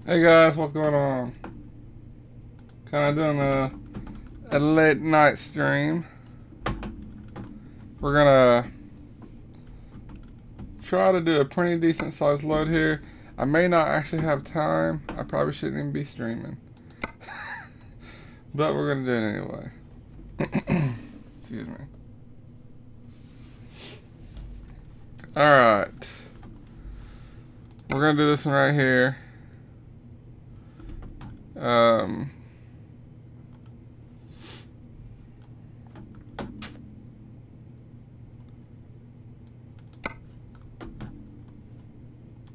Hey guys, what's going on? Kind of doing a late night stream. We're gonna try to do a pretty decent sized load here. I may not actually have time. I probably shouldn't even be streaming. But we're gonna do it anyway. Excuse me. Alright. We're gonna do this one right here.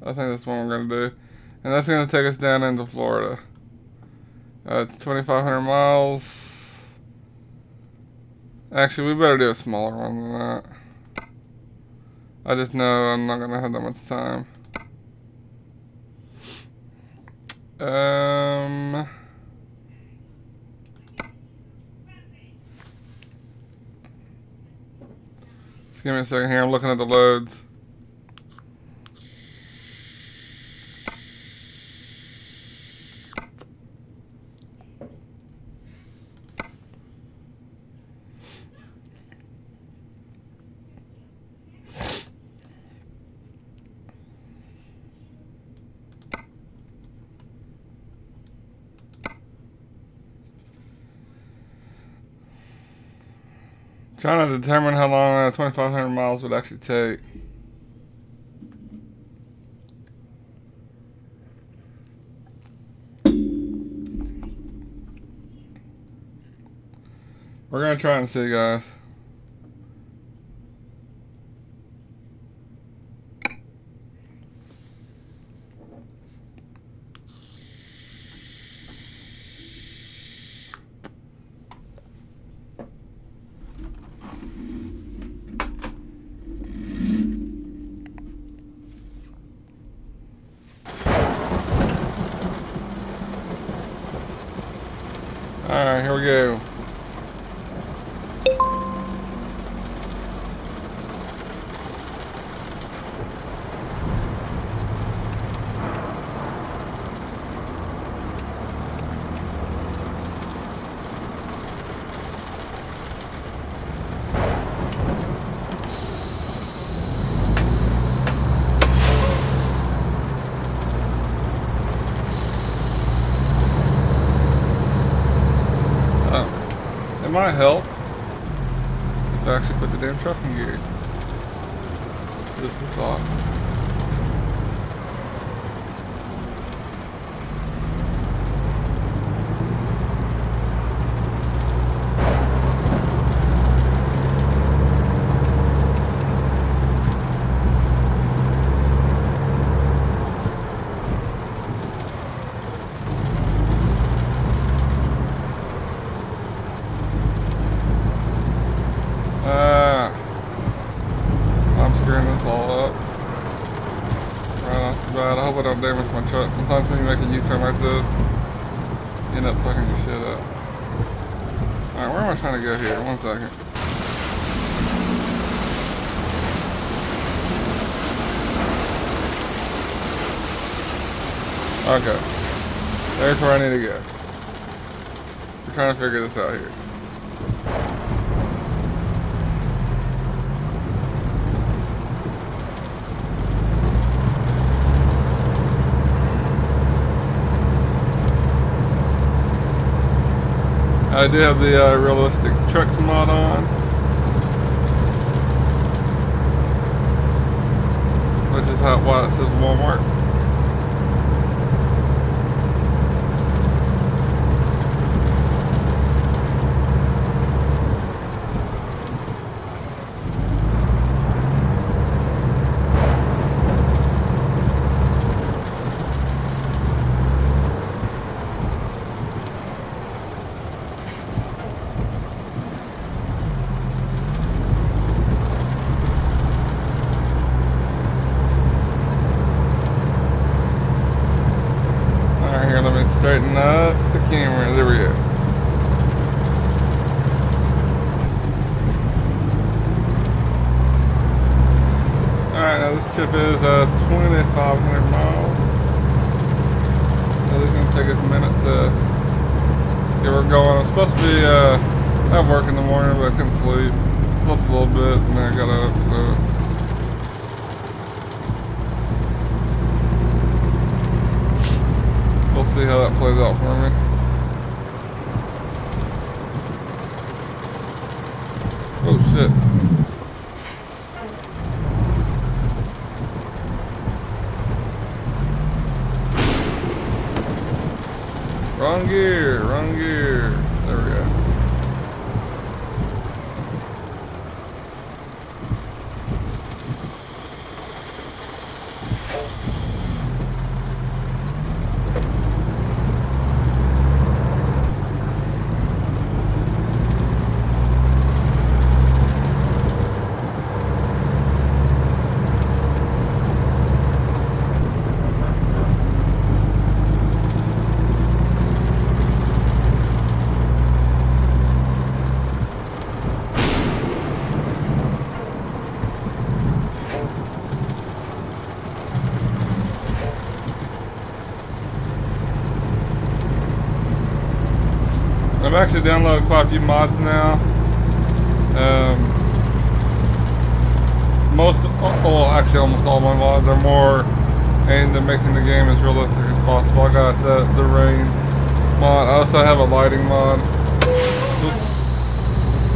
I think that's what we're gonna do. And that's gonna take us down into Florida. It's 2,500 miles. Actually, we better do a smaller one than that. I just know I'm not gonna have that much time. Just give me a second here. I'm looking at the loads. Trying to determine how long 2,500 miles would actually take. We're gonna try and see, guys. Alright, here we go. It might help if I actually put the damn truck in gear. Just a thought. I'm screwing this all up. Right off the bat. I hope I don't damage my truck. Sometimes when you make a U-turn like this, you end up fucking your shit up. Alright, where am I trying to go here? 1 second. Okay. There's where I need to go. We're trying to figure this out here. I do have the realistic trucks mod on, which is why it says Walmart. Straighten up the camera. There we go. Alright, now this trip is 2,500 miles. So it's gonna take us a minute to get her going. I'm supposed to be at work in the morning, but I couldn't sleep. Slept a little bit and then I got up, so. We'll see how that plays out for me. Oh shit. Wrong gear, wrong gear. There we go. I've actually downloaded quite a few mods now. Well, actually almost all my mods are more aimed at making the game as realistic as possible. I got the rain mod. I also have a lighting mod. Oops.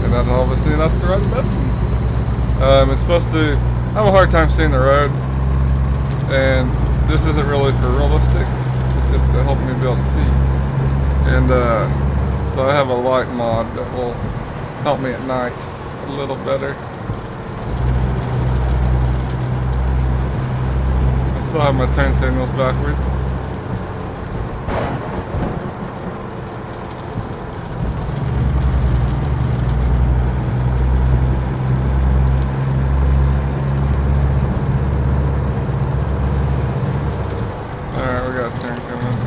And that's obviously not the right button. It's supposed to have a hard time seeing the road. And this isn't really for realistic. It's just to help me be able to see. And so I have a light mod that will help me at night a little better. I still have my turn signals backwards. Alright, we got a turn coming.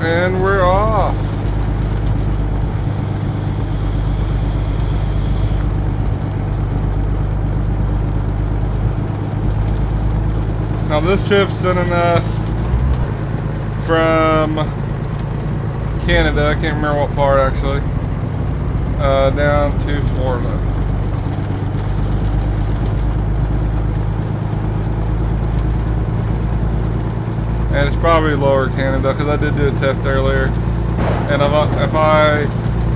And we're off. Now this trip's sending us from Canada, I can't remember what part actually, down to Florida. And it's probably lower Canada because I did do a test earlier. And if I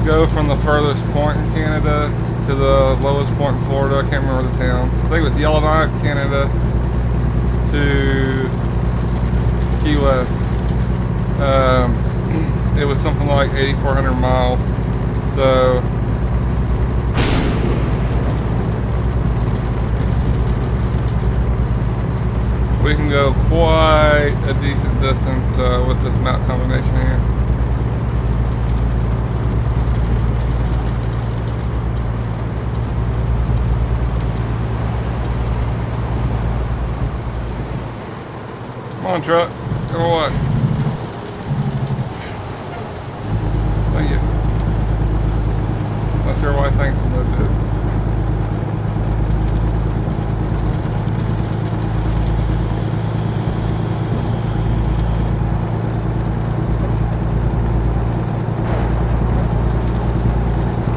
go from the furthest point in Canada to the lowest point in Florida, I can't remember the towns. I think it was Yellowknife, Canada to Key West. It was something like 8,400 miles. So we can go quite a decent distance with this map combination here. Come on, truck. Come on, what? Thank you. Not sure why thanks him, but it did.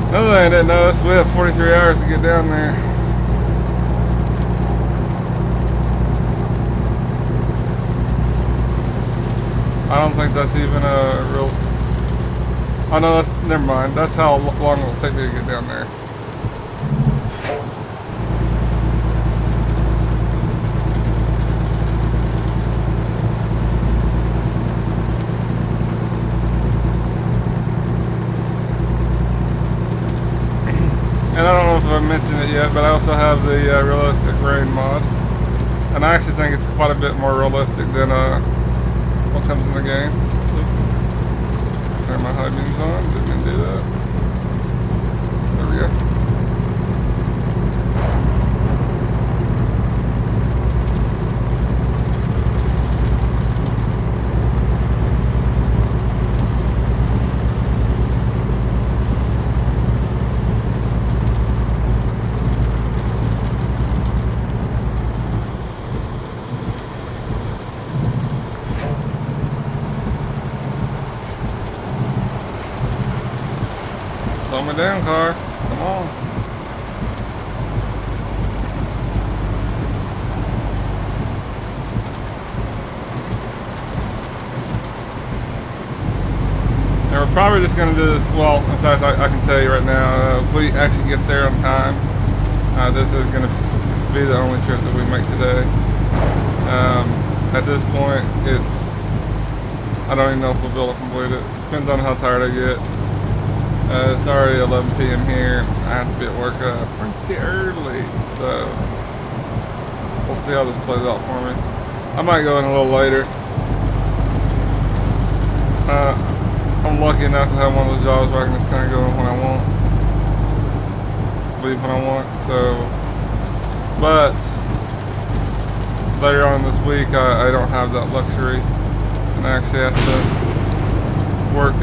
Another thing I didn't notice, we have 43 hours to get down there. I don't think that's even a real... Oh no, that's, never mind. That's how long it will take me to get down there. And I don't know if I mentioned it yet, but I also have the realistic rain mod. And I actually think it's quite a bit more realistic than what comes in the game. turn my high beams on. Didn't mean to do that. There we go. Slow me down, car. Come on. And we're probably just going to do this, well, in fact, I can tell you right now, if we actually get there on time, this is going to be the only trip that we make today. At this point, I don't even know if we'll be able to complete it. Depends on how tired I get. It's already 11 p.m. here. I have to be at work pretty early, so we'll see how this plays out for me. I might go in a little later. I'm lucky enough to have one of those jobs where I can just kind of go in when I want, leave when I want. So, but later on this week, I don't have that luxury, and I actually have to work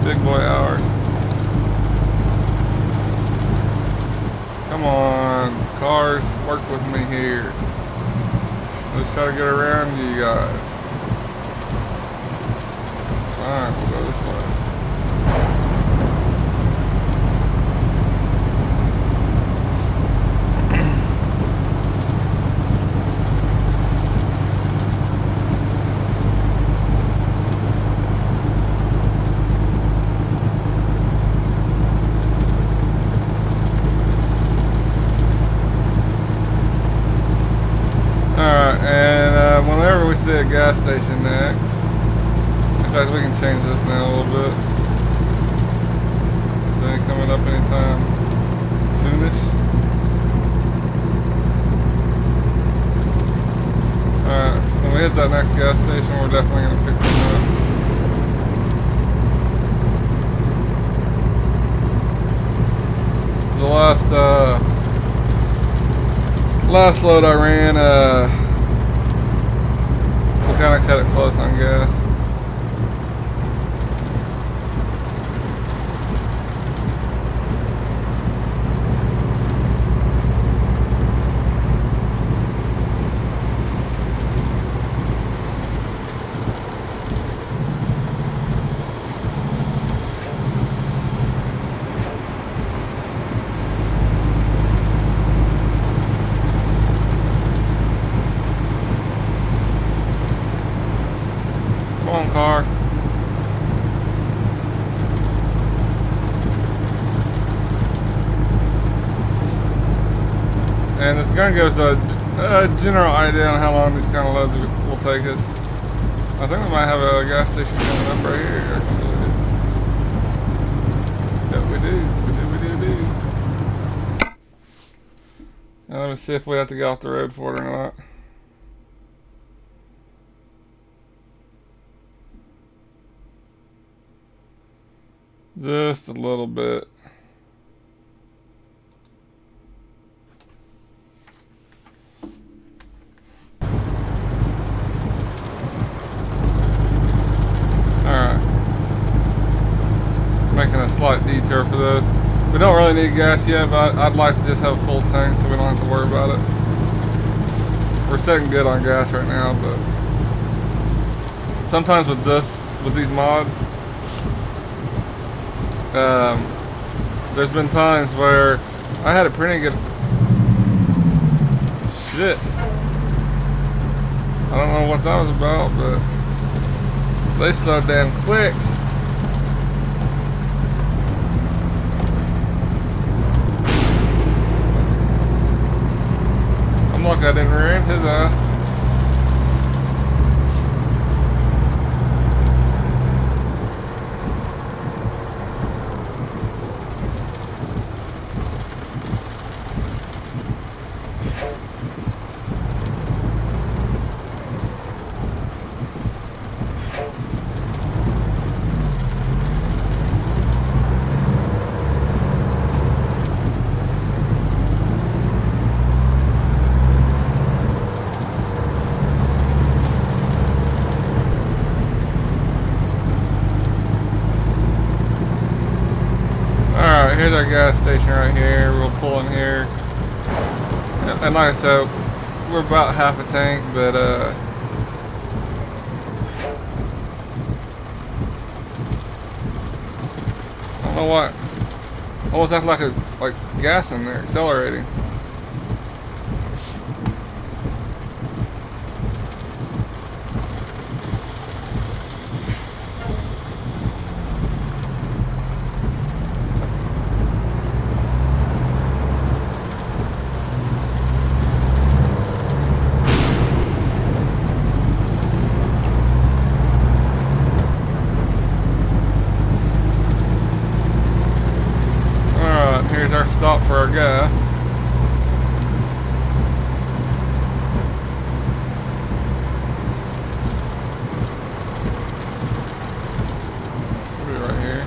big boy hours. Come on, cars, work with me here. Let's try to get around you guys. Fine, we'll go this way. Whenever we see a gas station next, in fact we can change this now a little bit. They ain't coming up anytime soonish. Alright, when we hit that next gas station, we're definitely going to pick some up. The last load I ran, kind of cut it close on gas. Come on, car. And it's going to give us a general idea on how long these kind of loads will take us. I think we might have a gas station coming up right here, actually. Yep, we do. Now let me see if we have to get off the road for it or not. Just a little bit. Alright. Making a slight detour for this. We don't really need gas yet, but I'd like to just have a full tank so we don't have to worry about it. We're sitting good on gas right now, but sometimes with these mods, there's been times where I had a pretty good shit. I don't know what that was about, but they slowed down quick. I'm lucky I didn't ram his ass. here's our gas station right here. We'll pull in here. And like I said, we're about half a tank, but I don't know what. Almost acting like there's like gas in there, accelerating. Here's our stop for our gas. Put it right here.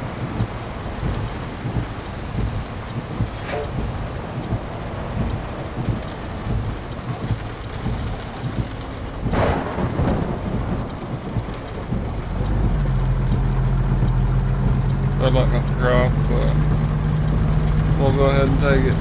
They're letting us across, so we'll go ahead and take it.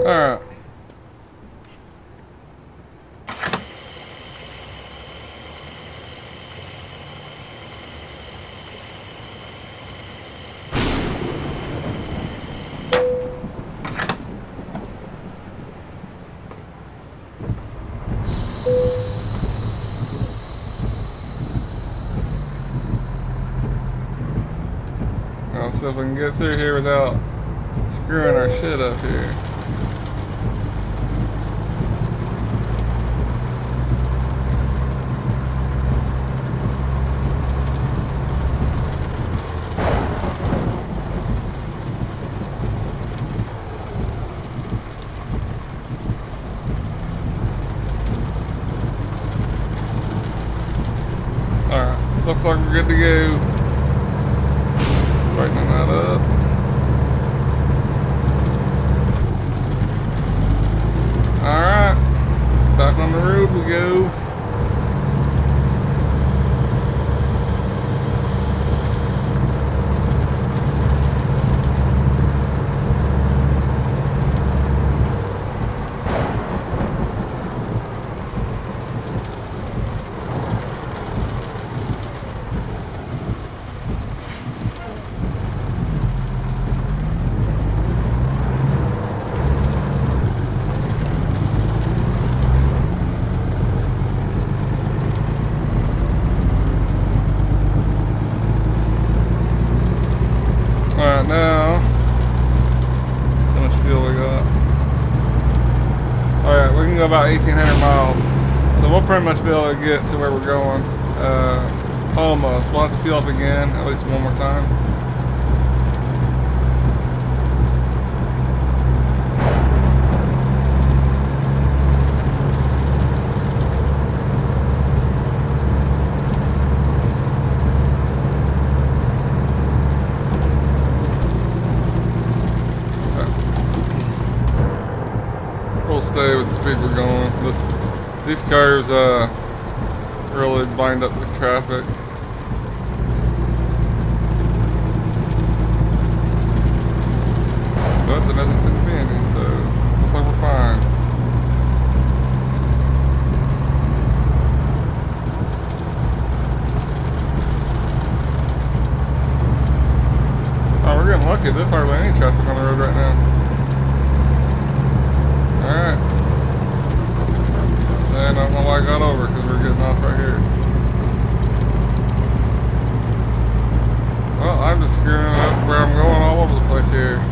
Alright. Let's see if we can get through here without screwing our shit up here. Alright, looks like we're good to go. Straightening that up. Alright, back on the road we go. Alright, now, so much fuel we got. Alright, we can go about 1,800 miles. So we'll pretty much be able to get to where we're going. Almost. We'll have to fuel up again, at least one more time. Stay with the speed we're going. These cars really bind up the traffic. But there doesn't seem to be any, so looks like we're fine. Oh, we're getting lucky. There's hardly any traffic on the road right now. Alright. And I don't know why I got over because we're getting off right here. Well, I'm just screwing up where I'm going all over the place here.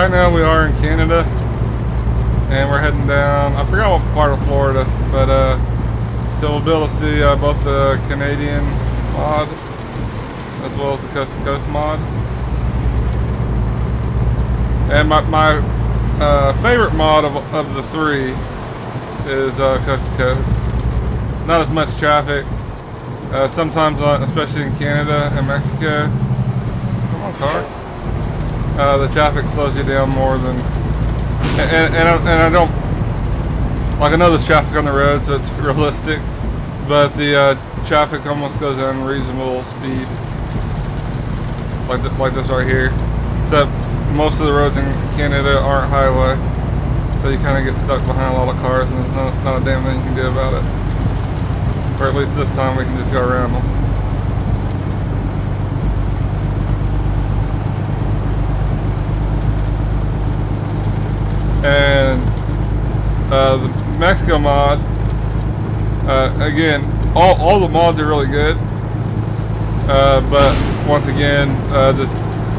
right now we are in Canada, and we're heading down. I forgot what part of Florida, but so we'll be able to see both the Canadian mod as well as the Coast to Coast mod. And my favorite mod of the three is Coast to Coast. Not as much traffic. Sometimes, especially in Canada and Mexico. Come on, car. The traffic slows you down more than, and I don't, like, I know there's traffic on the road, so it's realistic, but the traffic almost goes at unreasonable speed, like this right here. Except most of the roads in Canada aren't highway, so you kind of get stuck behind a lot of cars, and there's not a damn thing you can do about it. Or at least this time we can just go around them. And the Mexico mod, again, all the mods are really good, but once again, just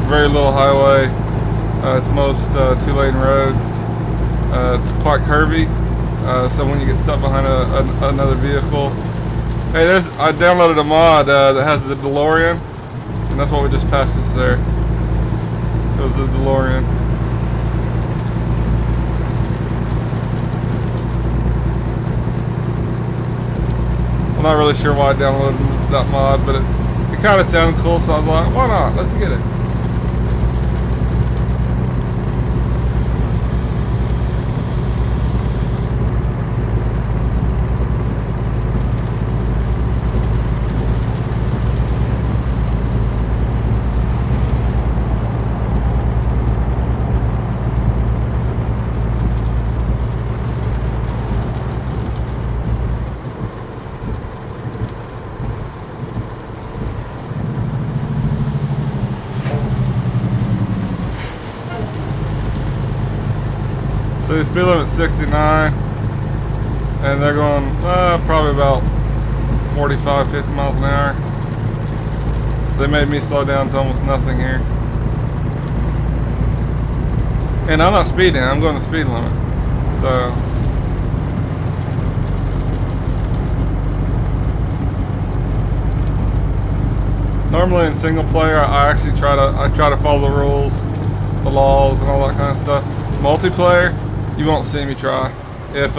very little highway. It's most 2-lane roads. It's quite curvy, so when you get stuck behind another vehicle. Hey, I downloaded a mod that has the DeLorean, and that's what we just passed us there. It was the DeLorean. I'm not really sure why I downloaded that mod, but it kind of sounded cool, so I was like, why not? Let's get it. So the speed limit's 69, and they're going probably about 45, 50 miles an hour. They made me slow down to almost nothing here. And I'm not speeding, I'm going the speed limit. So normally in single player, I actually try to follow the rules, the laws, and all that kind of stuff. Multiplayer, you won't see me try. If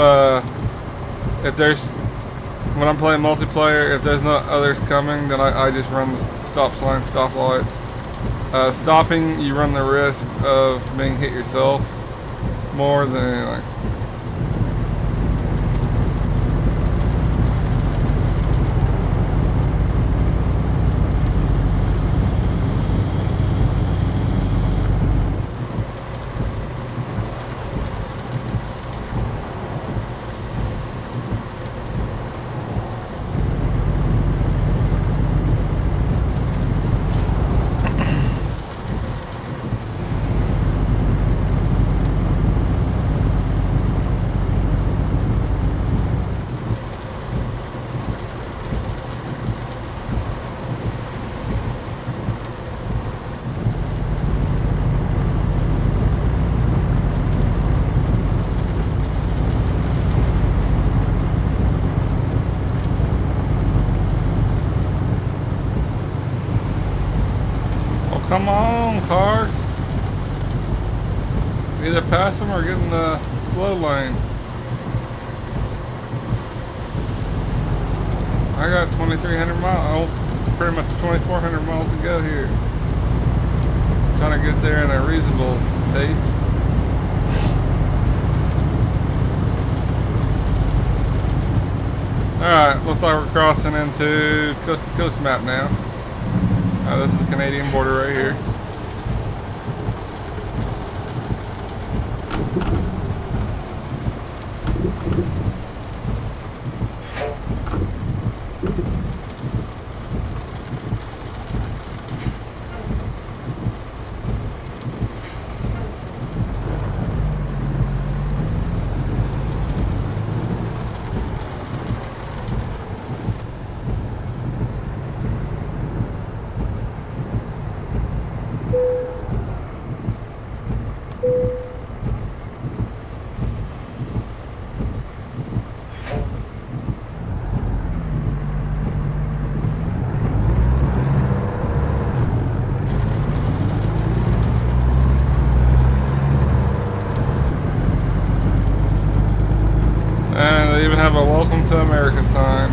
there's, when I'm playing multiplayer, if there's no others coming, then I just run the stop sign, stop lights. Stopping, you run the risk of being hit yourself more than anything. Come on, cars. Either pass them or get in the slow lane. I got 2,300 miles, pretty much 2,400 miles to go here. Trying to get there in a reasonable pace. Alright, looks like we're crossing into coast to coast map now. This is the Canadian border right here. Welcome to America sign.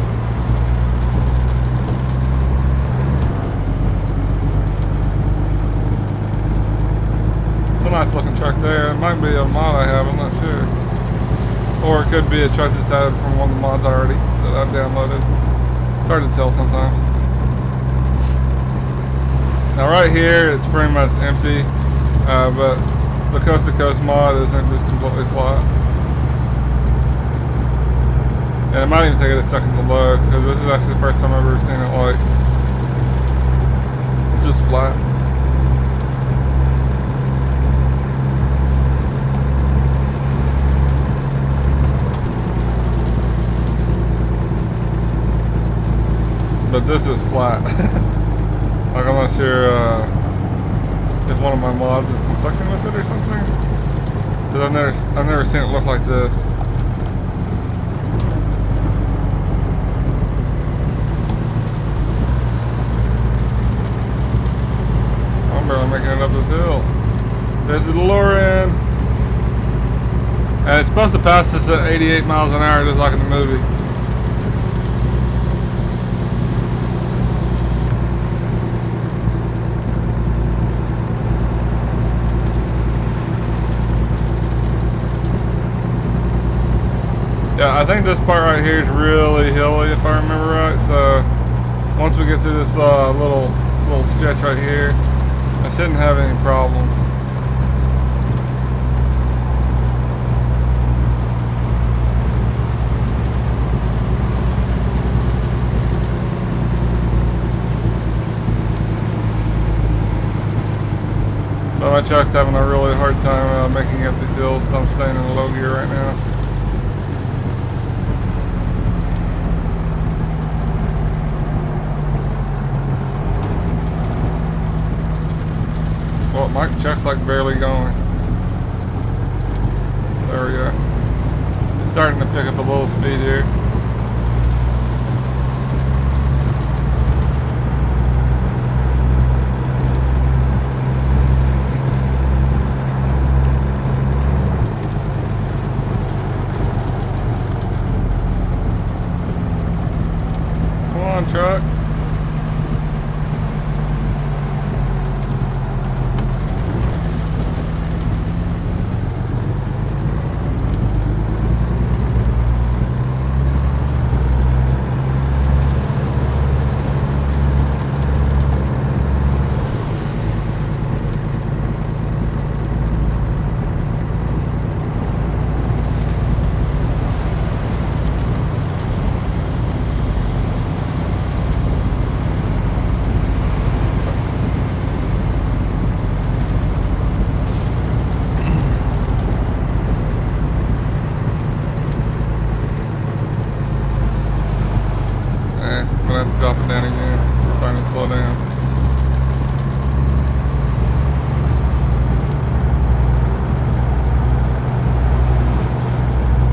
It's a nice looking truck there. It might be a mod I have, I'm not sure. Or it could be a truck that's added from one of the mods already that I've downloaded. It's hard to tell sometimes. Now right here, it's pretty much empty, but the coast to coast mod isn't just completely flat. And it might even take it a second to load, because this is actually the first time I've ever seen it like just flat. But this is flat. Like I'm not sure if one of my mods is conflicting with it or something. Because I've never seen it look like this. I'm barely making it up this hill. There's the DeLorean. And it's supposed to pass this at 88 miles an hour just like in the movie. Yeah, I think this part right here is really hilly if I remember right, so once we get through this little stretch right here, I shouldn't have any problems. But my truck's having a really hard time making up these hills, so I'm staying in low gear right now. Well, my truck's like barely going. There we go. It's starting to pick up a little speed here. Come on, truck. Drop it down again. It's starting to slow down.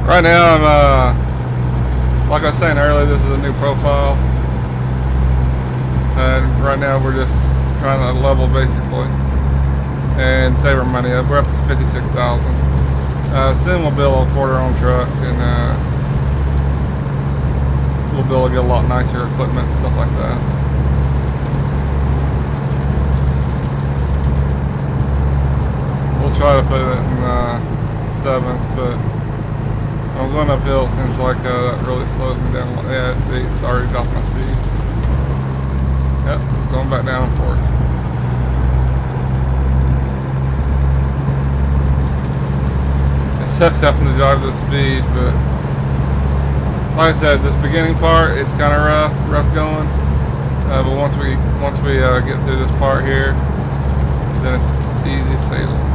Right now, I'm like I was saying earlier, this is a new profile, and right now we're just trying to level basically and save our money up. We're up to 56,000. Soon we'll be able to afford our own truck, and we'll be able to get a lot nicer equipment and stuff like that. We'll try to put it in 7th, but I'm going uphill. It seems like that really slows me down. Yeah, see, it's already dropped my speed. Yep, going back down 4th. It sucks having to drive this speed, but like I said, this beginning part, it's kind of rough going. But once we get through this part here, then it's easy sailing.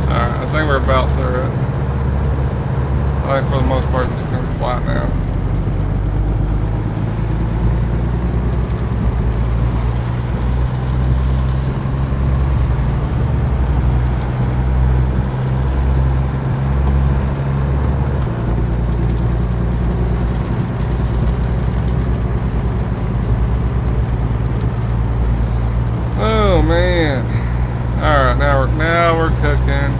Alright, I think we're about through it. I think for the most part it's just going to be flat now. Yeah, we're cooking.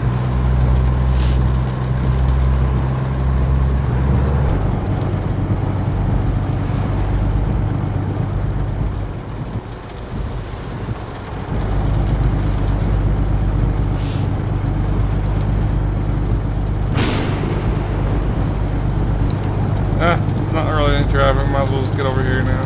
It's not really any traffic. Might as well just get over here now.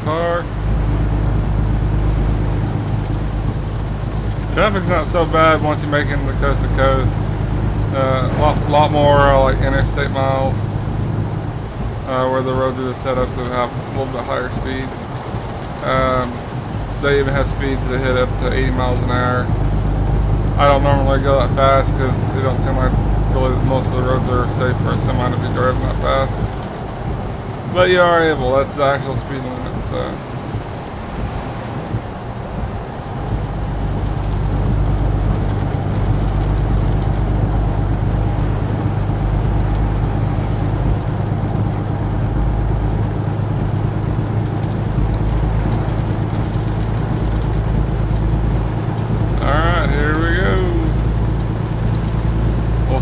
Car. Traffic's not so bad once you make it into coast to coast. A lot more like interstate miles where the roads are set up to have a little bit higher speeds. They even have speeds that hit up to 80 miles an hour. I don't normally go that fast because it don't seem like really most of the roads are safe for a semi to be driving that fast. But you are able. That's the actual speed limit. So.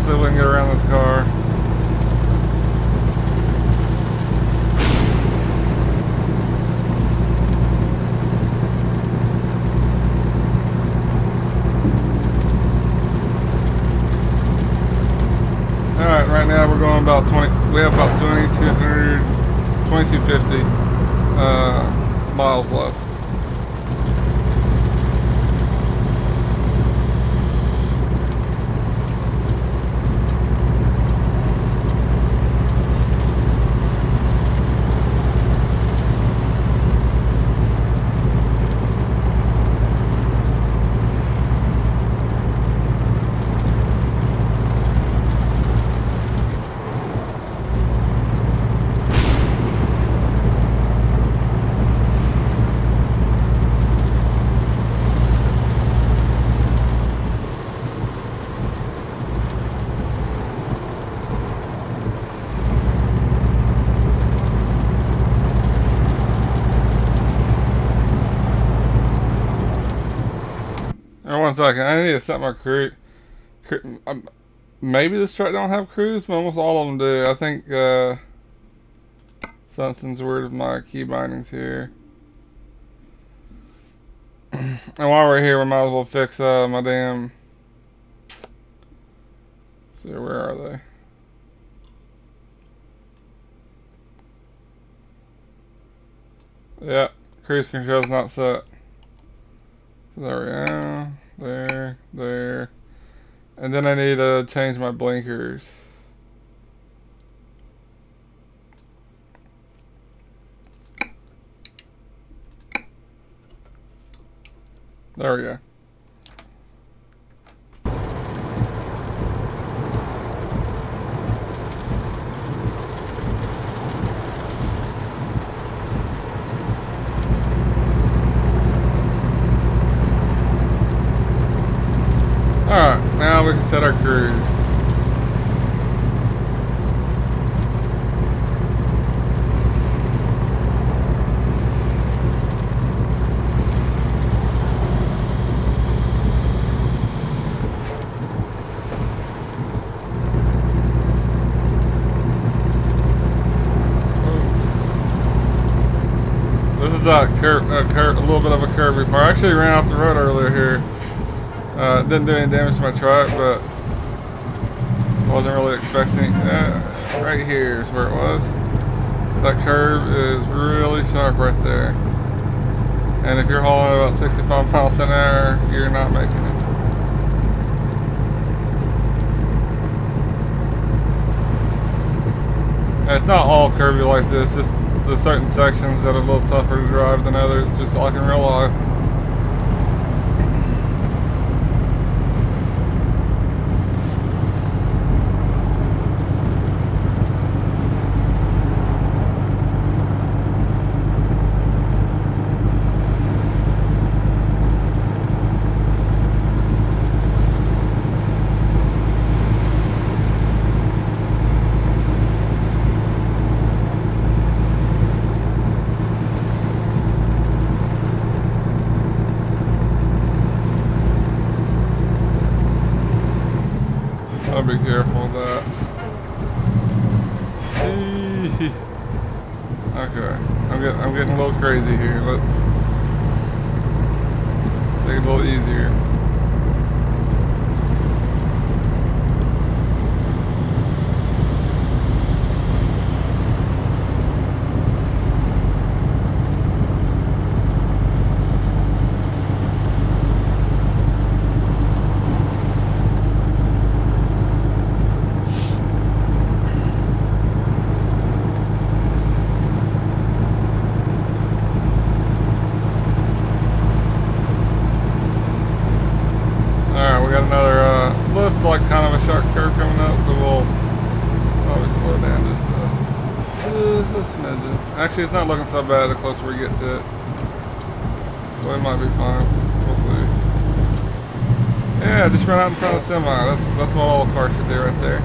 See if we can get around this car. Alright, right now we're going about 20, we have about 2250 miles left. One second, I need to set my cruise. Maybe this truck don't have cruise, but almost all of them do. I think something's weird with my key bindings here. And while we're here, we might as well fix my damn. Let's see, where are they? Yeah, cruise control's not set. So there we go. There. And then I need to change my blinkers. There we go. Alright, now we can set our cruise. is that a little bit of a curvy part. I actually ran off the road earlier here. Didn't do any damage to my truck, but wasn't really expecting. Right here is where it was. That curve is really sharp right there. And if you're hauling at about 65 miles an hour, you're not making it. And it's not all curvy like this, just the certain sections that are a little tougher to drive than others, just like in real life. I'll be careful of that. Okay, I'm getting a little crazy here. Let's take it a little easier. Looks like kind of a sharp curve coming up, so we'll probably slow down just a smidgen. Actually, it's not looking so bad the closer we get to it, so it might be fine. We'll see. Yeah, just run out in front of the semi. That's what all cars should do right there.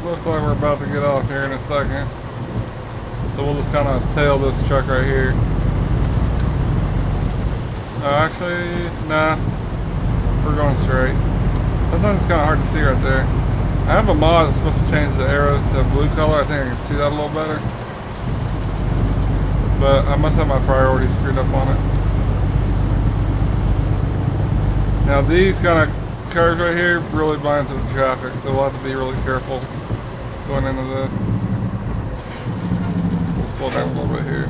Looks like we're about to get off here in a second. So we'll just kind of tail this truck right here. Actually, nah. We're going straight. Sometimes it's kind of hard to see right there. I have a mod that's supposed to change the arrows to blue color. I think I can see that a little better. But I must have my priorities screwed up on it. Now these kind of curves right here really bind to the traffic, so we'll have to be really careful going into this. We'll slow down a little bit here.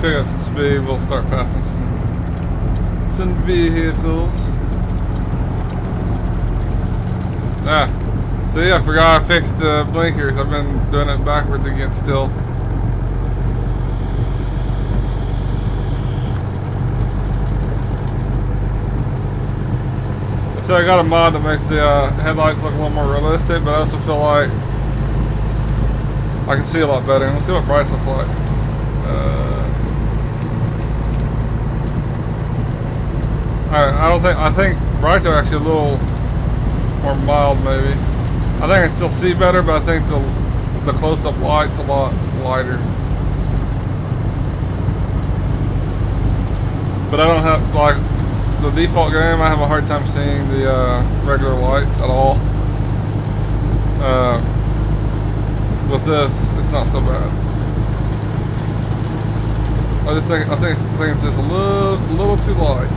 pick up some speed, we'll start passing some vehicles. Ah, see, I forgot I fixed the blinkers. I've been doing it backwards again still. So I got a mod that makes the headlights look a little more realistic, but I also feel like I can see a lot better. And let's see what brights look like. Alright, I think brights are actually a little more mild maybe. I think I can still see better, but I think the close-up light's a lot lighter. But I don't have, like, the default game, I have a hard time seeing the regular lights at all. With this, it's not so bad. I think it's just a little too light.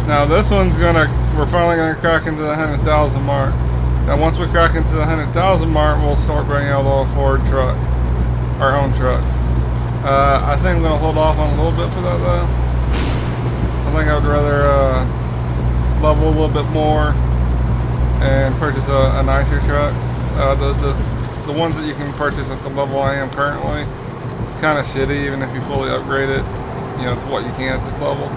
Now this one's we're finally gonna crack into the 100,000 mark. Now once we crack into the 100,000 mark, we'll start bringing out all Ford trucks, our own trucks. I think I'm gonna hold off on a little bit for that though. I think I would rather level a little bit more and purchase a nicer truck. The ones that you can purchase at the level I am currently, kind of shitty even if you fully upgrade it, you know, to what you can at this level.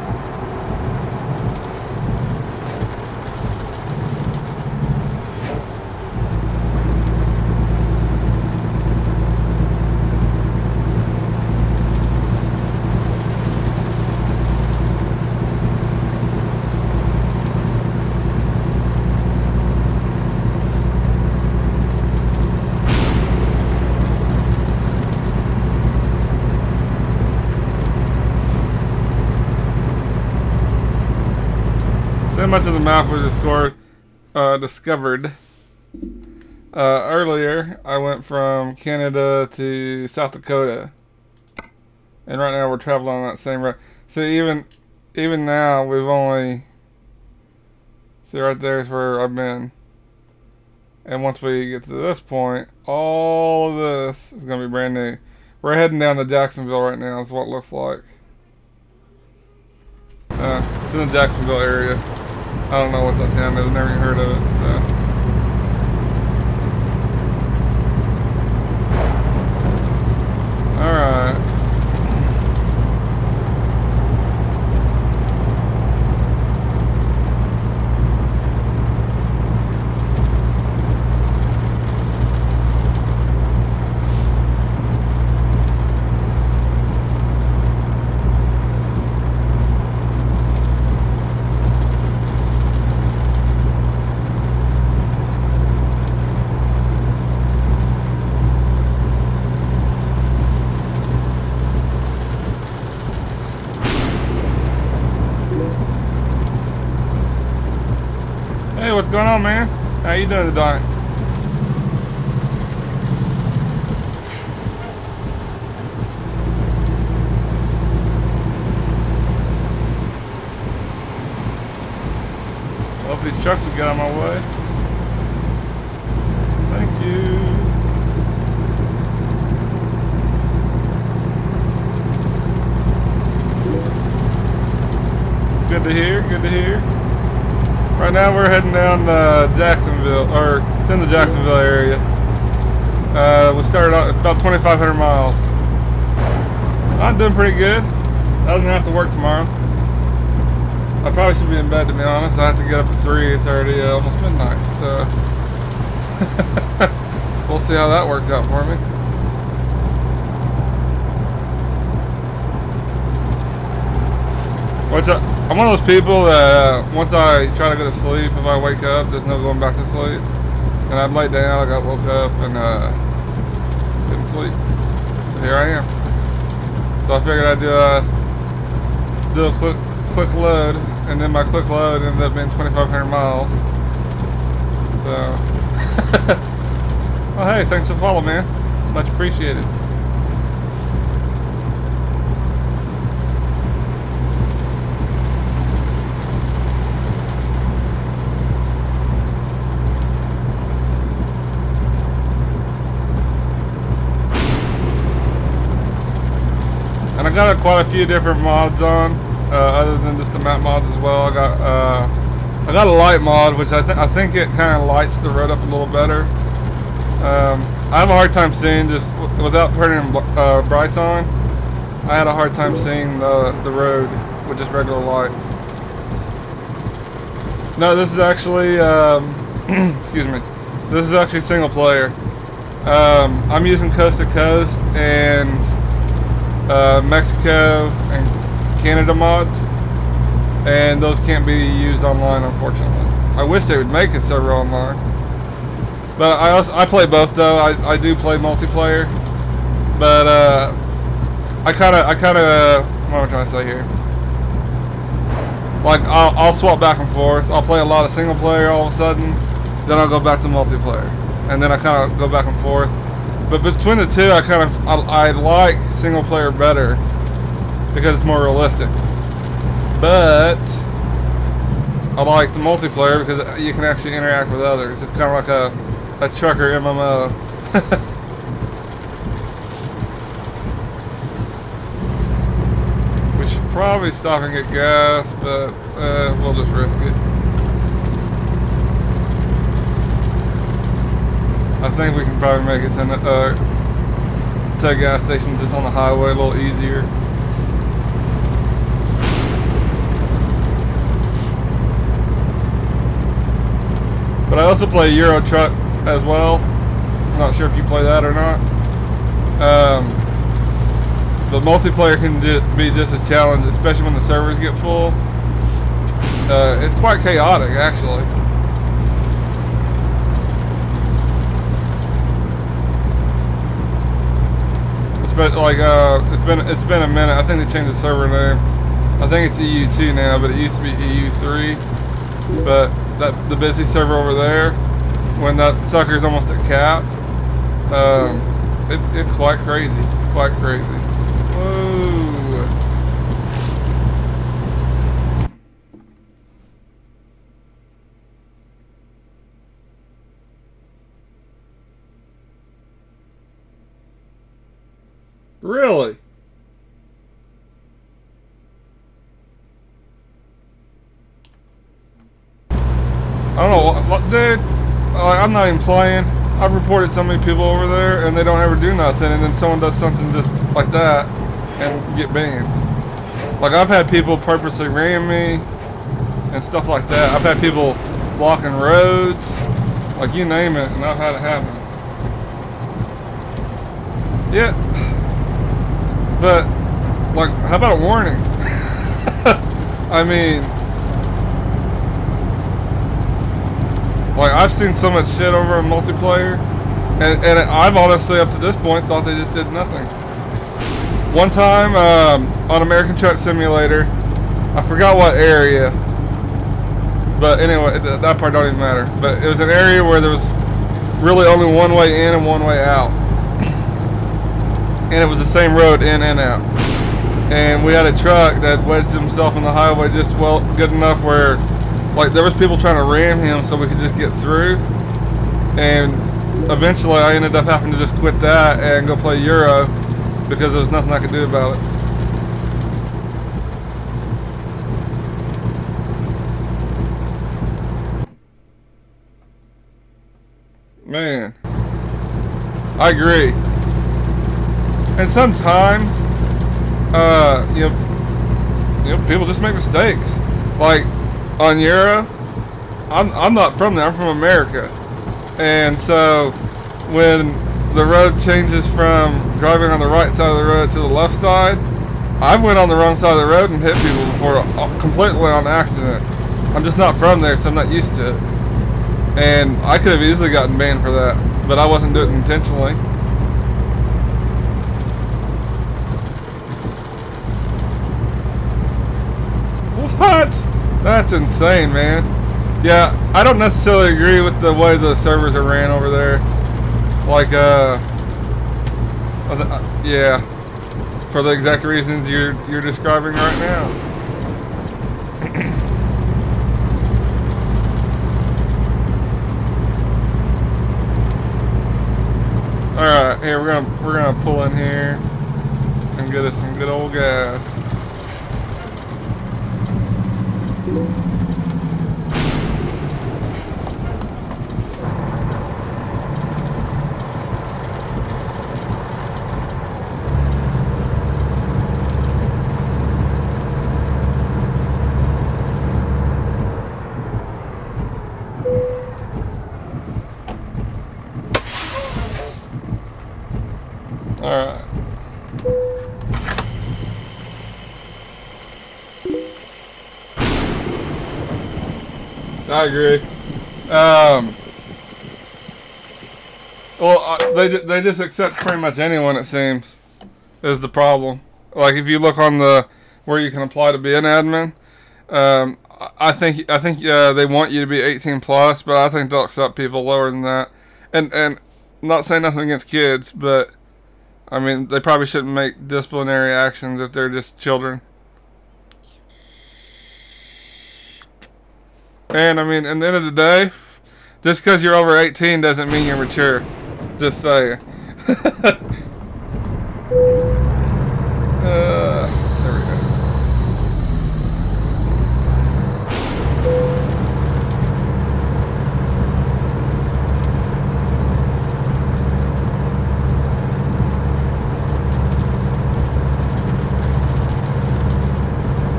So much of the map was discovered earlier. I went from Canada to South Dakota, and right now we're traveling on that same road. So even now we've only, see right there is where I've been, and once we get to this point, all of this is going to be brand new. We're heading down to Jacksonville right now is what it looks like. It's in the Jacksonville area. I don't know what that town is. I've never even heard of it. So. Alright. what's going on, man? How you doing tonight? Hope these trucks will get out of my way. Thank you. Good to hear, good to hear. Right now we're heading down Jacksonville, or it's in the Jacksonville area. We started out about 2,500 miles. I'm doing pretty good. Other than I have to work tomorrow. I probably should be in bed, to be honest. I have to get up at 3. It's already almost midnight, so we'll see how that works out for me. I'm one of those people that once I try to go to sleep, if I wake up, there's no going back to sleep. And I'd lay down, I got woke up and didn't sleep. So here I am. So I figured I'd do a quick load, and then my quick load ended up being 2,500 miles. So, oh hey, thanks for following, man. Much appreciated. And I got quite a few different mods on, other than just the map mods as well. I got a light mod, which I think it kind of lights the road up a little better. I have a hard time seeing just without turning brights on. I had a hard time seeing the road with just regular lights. No, this is actually excuse me. This is actually single player. I'm using Coast to Coast and Mexico and Canada mods, and those can't be used online, unfortunately. I wish they would make a server online, but I play both though. I do play multiplayer, but I kind of what am I trying to say here? Like I'll swap back and forth. I'll play a lot of single player all of a sudden, then I'll go back to multiplayer, and then I kind of go back and forth. But between the two, I like single player better because it's more realistic. But I like the multiplayer because you can actually interact with others. It's kind of like a trucker MMO. We should probably stop and get gas, but we'll just risk it. I think we can probably make it to a gas station just on the highway a little easier. But I also play Euro Truck as well. I'm not sure if you play that or not. But multiplayer can be just a challenge, especially when the servers get full. It's quite chaotic, actually. But like it's been a minute. I think they changed the server name. I think it's EU2 now, but it used to be EU3. But the busy server over there, when that sucker's almost at cap, it's quite crazy. Quite crazy. Whoa. Really? I don't know what dude. I'm not even playing. I've reported so many people over there, and they don't ever do nothing, and then someone does something just like that, and get banned. Like I've had people purposely ram me, and stuff like that. I've had people blocking roads, like you name it, and I've had it happen. Yeah. But, like, how about a warning? I mean, like, I've seen so much shit over in multiplayer, and I've honestly, up to this point, thought they just did nothing. One time, on American Truck Simulator, I forgot what area, But anyway, that part don't even matter. But it was an area where there was really only one way in and one way out. And it was the same road in and out. And we had a truck that wedged himself in the highway just good enough where, like, there was people trying to ram him so we could just get through. And eventually I ended up having to just quit that and go play Euro because there was nothing I could do about it. Man, I agree. And sometimes, you know, people just make mistakes. Like on Euro, I'm not from there. I'm from America, and so when the road changes from driving on the right side of the road to the left side, I've went on the wrong side of the road and hit people before, completely on accident. I'm just not from there, so I'm not used to it. And I could have easily gotten banned for that, but I wasn't doing it intentionally. What? That's insane, man. Yeah, I don't necessarily agree with the way the servers are ran over there. Like, yeah, for the exact reasons you're describing right now. All right, here we're gonna pull in here and get us some good old gas. Alright. I agree. Well, they just accept pretty much anyone, it seems, is the problem. Like if you look on the where you can apply to be an admin, I think they want you to be 18 plus, but I think they'll accept people lower than that. And I'm not saying nothing against kids, but I mean, they probably shouldn't make disciplinary actions if they're just children. And I mean, at the end of the day, just because you're over 18 doesn't mean you're mature. Just saying. There we go.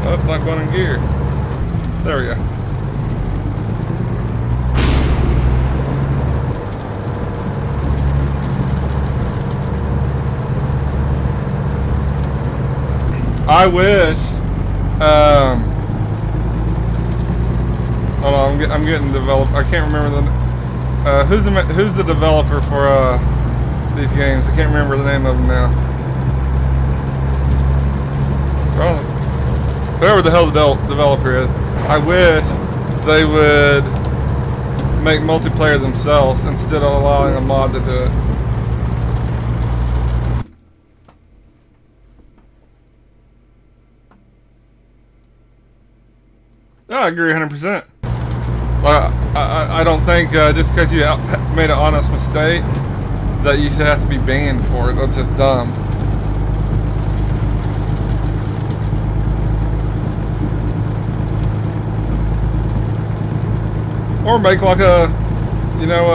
Oh, it's not going in gear. There we go. I wish. Hold on, I'm getting developed. I can't remember the. Who's the developer for these games? I can't remember the name of them now. Well, whoever the hell the developer is, I wish they would make multiplayer themselves instead of allowing a mod to do it. I agree 100%. Well, I don't think just because you made an honest mistake that you should have to be banned for it. That's just dumb. Or make like a, you know,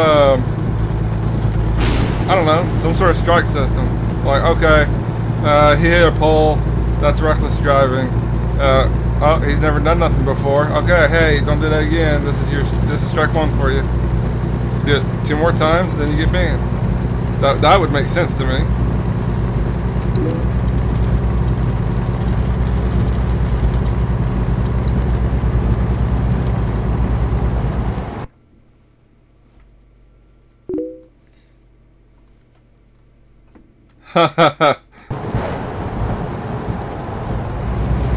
I don't know, some sort of strike system. Like, okay, he hit a pole, that's reckless driving. Oh, he's never done nothing before. Okay, hey, don't do that again. This is strike one for you. Do it 2 more times, then you get banned. That would make sense to me.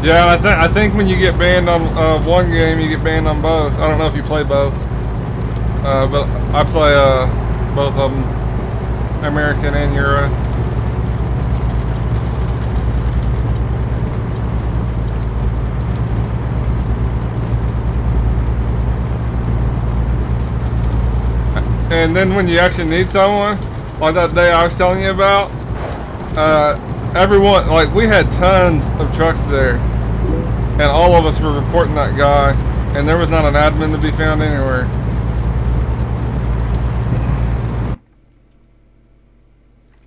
Yeah, I think when you get banned on one game, you get banned on both. I don't know if you play both, but I play both of them, American and Euro. And then when you actually need someone, like that day I was telling you about, everyone, like we had tons of trucks there, and all of us were reporting that guy, and there was not an admin to be found anywhere.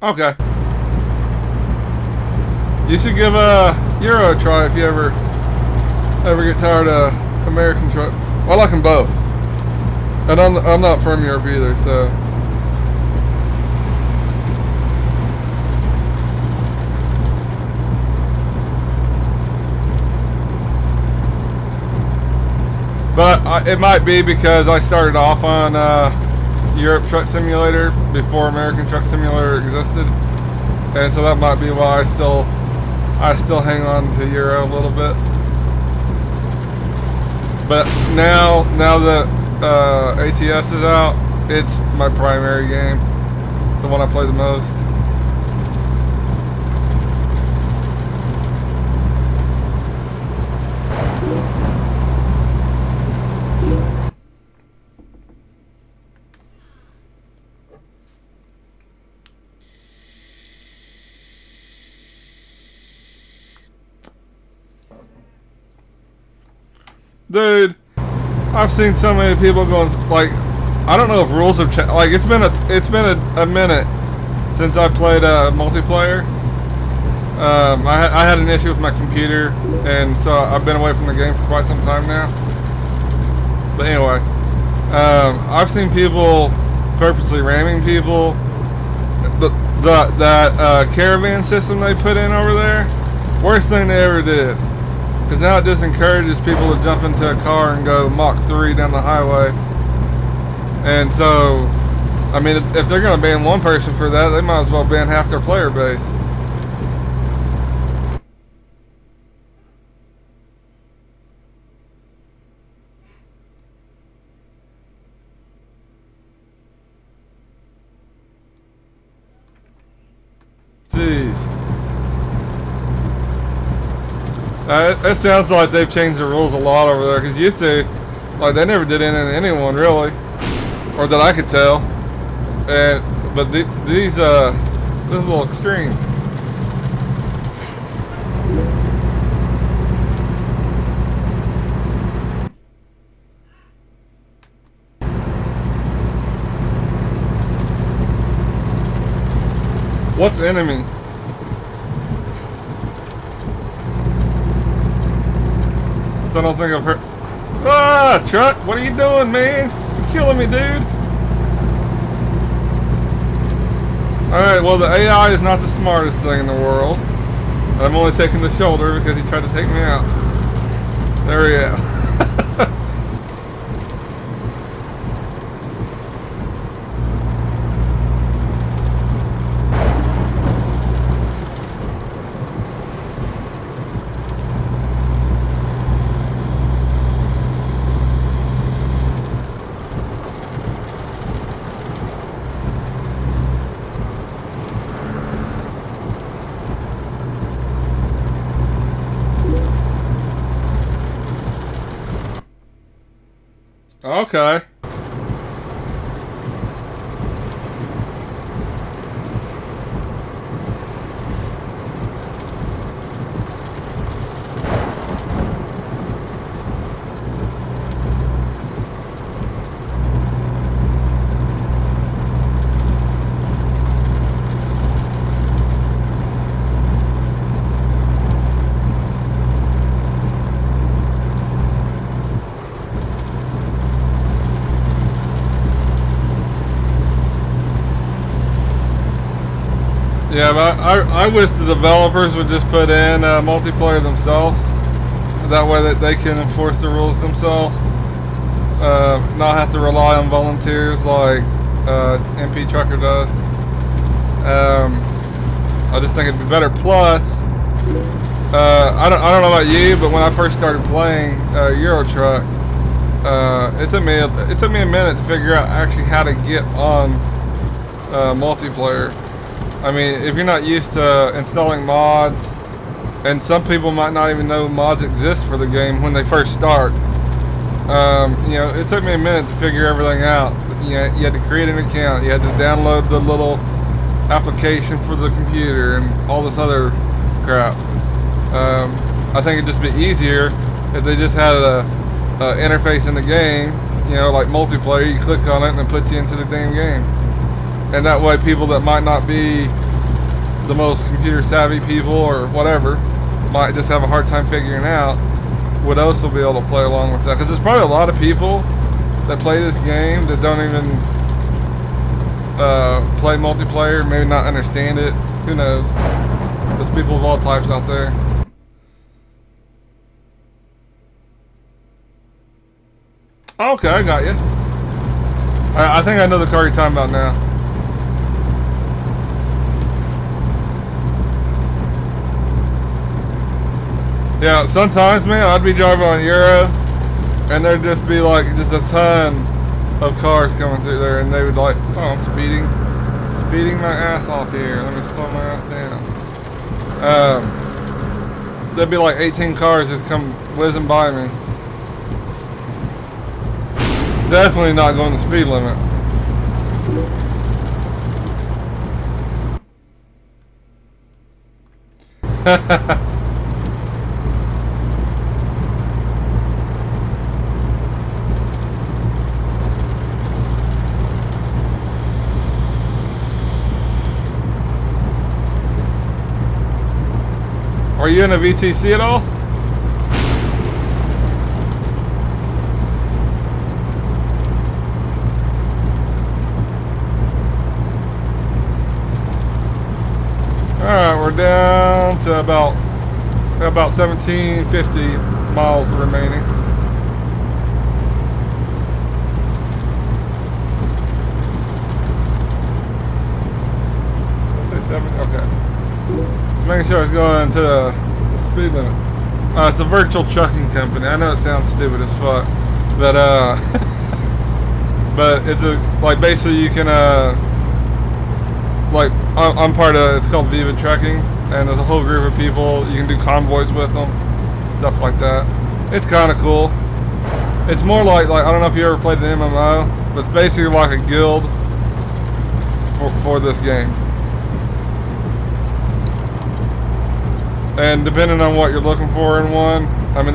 Okay. You should give Euro a try if you ever get tired of American truck. I like them both. And I'm not from Europe either, so. But it might be because I started off on Europe Truck Simulator before American Truck Simulator existed, and so that might be why I still hang on to Euro a little bit. But now that ATS is out, it's my primary game. It's the one I play the most. Dude, I've seen so many people going, like, I don't know if rules have changed. Like, it's been a minute since I played multiplayer. I had an issue with my computer, and so I've been away from the game for quite some time now. But anyway, I've seen people purposely ramming people. That caravan system they put in over there, worst thing they ever did. Because now it just encourages people to jump into a car and go Mach 3 down the highway. And so, I mean, if they're going to ban one person for that, they might as well ban half their player base. Jeez. It sounds like they've changed the rules a lot over there, because used to, like, they never did anything to anyone really, or that I could tell. But this is a little extreme. What's enemy? I don't think I've heard. Ah, truck! What are you doing, man? You're killing me, dude. Alright, well, the AI is not the smartest thing in the world. And I'm only taking the shoulder because he tried to take me out. There we go. Okay. Yeah, but I wish the developers would just put in multiplayer themselves. That way that they can enforce the rules themselves. Not have to rely on volunteers like MP Trucker does. I just think it'd be better. Plus, I don't know about you, but when I first started playing Euro Truck, it took me a minute to figure out actually how to get on multiplayer. I mean, if you're not used to installing mods, and some people might not even know mods exist for the game when they first start. You know, it took me a minute to figure everything out. You know, you had to create an account, you had to download the little application for the computer, and all this other crap. I think it'd just be easier if they just had a interface in the game, you know, like multiplayer. You click on it and it puts you into the damn game, and that way people that might not be the most computer savvy people or whatever might just have a hard time figuring out would also be able to play along with that, because there's probably a lot of people that play this game that don't even play multiplayer, maybe not understand it, who knows. There's people of all types out there. Okay, I got you. I think I know the car you're talking about now. Yeah, sometimes, man, I'd be driving on Euro, and there'd just be like just a ton of cars coming through there, and they would like, oh, I'm speeding my ass off here. Let me slow my ass down. There'd be like 18 cars just come whizzing by me. Definitely not going the speed limit. Are you in a VTC at all? Alright, we're down to about 1750 miles remaining. Let's say 7, okay. Making sure I was going to the speed limit. It's a virtual trucking company. I know it sounds stupid as fuck, but but it's like basically you can like I'm part of, it's called Viva Trucking, and there's a whole group of people. You can do convoys with them, stuff like that. It's kind of cool. It's more like I don't know if you ever played an MMO, but it's basically like a guild for this game. And depending on what you're looking for in one, I mean,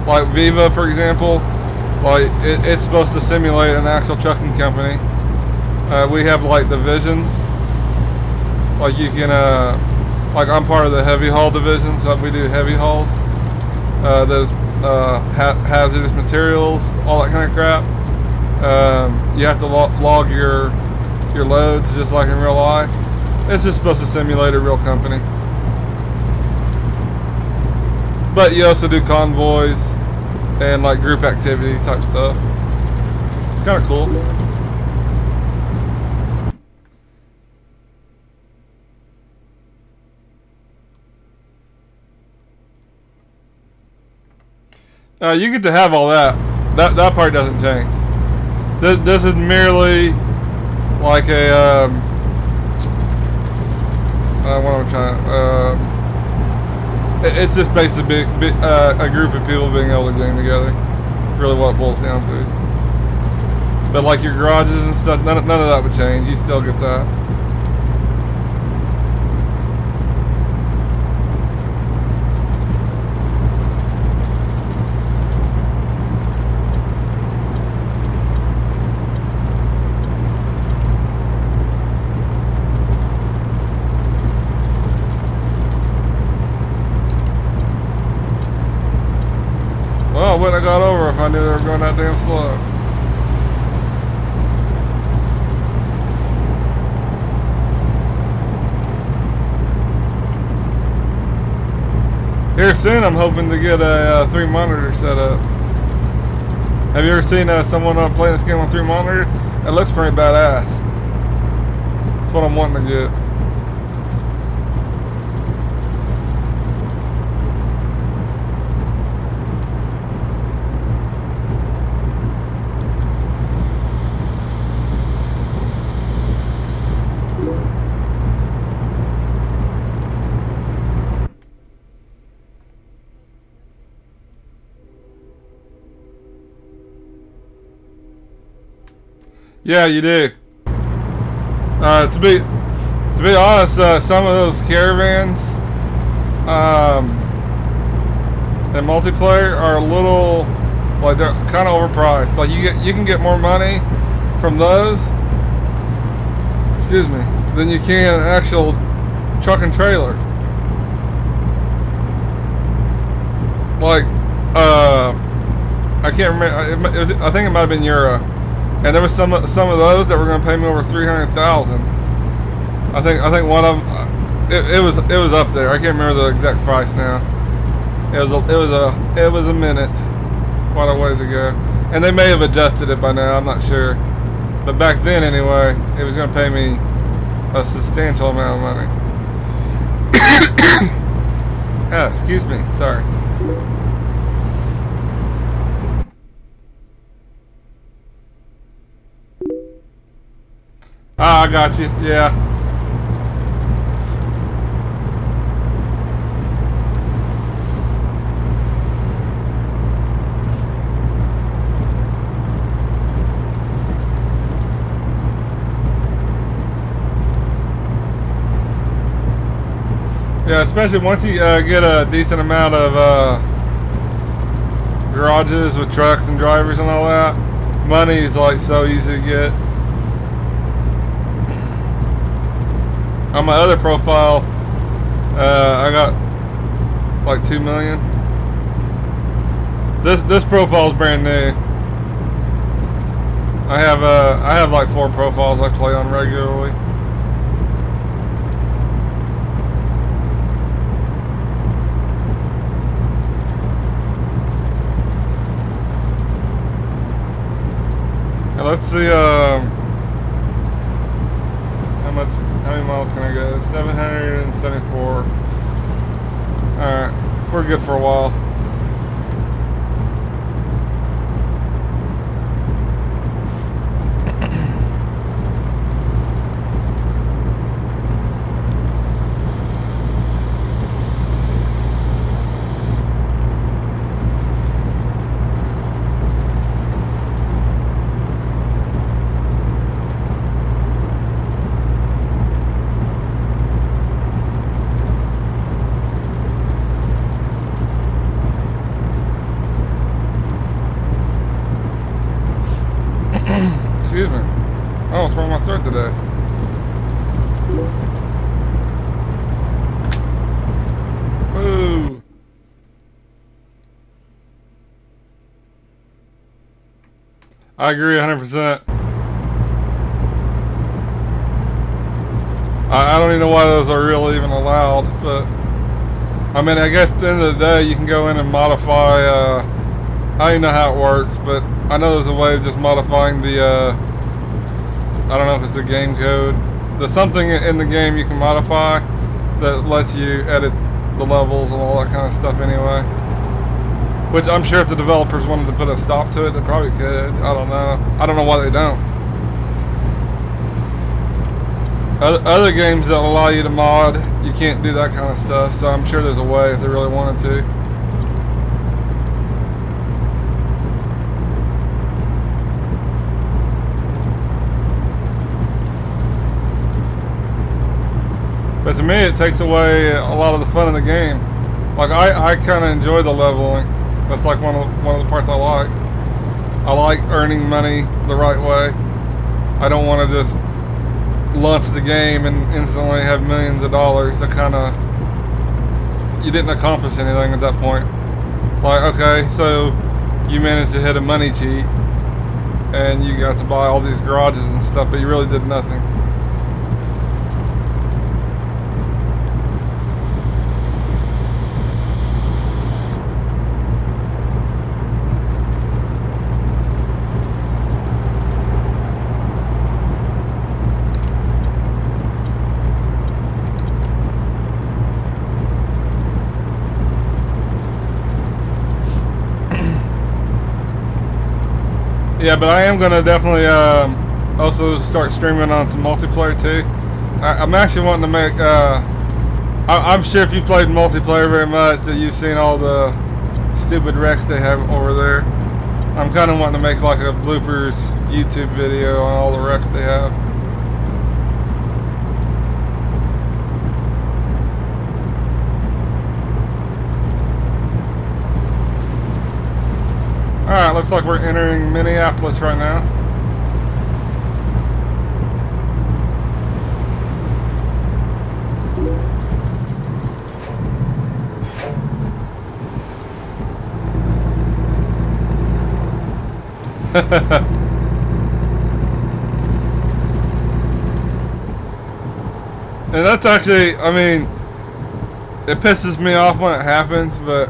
like Viva, for example, like it's supposed to simulate an actual trucking company. We have like divisions. Like you can, like I'm part of the heavy haul division, so we do heavy hauls. There's hazardous materials, all that kind of crap. You have to log your loads just like in real life. It's just supposed to simulate a real company. But you also do convoys and like group activity type stuff. It's kind of cool. You get to have all that. That part doesn't change. This is merely like a what am I trying? It's just basically a group of people being able to game together. Really, what it boils down to. But like your garages and stuff, none of that would change. You still get that. Well, I wouldn't have got over if I knew they were going that damn slow. Here soon, I'm hoping to get a 3 monitor set up. Have you ever seen someone playing this game on 3 monitor? It looks pretty badass. That's what I'm wanting to get. Yeah, you do. To be honest, some of those caravans in multiplayer are a little, like, they're kind of overpriced. Like you can get more money from those, excuse me, than you can an actual truck and trailer. Like, I can't remember. I think it might have been Euro, and there was some of those that were going to pay me over 300,000. I think one of them, it was up there. I can't remember the exact price now. It was a minute, quite a ways ago, and they may have adjusted it by now. I'm not sure, but back then anyway, it was going to pay me a substantial amount of money. Excuse me. Sorry. I got you. Yeah. Yeah, especially once you get a decent amount of garages with trucks and drivers and all that, money is like so easy to get. On my other profile, I got like 2 million. This profile is brand new. I have like 4 profiles I play on regularly. And let's see how many miles can I go? 774. Alright, we're good for a while. Excuse me. Oh, what's wrong with my throat today? Woo! I agree 100%. I don't even know why those are really even allowed, but I mean, I guess at the end of the day, you can go in and modify. I don't even know how it works, but I know there's a way of just modifying the. I don't know if it's a game code. There's something in the game you can modify that lets you edit the levels and all that kind of stuff anyway. Which I'm sure if the developers wanted to put a stop to it, they probably could. I don't know. I don't know why they don't. Other games that allow you to mod, you can't do that kind of stuff, so I'm sure there's a way if they really wanted to. But to me, it takes away a lot of the fun of the game. Like, I kind of enjoy the leveling. That's like one of the parts I like. I like earning money the right way. I don't want to just launch the game and instantly have millions of dollars that kind of, you didn't accomplish anything at that point. Like, okay, so you managed to hit a money cheat and you got to buy all these garages and stuff, but you really did nothing. Yeah, but I am going to definitely also start streaming on some multiplayer too. I'm actually wanting to make, I'm sure if you played multiplayer very much that you've seen all the stupid wrecks they have over there. I'm kind of wanting to make like a bloopers YouTube video on all the wrecks they have. Alright, looks like we're entering Minneapolis right now. And that's actually, I mean, it pisses me off when it happens, but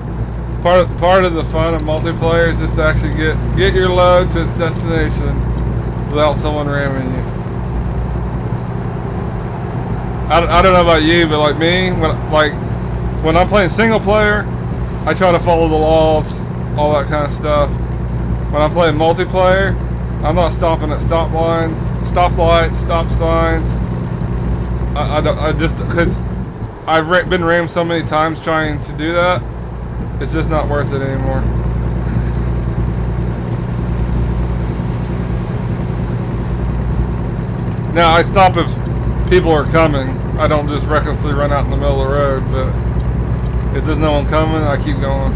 part of the fun of multiplayer is just to actually get your load to its destination without someone ramming you. I don't know about you, but like me, when I'm playing single player, I try to follow the laws, all that kind of stuff. When I'm playing multiplayer, I'm not stopping at stop lines, stoplights, stop signs. I just, because I've been rammed so many times trying to do that, it's just not worth it anymore. Now, I stop if people are coming. I don't just recklessly run out in the middle of the road, but if there's no one coming, I keep going.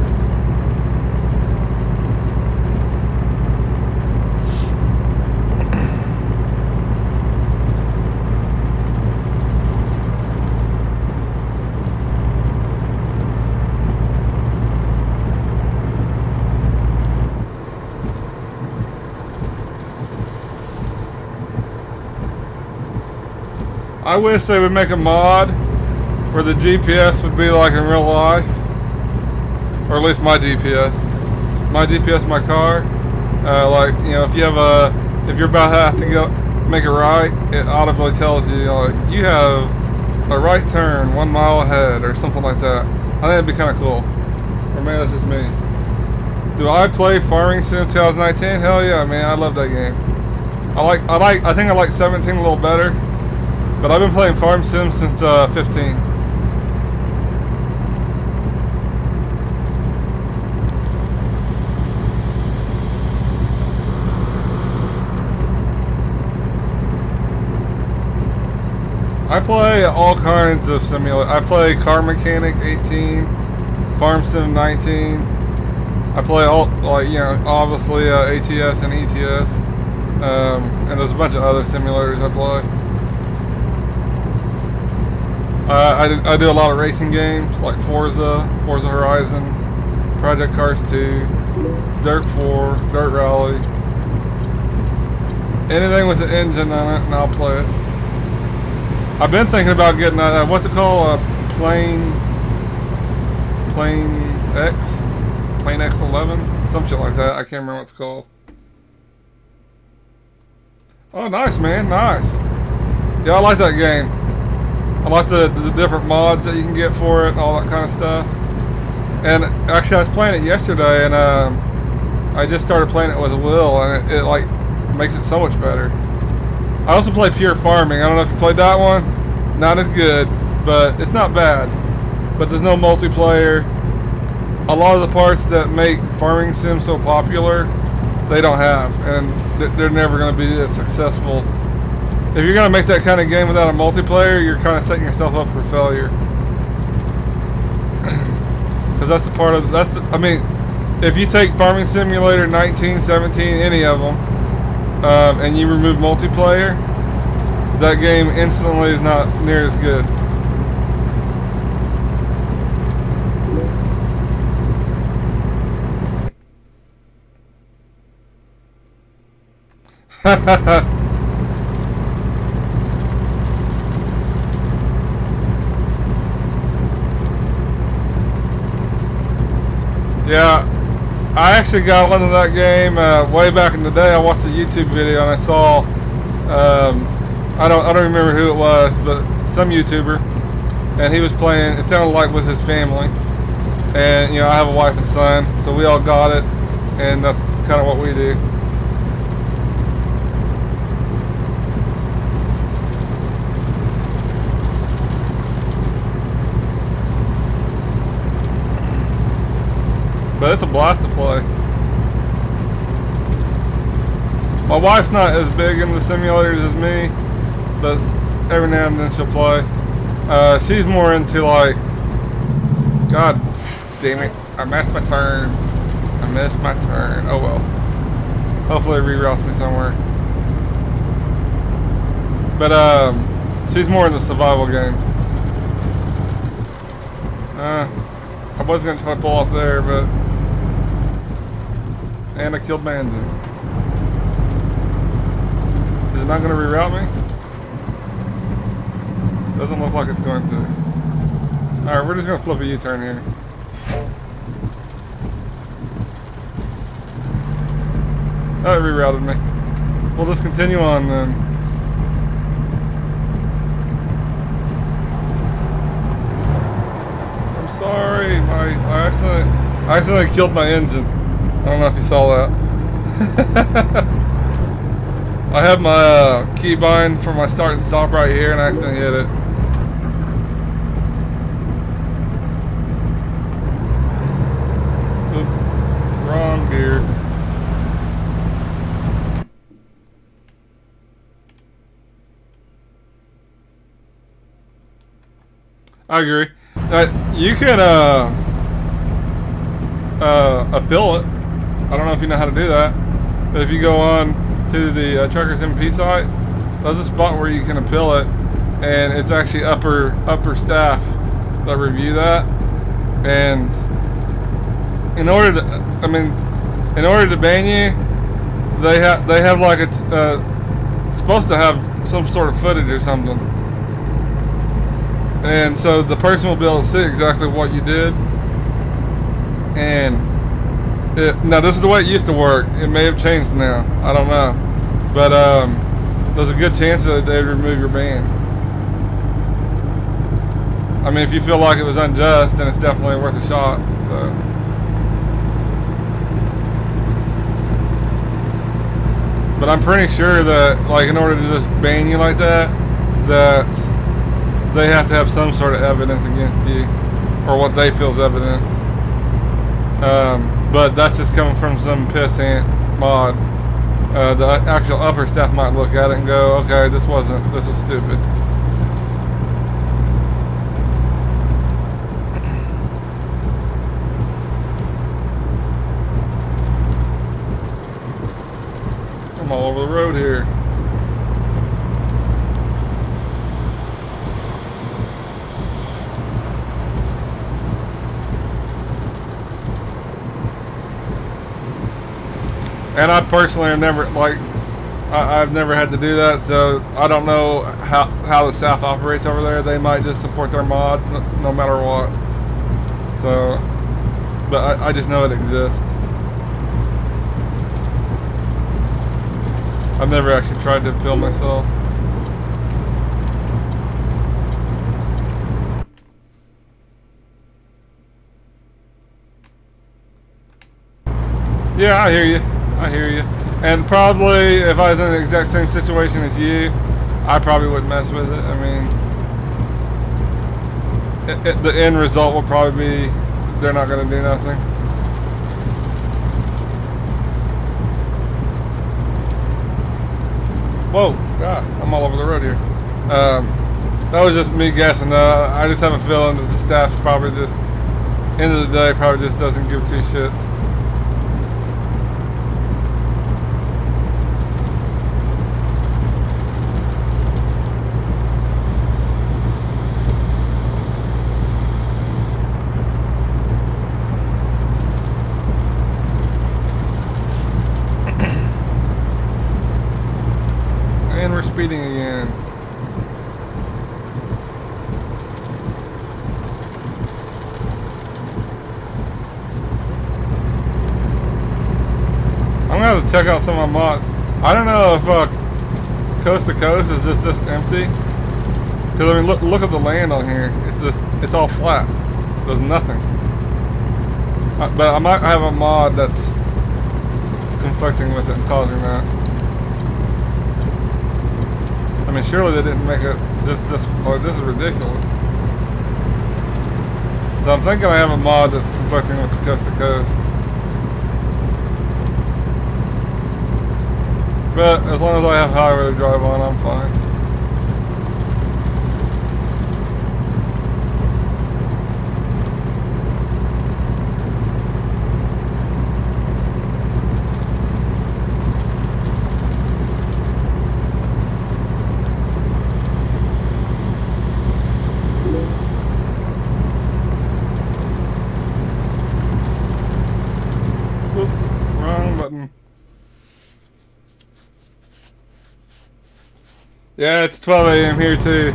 I wish they would make a mod where the GPS would be like in real life, or at least my GPS. My GPS, my car. Like, you know, if you're about to have to go make a right, it audibly tells you, like, you have a right turn 1 mile ahead, or something like that. I think that'd be kind of cool. Or maybe that's just me. Do I play Farming Sim 2019? Hell yeah, man! I love that game. I think I like 17 a little better. But I've been playing Farm Sim since 15. I play all kinds of simulators. I play Car Mechanic 18, Farm Sim 19. I play all, like, you know, obviously ATS and ETS. And there's a bunch of other simulators I play. I do a lot of racing games like Forza Horizon, Project Cars 2, Dirt 4, Dirt Rally. Anything with an engine on it, and I'll play it. I've been thinking about getting what's it called? Plane X11, some shit like that. I can't remember what it's called. Oh, nice, man, nice. Yeah, I like that game. I like the different mods that you can get for it and all that kind of stuff. And actually I was playing it yesterday, and I just started playing it with a Will, and it like makes it so much better. I also play Pure Farming. I don't know if you played that one. Not as good, but it's not bad. But there's no multiplayer. A lot of the parts that make Farming Sim so popular, they don't have, and they're never going to be as successful. If you're going to make that kind of game without a multiplayer, you're kind of setting yourself up for failure. Because that's the part of, I mean, if you take Farming Simulator 19, 17, any of them, and you remove multiplayer, that game instantly is not near as good. Yeah, I actually got into that game way back in the day. I watched a YouTube video and I saw, I don't remember who it was, but some YouTuber, and he was playing. It sounded like with his family, and you know, I have a wife and son, so we all got it, and that's kind of what we do. But it's a blast to play. My wife's not as big in the simulators as me, but every now and then she'll play. She's more into like, God damn it, I missed my turn. I missed my turn. Oh well. Hopefully it reroutes me somewhere. But she's more into survival games. I was gonna try to pull off there, but and I killed my engine. Is it not gonna reroute me? Doesn't look like it's going to. Alright, we're just gonna flip a U-turn here. That rerouted me. We'll just continue on then. I'm sorry, I accidentally killed my engine. I don't know if you saw that. I have my keybind for my start and stop right here and I accidentally hit it. Oop, wrong gear. I agree. You can appeal it. I don't know if you know how to do that, but if you go on to the Truckers MP site, there's a spot where you can appeal it, and it's actually upper staff that review that. And in order to ban you, they have like it's supposed to have some sort of footage or something. And so the person will be able to see exactly what you did. And now this is the way it used to work. It may have changed now. I don't know. But there's a good chance that they'd remove your ban. I mean, if you feel like it was unjust, then it's definitely worth a shot. So. But I'm pretty sure that, like, in order to just ban you like that, that they have to have some sort of evidence against you, or what they feel is evidence. But that's just coming from some pissant mod. The actual upper staff might look at it and go, okay, this was stupid. I'm all over the road here. And I personally have never, like, I've never had to do that, so I don't know how the South operates over there. They might just support their mods no matter what. So, but I just know it exists. I've never actually tried to appeal myself. Yeah, I hear you. I hear you. And probably if I was in the exact same situation as you, I probably wouldn't mess with it. I mean, the end result will probably be they're not going to do nothing. Whoa, God, I'm all over the road here. That was just me guessing. I just have a feeling that the staff probably just, end of the day, probably just doesn't give two shits. And we're speeding again. I'm gonna have to check out some of my mods. I don't know if coast to coast is just this empty. Cause I mean, look at the land on here. It's all flat. There's nothing. But I might have a mod that's conflicting with it and causing that. I mean, surely they didn't make it this is ridiculous. So I'm thinking I have a mod that's conflicting with the coast to coast. But as long as I have highway to drive on, I'm fine. Oop, wrong button. Yeah, it's 12 a.m. here too.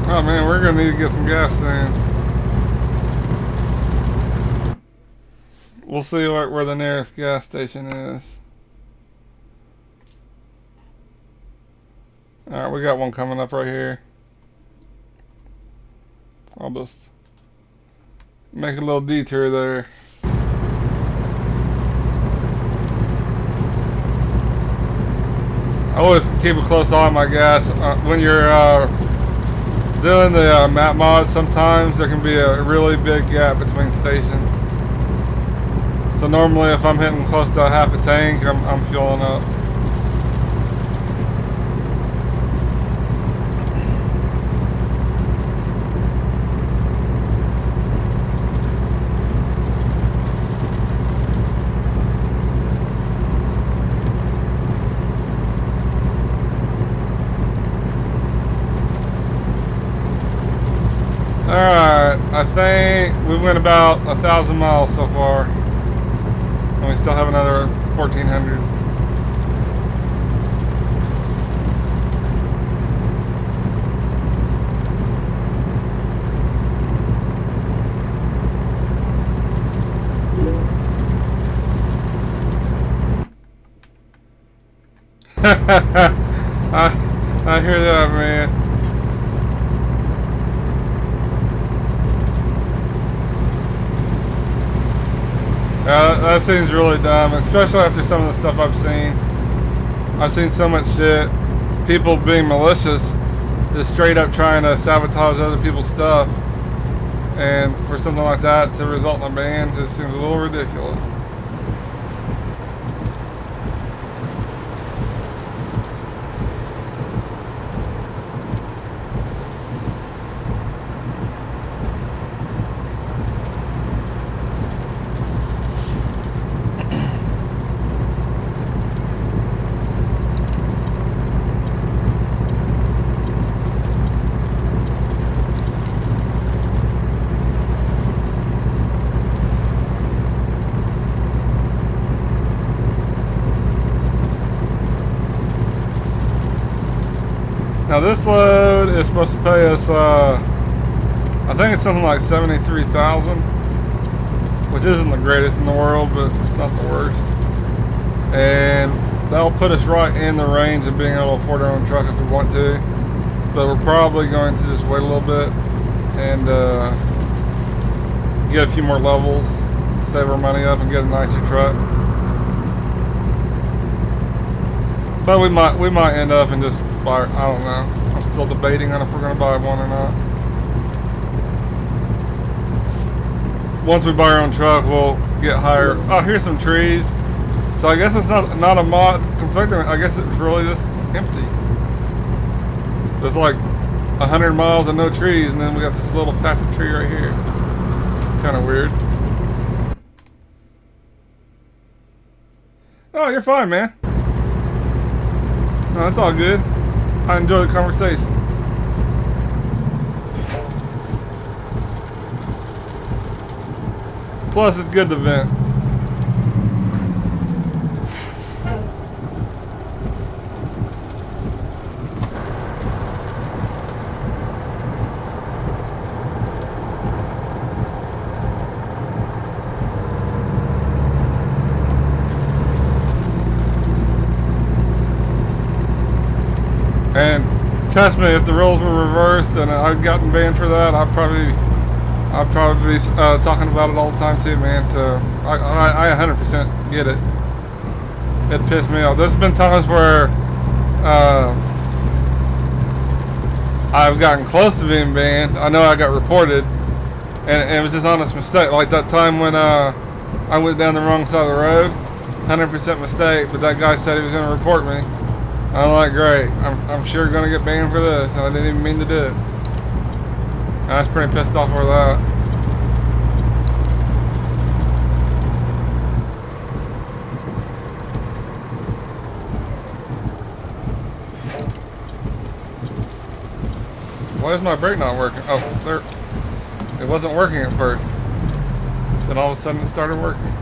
Oh man, we're gonna need to get some gas soon. We'll see where the nearest gas station is. Alright, we got one coming up right here. I'll just make a little detour there. I always keep a close eye on my gas. When you're doing the map mod, sometimes there can be a really big gap between stations. So normally if I'm hitting close to half a tank, I'm fueling up. Alright, I think we went about 1,000 miles so far. And we still have another 1,400. I hear that, man. That seems really dumb, especially after some of the stuff I've seen. I've seen so much shit. People being malicious, just straight up trying to sabotage other people's stuff. And for something like that to result in a ban just seems a little ridiculous. Now this load is supposed to pay us, I think it's something like 73,000, which isn't the greatest in the world, but it's not the worst. And that'll put us right in the range of being able to afford our own truck if we want to. But we're probably going to just wait a little bit and get a few more levels, save our money up, and get a nicer truck. But we might end up and just buy, I don't know. I'm still debating on if we're gonna buy one or not. Once we buy our own truck, we'll get higher. Oh, here's some trees. So I guess it's not a mod conflicting. I guess it's really just empty. There's like 100 miles of no trees, and then we got this little patch of tree right here. It's kind of weird. Oh, you're fine, man. No, it's all good. I enjoy the conversation. Plus, it's good to vent. And trust me, if the roles were reversed and I'd gotten banned for that, I'd probably I'll probably be talking about it all the time too, man. So I 100% get it. It pissed me off. There's been times where I've gotten close to being banned. I know I got reported, and it was just honest mistake. Like that time when I went down the wrong side of the road, 100% mistake. But that guy said he was going to report me. I'm like, great. I'm sure going to get banned for this. And I didn't even mean to do it. I was pretty pissed off over that. Why is my brake not working? Oh, there. It wasn't working at first. Then all of a sudden it started working.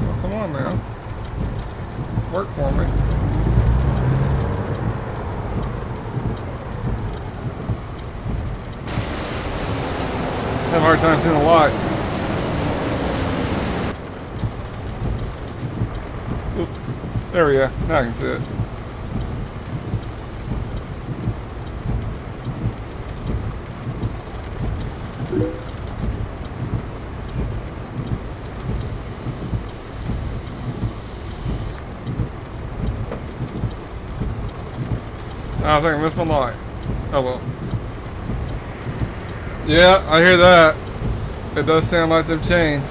Oh, come on now. Work for me. Have a hard time seeing the lights. Oop. There we go. Now I can see it. I think I missed my light. Oh well. Yeah, I hear that. It does sound like they've changed.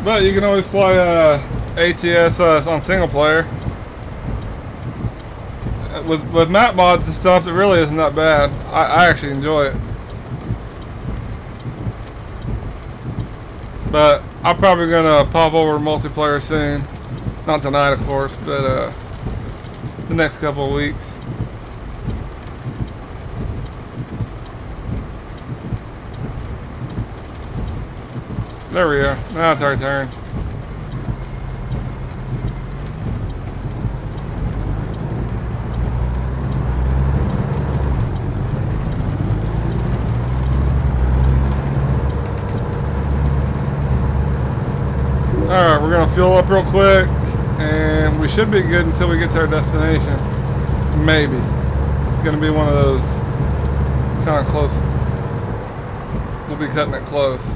But you can always play ATS on single player. With map mods and stuff, it really isn't that bad. I actually enjoy it. But I'm probably gonna pop over multiplayer soon. Not tonight, of course, but the next couple of weeks. There we go. Now it's our turn. Alright, we're going to fuel up real quick, and we should be good until we get to our destination. Maybe. It's going to be one of those kind of close. We'll be cutting it close.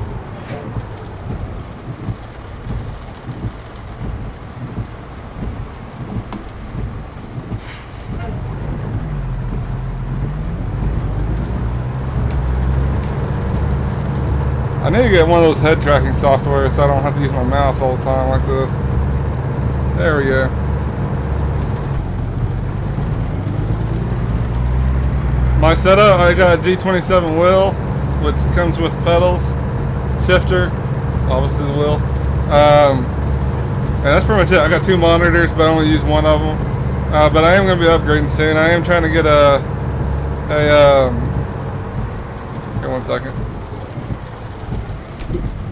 I need to get one of those head tracking software so I don't have to use my mouse all the time like this. There we go. My setup, I got a G27 wheel, which comes with pedals, shifter, obviously the wheel. And that's pretty much it. I got 2 monitors, but I only use one of them. But I am going to be upgrading soon. I am trying to get here, 1 second.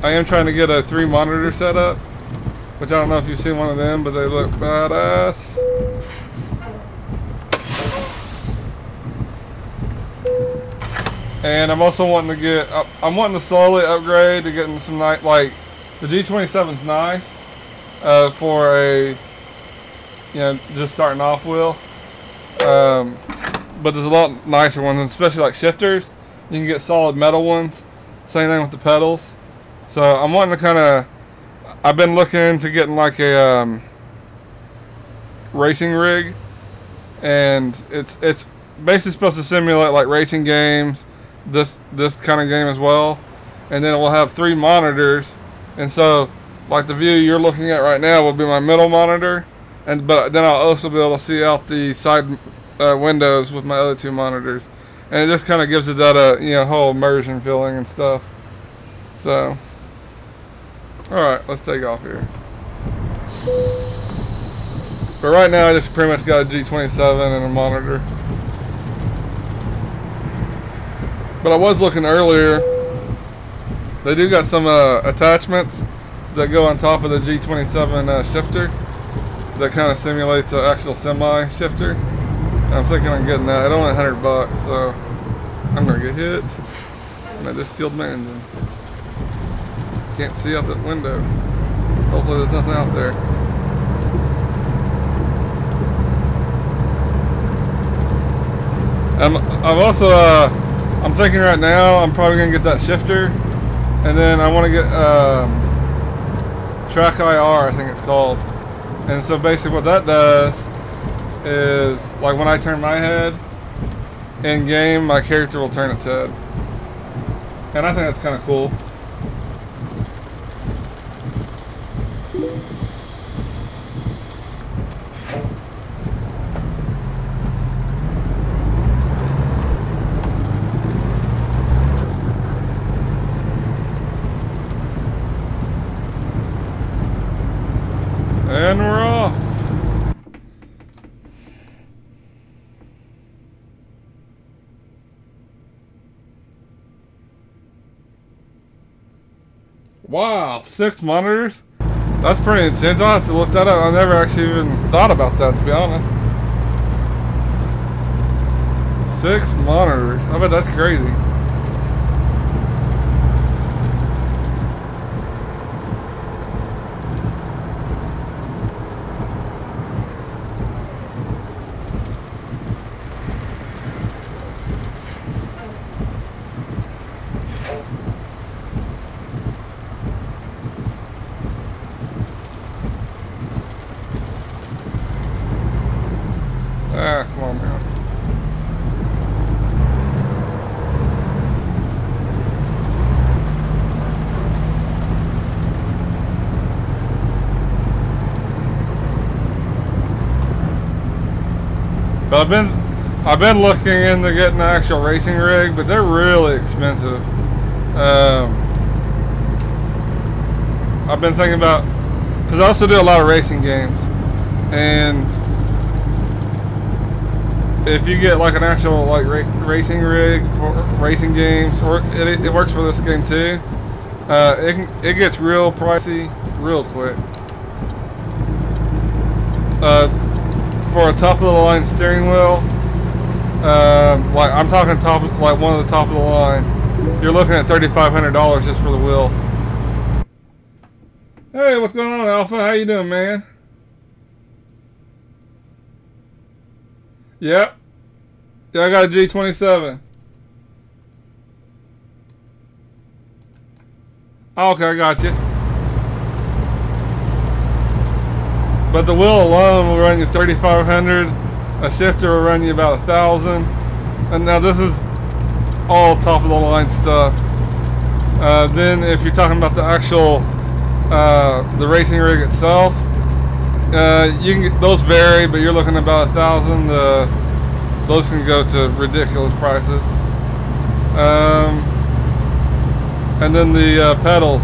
I am trying to get a 3 monitor setup, which I don't know if you've seen one of them, but they look badass. And I'm also wanting to get, I'm wanting to slowly upgrade to getting some nice, like, the G27's nice for a, you know, just starting off wheel. But there's a lot nicer ones, especially like shifters. You can get solid metal ones. Same thing with the pedals. So I'm wanting to kind of, I've been looking into getting like a racing rig, and it's basically supposed to simulate like racing games, this kind of game as well, and then it will have 3 monitors, and so like the view you're looking at right now will be my middle monitor, but then I'll also be able to see out the side windows with my other 2 monitors, and it just kind of gives it that you know, whole immersion feeling and stuff. So. Alright, let's take off here. But right now I just pretty much got a G27 and a monitor. But I was looking earlier. They do got some attachments that go on top of the G27 shifter that kind of simulates an actual semi shifter. And I'm thinking I'm getting that. It only $100, so I'm gonna get hit. And I just killed my engine. Can't see out that window. Hopefully there's nothing out there. I'm also I'm thinking right now I'm probably gonna get that shifter, and then I want to get track IR, I think it's called. And so basically what that does is, like, when I turn my head in game, my character will turn its head, and I think that's kind of cool. And we're off. Wow, 6 monitors? That's pretty intense. I'll have to look that up. I never actually even thought about that, to be honest. 6 monitors. I bet that's crazy. Ah, come on, man. But I've been looking into getting the actual racing rig, but they're really expensive. I've been thinking about, because I also do a lot of racing games, and if you get like an actual like racing rig for racing games, or it works for this game too, it gets real pricey real quick. For a top of the line steering wheel, like I'm talking top, like one of the top of the lines, you're looking at $3,500 just for the wheel. Hey, what's going on, Alpha? How you doing, man? Yep. Yeah, I got a G27. Oh, okay, I got you. But the wheel alone will run you $3,500. A shifter will run you about $1,000. And now this is all top of the line stuff. Then if you're talking about the actual the racing rig itself, you can get, those vary, but you're looking at about $1,000. Those can go to ridiculous prices. And then the pedals,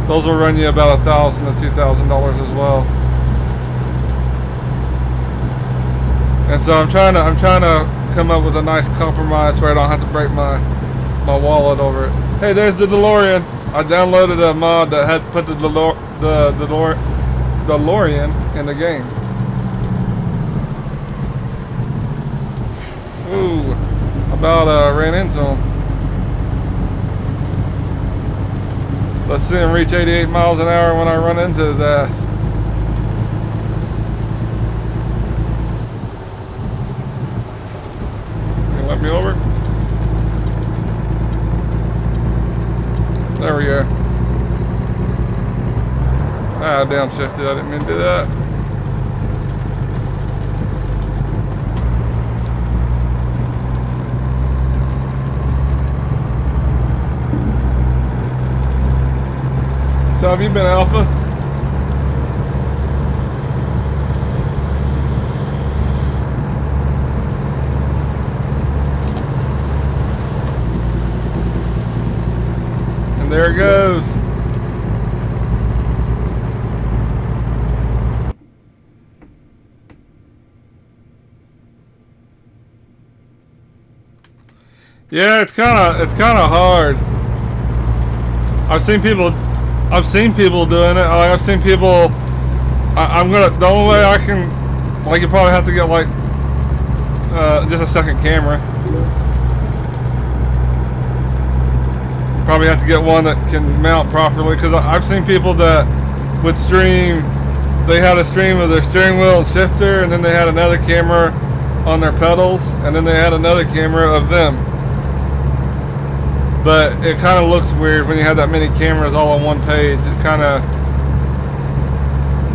those will run you about $1,000 to $2,000 as well. And so I'm trying to come up with a nice compromise where I don't have to break my wallet over it. Hey, there's the DeLorean. I downloaded a mod that had put the DeLorean in the game. Ooh, about ran into him. Let's see him reach 88 miles an hour when I run into his ass. Can you let me over? There we go. Ah, downshifted. I didn't mean to do that. So have you been, Alpha? And there it goes. Yeah, it's kind of hard. I've seen people doing it. Like, I've seen people. The only way I can, like, you probably have to get like just a second camera. Probably have to get one that can mount properly, because I've seen people that would stream. They had a stream of their steering wheel and shifter, and then they had another camera on their pedals, and then they had another camera of them. But it kind of looks weird when you have that many cameras all on one page. It kind of...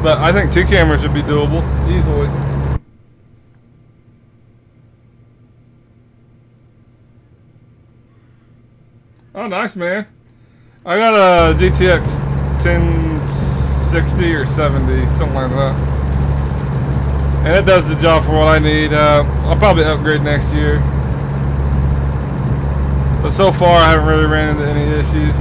But I think 2 cameras would be doable, easily. Oh, nice, man. I got a GTX 1060 or 70, something like that. And it does the job for what I need. I'll probably upgrade next year. But so far, I haven't really ran into any issues.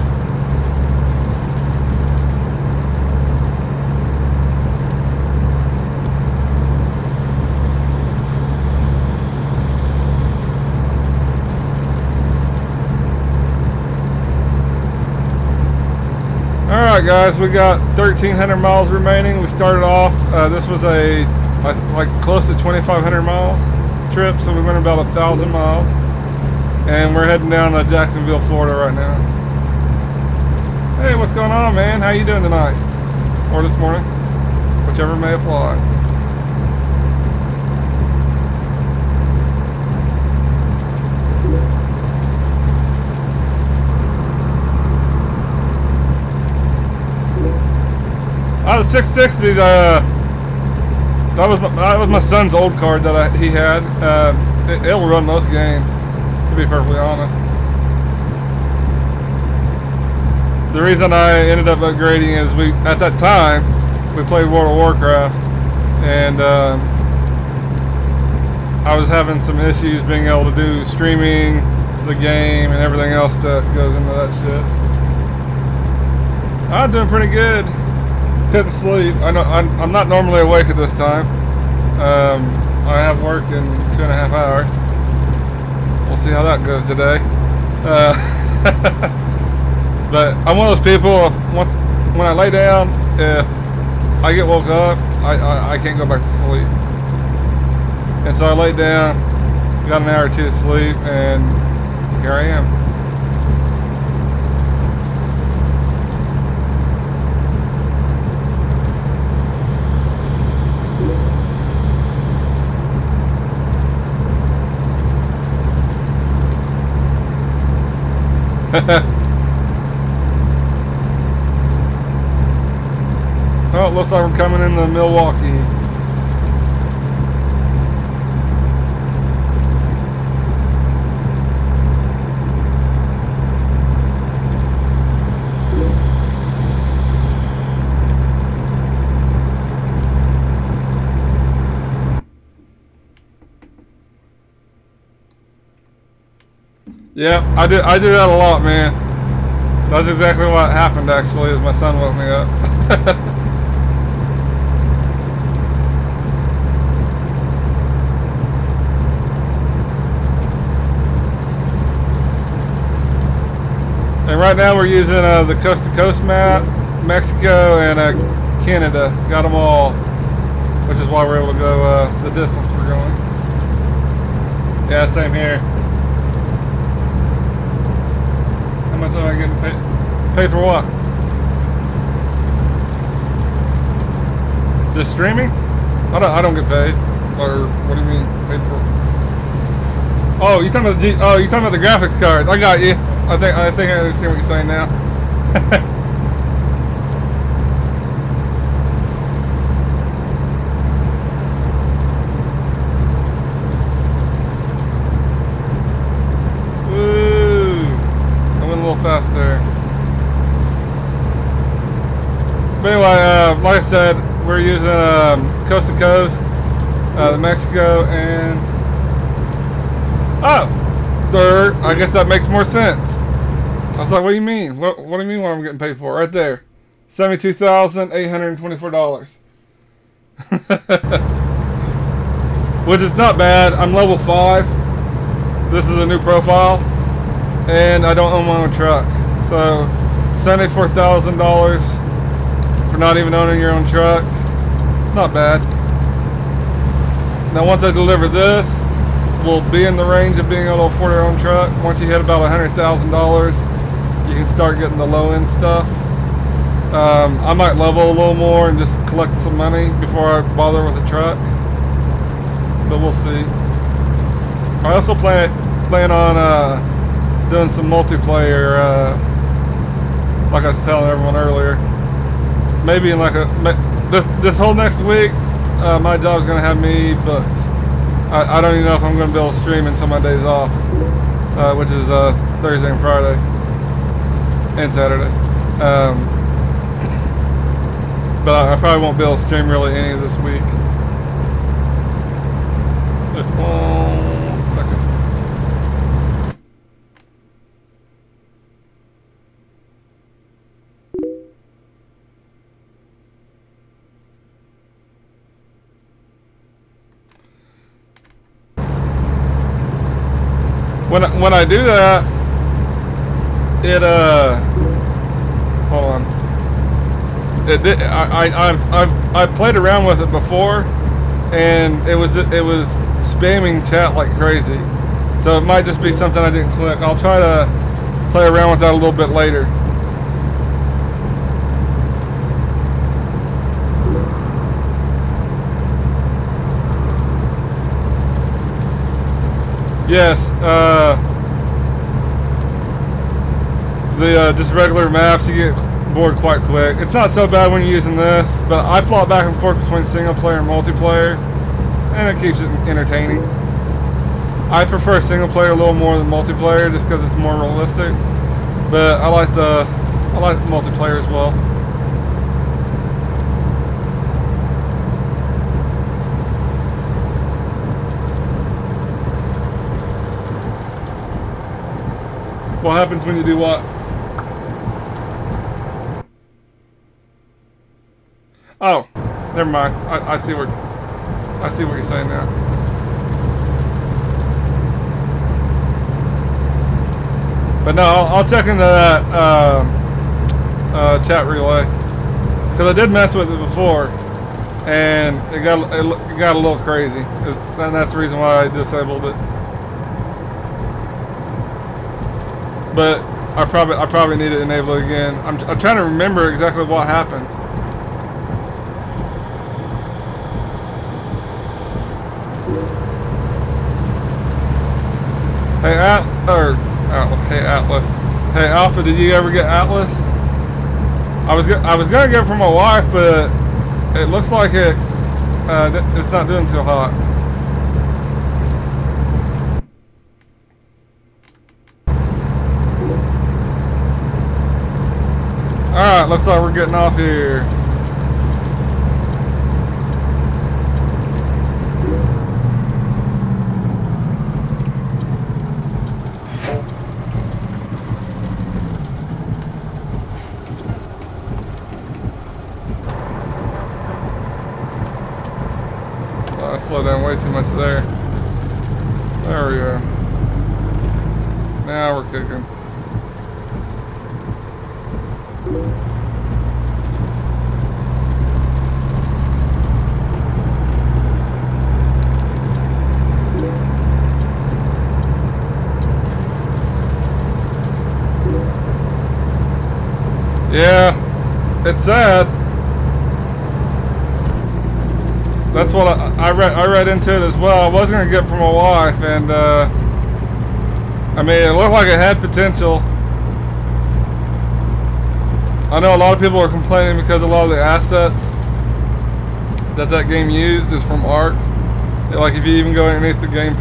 Alright guys, we got 1,300 miles remaining. We started off, this was a like close to 2,500 miles trip, so we went about 1,000 miles. And we're heading down to Jacksonville, Florida right now. Hey, what's going on, man? How you doing tonight? Or this morning? Whichever may apply. Out of 660s, that was my son's old card that he had. It'll run most games, to be perfectly honest. The reason I ended up upgrading is at that time we played World of Warcraft, and I was having some issues being able to do streaming the game and everything else that goes into that shit. I'm doing pretty good. Couldn't sleep. I know I'm not normally awake at this time. I have work in 2.5 hours. We'll see how that goes today. But I'm one of those people. When I lay down, if I get woke up, I can't go back to sleep. And so I laid down, got an hour or 2 of sleep, and here I am. Well, it looks like we're coming into Milwaukee. Yeah, I do that a lot, man. That's exactly what happened, actually, is my son woke me up. And right now we're using the coast-to-coast map, Mexico and Canada. Got them all, which is why we're able to go the distance we're going. Yeah, same here. How much am I getting paid? Paid for what? Just streaming? I don't get paid. Or what do you mean paid for? Oh, you talking about the you talking about the graphics card? I got you. I think I understand what you're saying now. Faster. But anyway, like I said, we're using coast to coast, the Mexico, and third. I guess that makes more sense. I was like, what do you mean? What do you mean? What I'm getting paid for? Right there, $72,824, which is not bad. I'm level 5. This is a new profile. And I don't own my own truck. So $74,000 for not even owning your own truck. Not bad. Now once I deliver this, we'll be in the range of being able to afford our own truck. Once you hit about $100,000, you can start getting the low end stuff. I might level a little more and just collect some money before I bother with a truck. But we'll see. I also plan on doing some multiplayer, like I was telling everyone earlier. Maybe in like this whole next week, my job's gonna have me booked. I don't even know if I'm gonna be able to stream until my days off, which is Thursday and Friday and Saturday. But I probably won't be able to stream really any of this week. But 1 second. When I do that, it hold on. It did. I played around with it before, and it was spamming chat like crazy. So it might just be something I didn't click. I'll try to play around with that a little bit later. Yes, the just regular maps, you get bored quite quick. It's not so bad when you're using this, but I flop back and forth between single player and multiplayer, and it keeps it entertaining. I prefer single player a little more than multiplayer just because it's more realistic, but I like the multiplayer as well. What happens when you do what? Oh, never mind. I see what you're saying now. But no, I'll check into that chat relay because I did mess with it before, and it got a little crazy, and that's the reason why I disabled it. But I probably need to enable it again. I'm trying to remember exactly what happened. Hey hey Atlas. Hey Alpha, did you ever get Atlas? I was gonna get it for my wife, but it looks like it's not doing too hot. Alright, looks like we're getting off here. I slowed down way too much there. There we go. Now we're kicking. Yeah, it's sad. That's what I read into it as well. I was gonna get it for my wife, and I mean, it looked like it had potential. I know a lot of people are complaining because a lot of the assets that game used is from Arc. Like if you even go underneath the game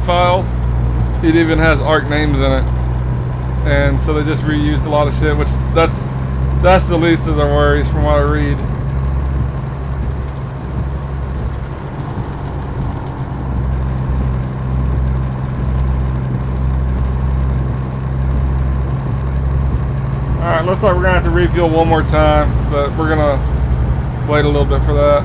files, it even has Arc names in it. And so they just reused a lot of shit, which that's the least of their worries from what I read. Alright, looks like we're gonna have to refuel one more time, but we're gonna wait a little bit for that.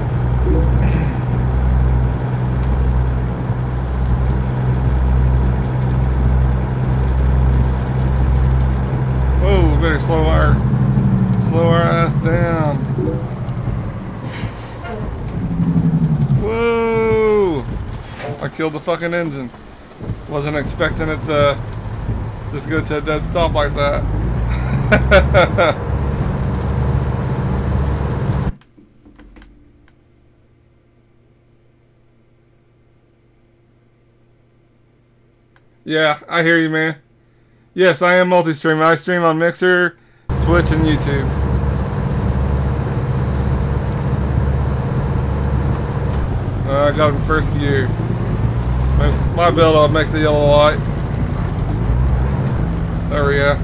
Whoa, better slow our ass down. Whoa! I killed the fucking engine. Wasn't expecting it to just go to a dead stop like that. Yeah, I hear you, man. Yes, I am multi-streaming. I stream on Mixer, Twitch, and YouTube. I got him first gear. My build, I'll make the yellow light. There we go.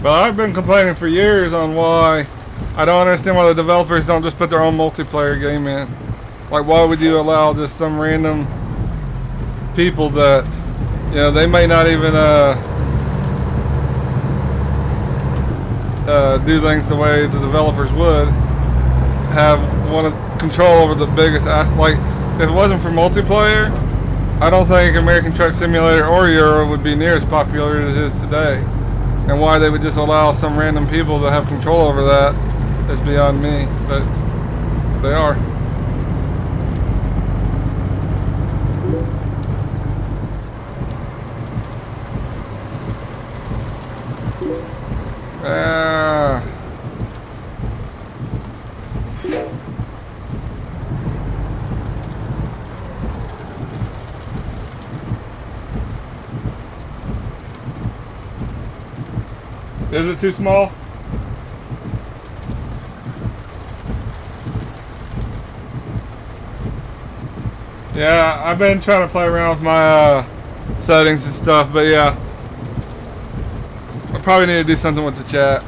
But I've been complaining for years on why I don't understand why the developers don't just put their own multiplayer game in. Like, why would you allow just some random people that, you know, they may not even do things the way the developers would, have control over the biggest like, if it wasn't for multiplayer, I don't think American Truck Simulator or Euro would be near as popular as it is today. And why they would just allow some random people to have control over that is beyond me, but they are. Is it too small? Yeah, I've been trying to play around with my settings and stuff, but yeah. I probably need to do something with the chat.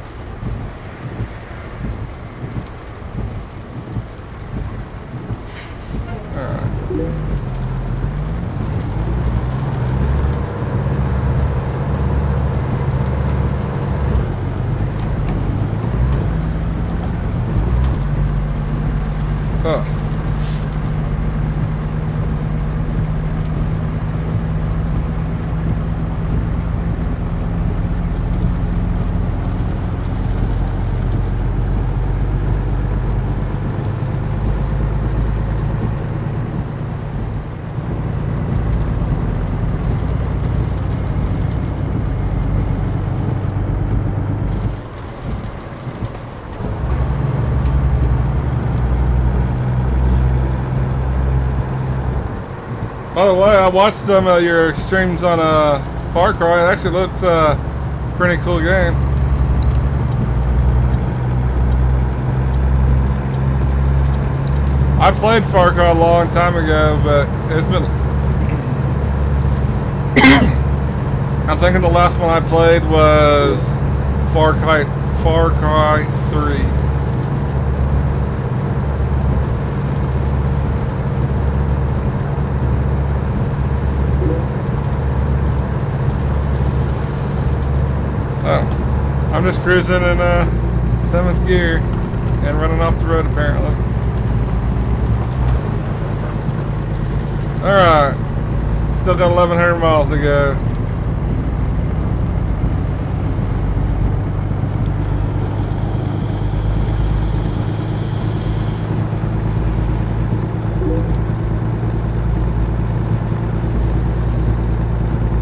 By the way, I watched some of your streams on Far Cry. It actually looks a pretty cool game. I played Far Cry a long time ago, but it's been... I'm thinking the last one I played was Far Cry 3. Oh, I'm just cruising in 7th gear and running off the road apparently. Alright, still got 1,100 miles to go.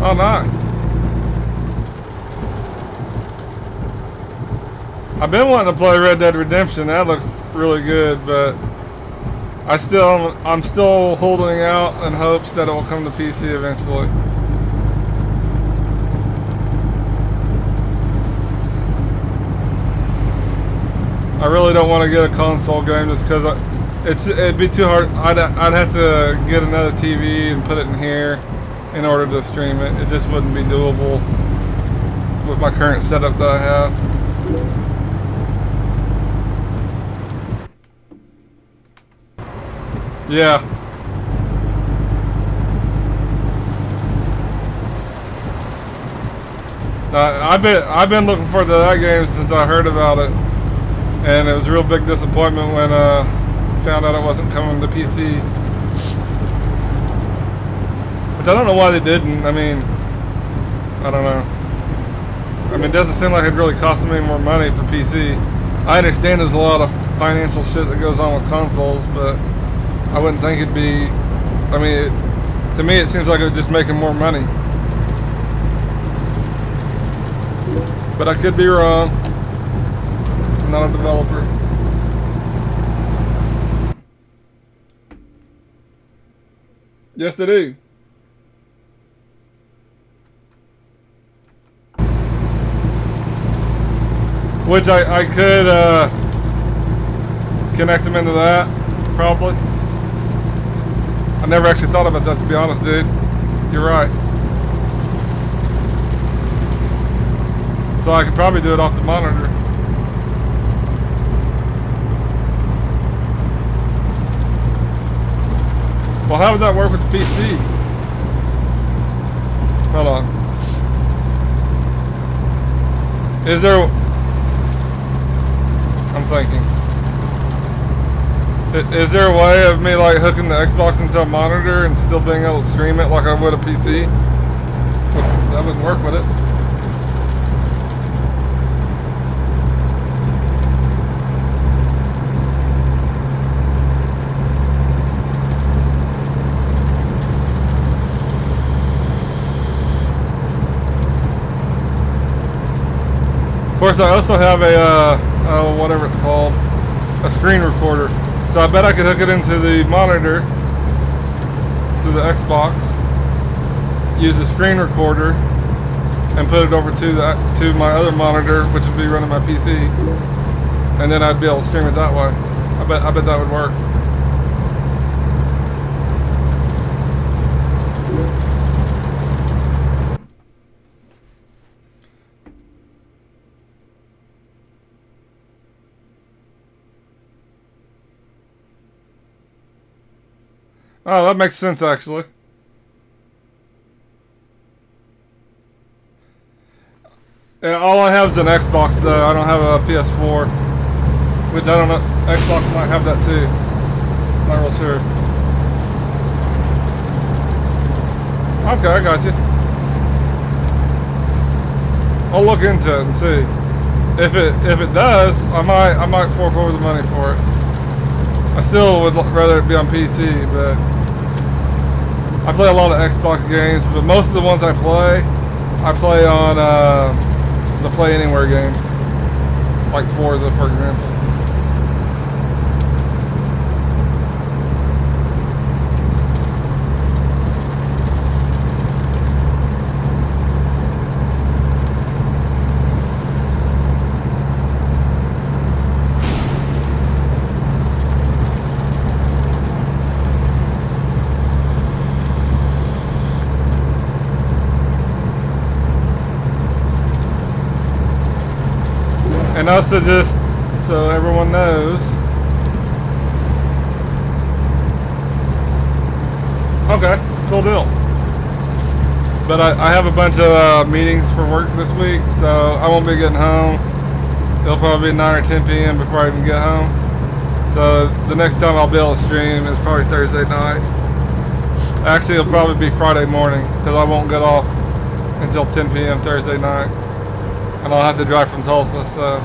Oh, nice. I've been wanting to play Red Dead Redemption. That looks really good, but I'm still holding out in hopes that it will come to PC eventually. I really don't want to get a console game just because it'd be too hard. I'd have to get another TV and put it in here in order to stream it. It just wouldn't be doable with my current setup that I have. Yeah. I've been looking forward to that game since I heard about it, and it was a real big disappointment when found out it wasn't coming to PC. Which I don't know why they didn't. I mean, I don't know. I mean, it doesn't seem like it really cost them any more money for PC. I understand there's a lot of financial shit that goes on with consoles, but I wouldn't think it'd be... I mean, to me it seems like it would just make them more money. But I could be wrong. I'm not a developer. Yes, they do. Which I could connect them into that, probably. I never actually thought about that, to be honest, dude. You're right. So I could probably do it off the monitor. Well, how would that work with the PC? Hold on. Is there... I'm thinking. Is there a way of me like hooking the Xbox into a monitor and still being able to stream it like I would a PC? That wouldn't work with it. Of course, I also have a, whatever it's called, a screen recorder. So I bet I could hook it into the monitor, to the Xbox, use a screen recorder, and put it over to my other monitor, which would be running my PC, and then I'd be able to stream it that way. I bet that would work. Oh, that makes sense, actually. Yeah, all I have is an Xbox, though. I don't have a PS4. Which, I don't know, Xbox might have that, too. Not real sure. Okay, I got you. I'll look into it and see. If it does, I might fork over the money for it. I still would rather it be on PC, but I play a lot of Xbox games, but most of the ones I play on the Play Anywhere games, like Forza, for example. And also, just so everyone knows, okay, cool deal. But I have a bunch of meetings for work this week, so I won't be getting home. It'll probably be 9 or 10 p.m. before I even get home. So the next time I'll be able to stream is probably Thursday night. Actually, it'll probably be Friday morning, because I won't get off until 10 p.m. Thursday night. And I'll have to drive from Tulsa, so.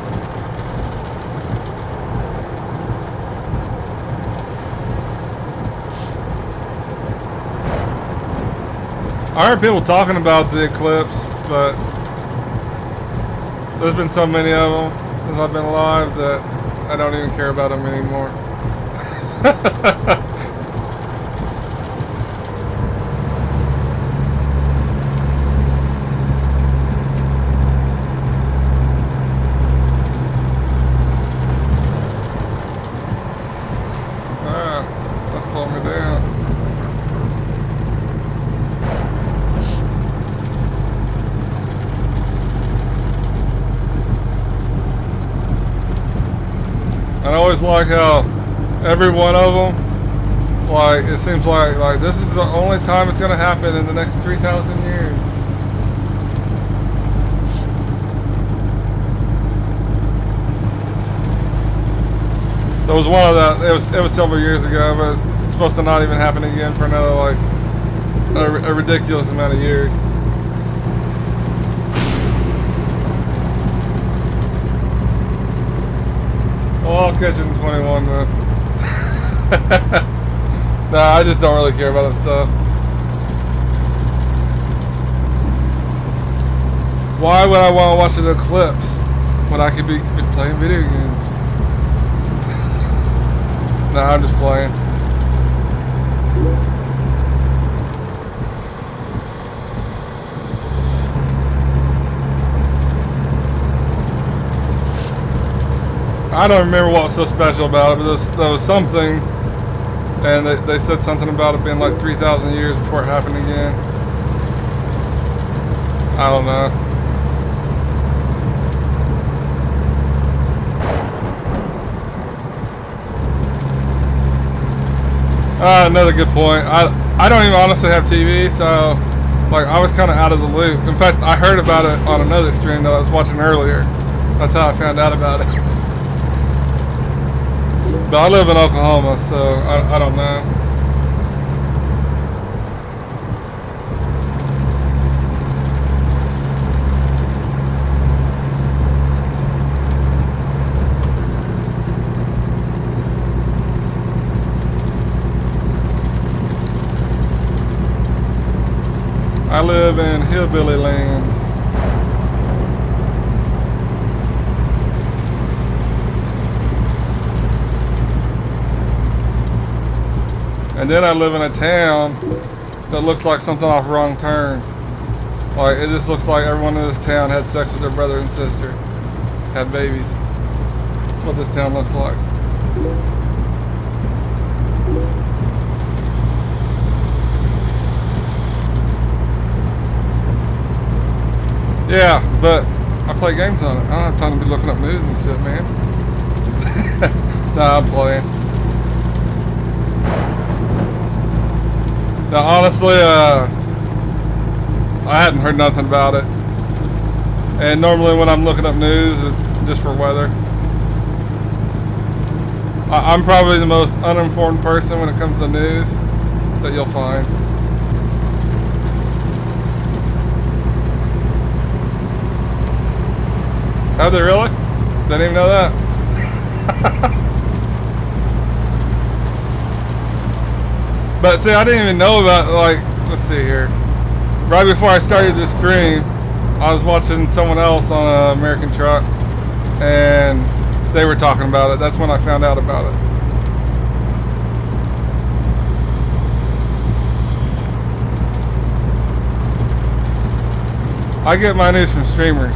I heard people talking about the eclipse, but there's been so many of them since I've been alive that I don't even care about them anymore. That slowed me down. I always like how every one of them, like, it seems like this is the only time it's going to happen in the next 3,000 years. There was one of that. It was several years ago, but it's supposed to not even happen again for another like a ridiculous amount of years. Well, I'll catch it in 21 then. Nah, I just don't really care about that stuff. Why would I want to watch an eclipse when I could be playing video games? Nah, I'm just playing. I don't remember what was so special about it, but there was something, and they said something about it being like 3,000 years before it happened again. I don't know. Another good point. I don't even honestly have TV, so like I was kind of out of the loop. In fact, I heard about it on another stream that I was watching earlier. That's how I found out about it. But I live in Oklahoma, so I don't know. I live in hillbilly land. And then I live in a town that looks like something off Wrong Turn. Like, it just looks like everyone in this town had sex with their brother and sister. Had babies. That's what this town looks like. Yeah, but I play games on it. I don't have time to be looking up news and shit, man. Nah, I'm playing. Now, honestly, I hadn't heard nothing about it. And normally when I'm looking up news, it's just for weather. I'm probably the most uninformed person when it comes to news that you'll find. Have they really? Didn't even know that. But see, I didn't even know about, like, let's see here. Right before I started this stream, I was watching someone else on an American truck, and they were talking about it. That's when I found out about it. I get my news from streamers.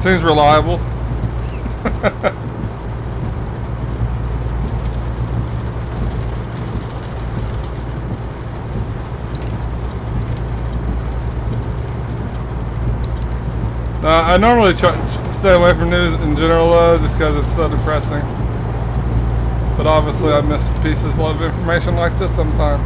Seems reliable. I normally try stay away from news in general, just because it's so depressing. But obviously, I miss pieces of information like this sometimes.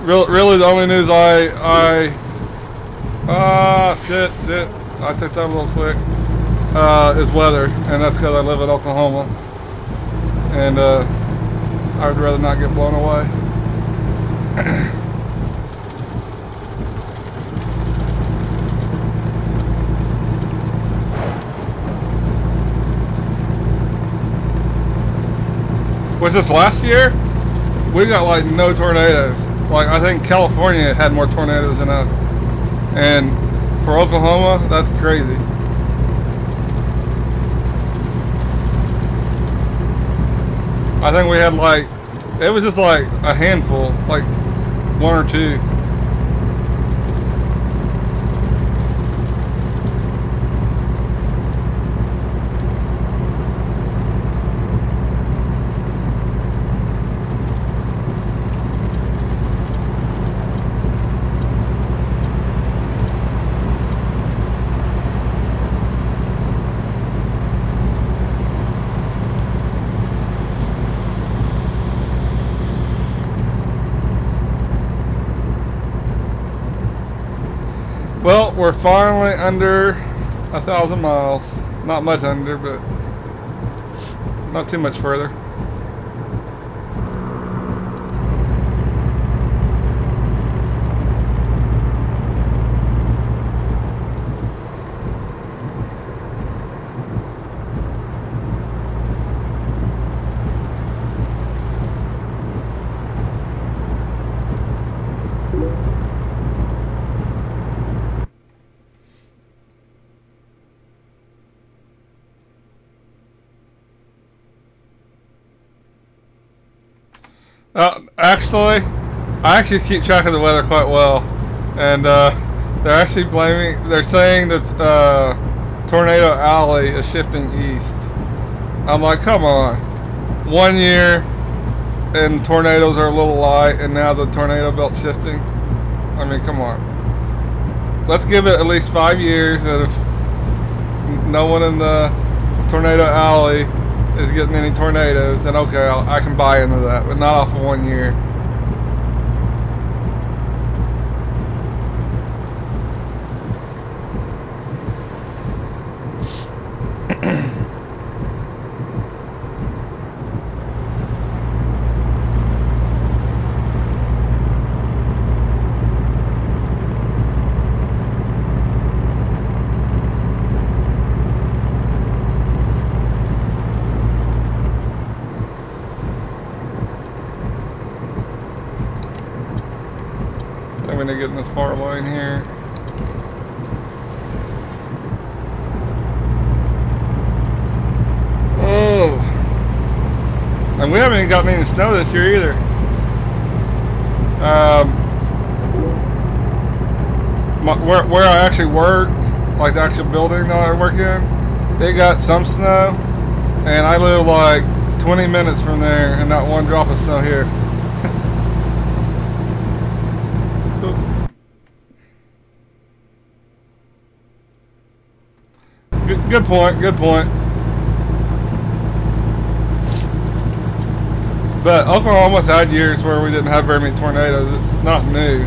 Really, the only news shit, I took that a little quick, is weather, and that's because I live in Oklahoma, and I would rather not get blown away. Was this last year? We got like no tornadoes. Like, I think California had more tornadoes than us. And for Oklahoma, that's crazy. I think we had like, it was just like a handful, like one or two. Well, we're finally under 1,000 miles. Not much under, but not too much further. Actually, I actually keep track of the weather quite well, and they're actually blaming. They're saying that Tornado Alley is shifting east. I'm like, come on. 1 year, and tornadoes are a little light, and now the tornado belt's shifting. I mean, come on. Let's give it at least 5 years, and if no one in the Tornado Alley is getting any tornadoes, then okay, I can buy into that, but not off of 1 year. I'm gonna get in this far line here. Oh, and we haven't even gotten any snow this year either. Where I actually work, like the actual building that I work in, they got some snow, and I live like 20 minutes from there, and not one drop of snow here. Good point, good point. But Oklahoma's had years where we didn't have very many tornadoes. It's not new.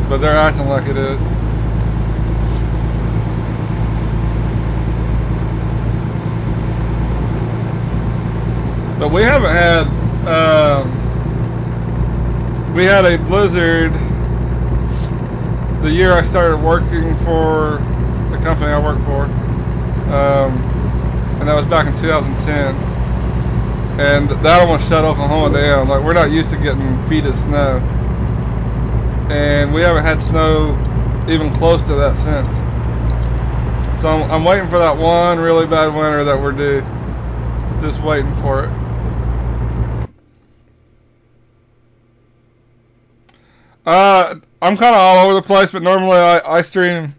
But they're acting like it is. But we haven't had, we had a blizzard the year I started working for the company I work for, and that was back in 2010, and that almost shut Oklahoma down. Like, we're not used to getting feet of snow, and we haven't had snow even close to that since. So I'm waiting for that one really bad winter that we're due. Just waiting for it. I'm kind of all over the place, but normally I stream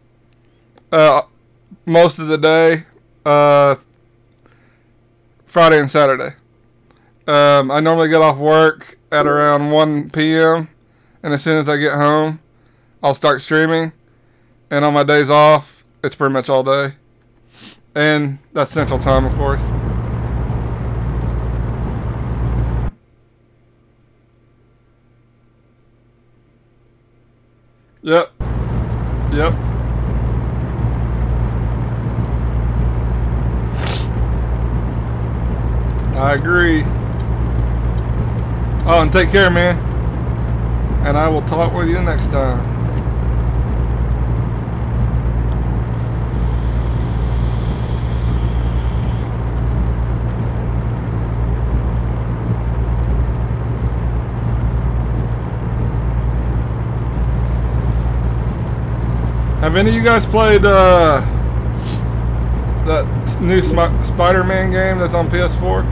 most of the day, Friday and Saturday. I normally get off work at around 1 p.m. and as soon as I get home, I'll start streaming. And on my days off, it's pretty much all day. And that's Central Time, of course. Yep. Yep. I agree. Oh, and take care, man. And I will talk with you next time. Have any of you guys played that new Spider-Man game that's on PS4?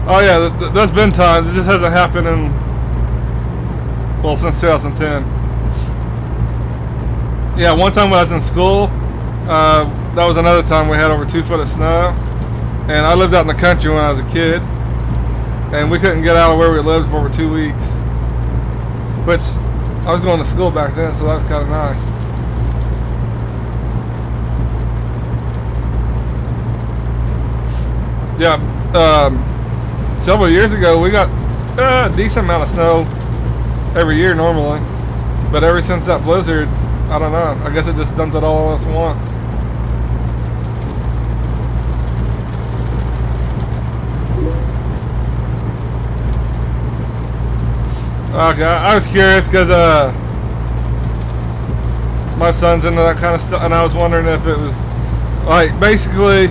Oh yeah, that's been times. It just hasn't happened in, well, since 2010. Yeah, one time when I was in school, that was another time we had over 2 foot of snow. And I lived out in the country when I was a kid. And we couldn't get out of where we lived for over 2 weeks. Which, I was going to school back then, so that was kind of nice. Yeah, several years ago, we got a decent amount of snow every year normally. But ever since that blizzard, I don't know. I guess it just dumped it all on us once. Okay, I was curious because my son's into that kind of stuff, and I was wondering if it was like basically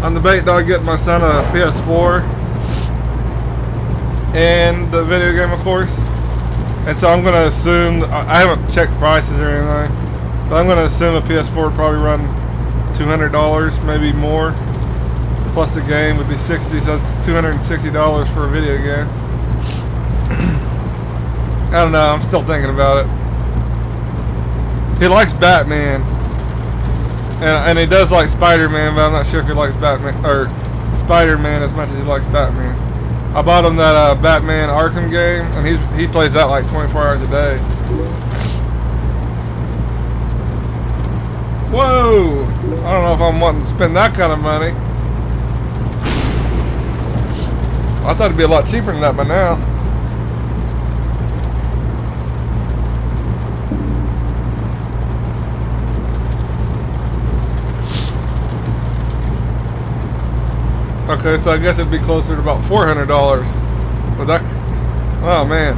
I'm debating on getting my son a PS4 and the video game, of course. And so I'm going to assume, I haven't checked prices or anything, but I'm going to assume a PS4 would probably run $200, maybe more. Plus the game would be $60, so that's $260 for a video game. I don't know, I'm still thinking about it. He likes Batman. And he does like Spider-Man, but I'm not sure if he likes Batman or Spider-Man as much as he likes Batman. I bought him that Batman Arkham game, and he plays that like 24 hours a day. Whoa! I don't know if I'm wanting to spend that kind of money. I thought it'd be a lot cheaper than that by now. Okay, so I guess it'd be closer to about $400. But that, oh man.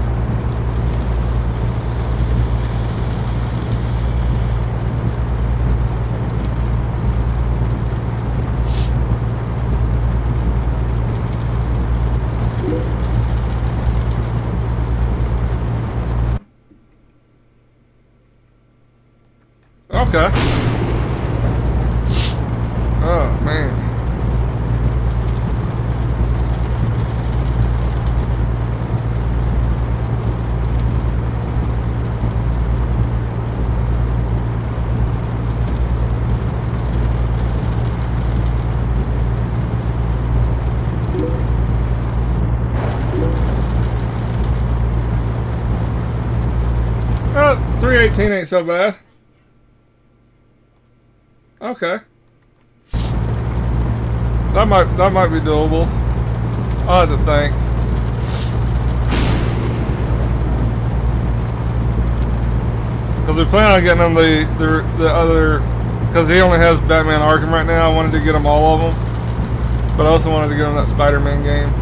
Okay. Oh man. Oh, 318 ain't so bad. Okay. That might be doable. I'll have to think. Because we plan on getting him the other, because he only has Batman Arkham right now. I wanted to get him all of them, but I also wanted to get him that Spider-Man game.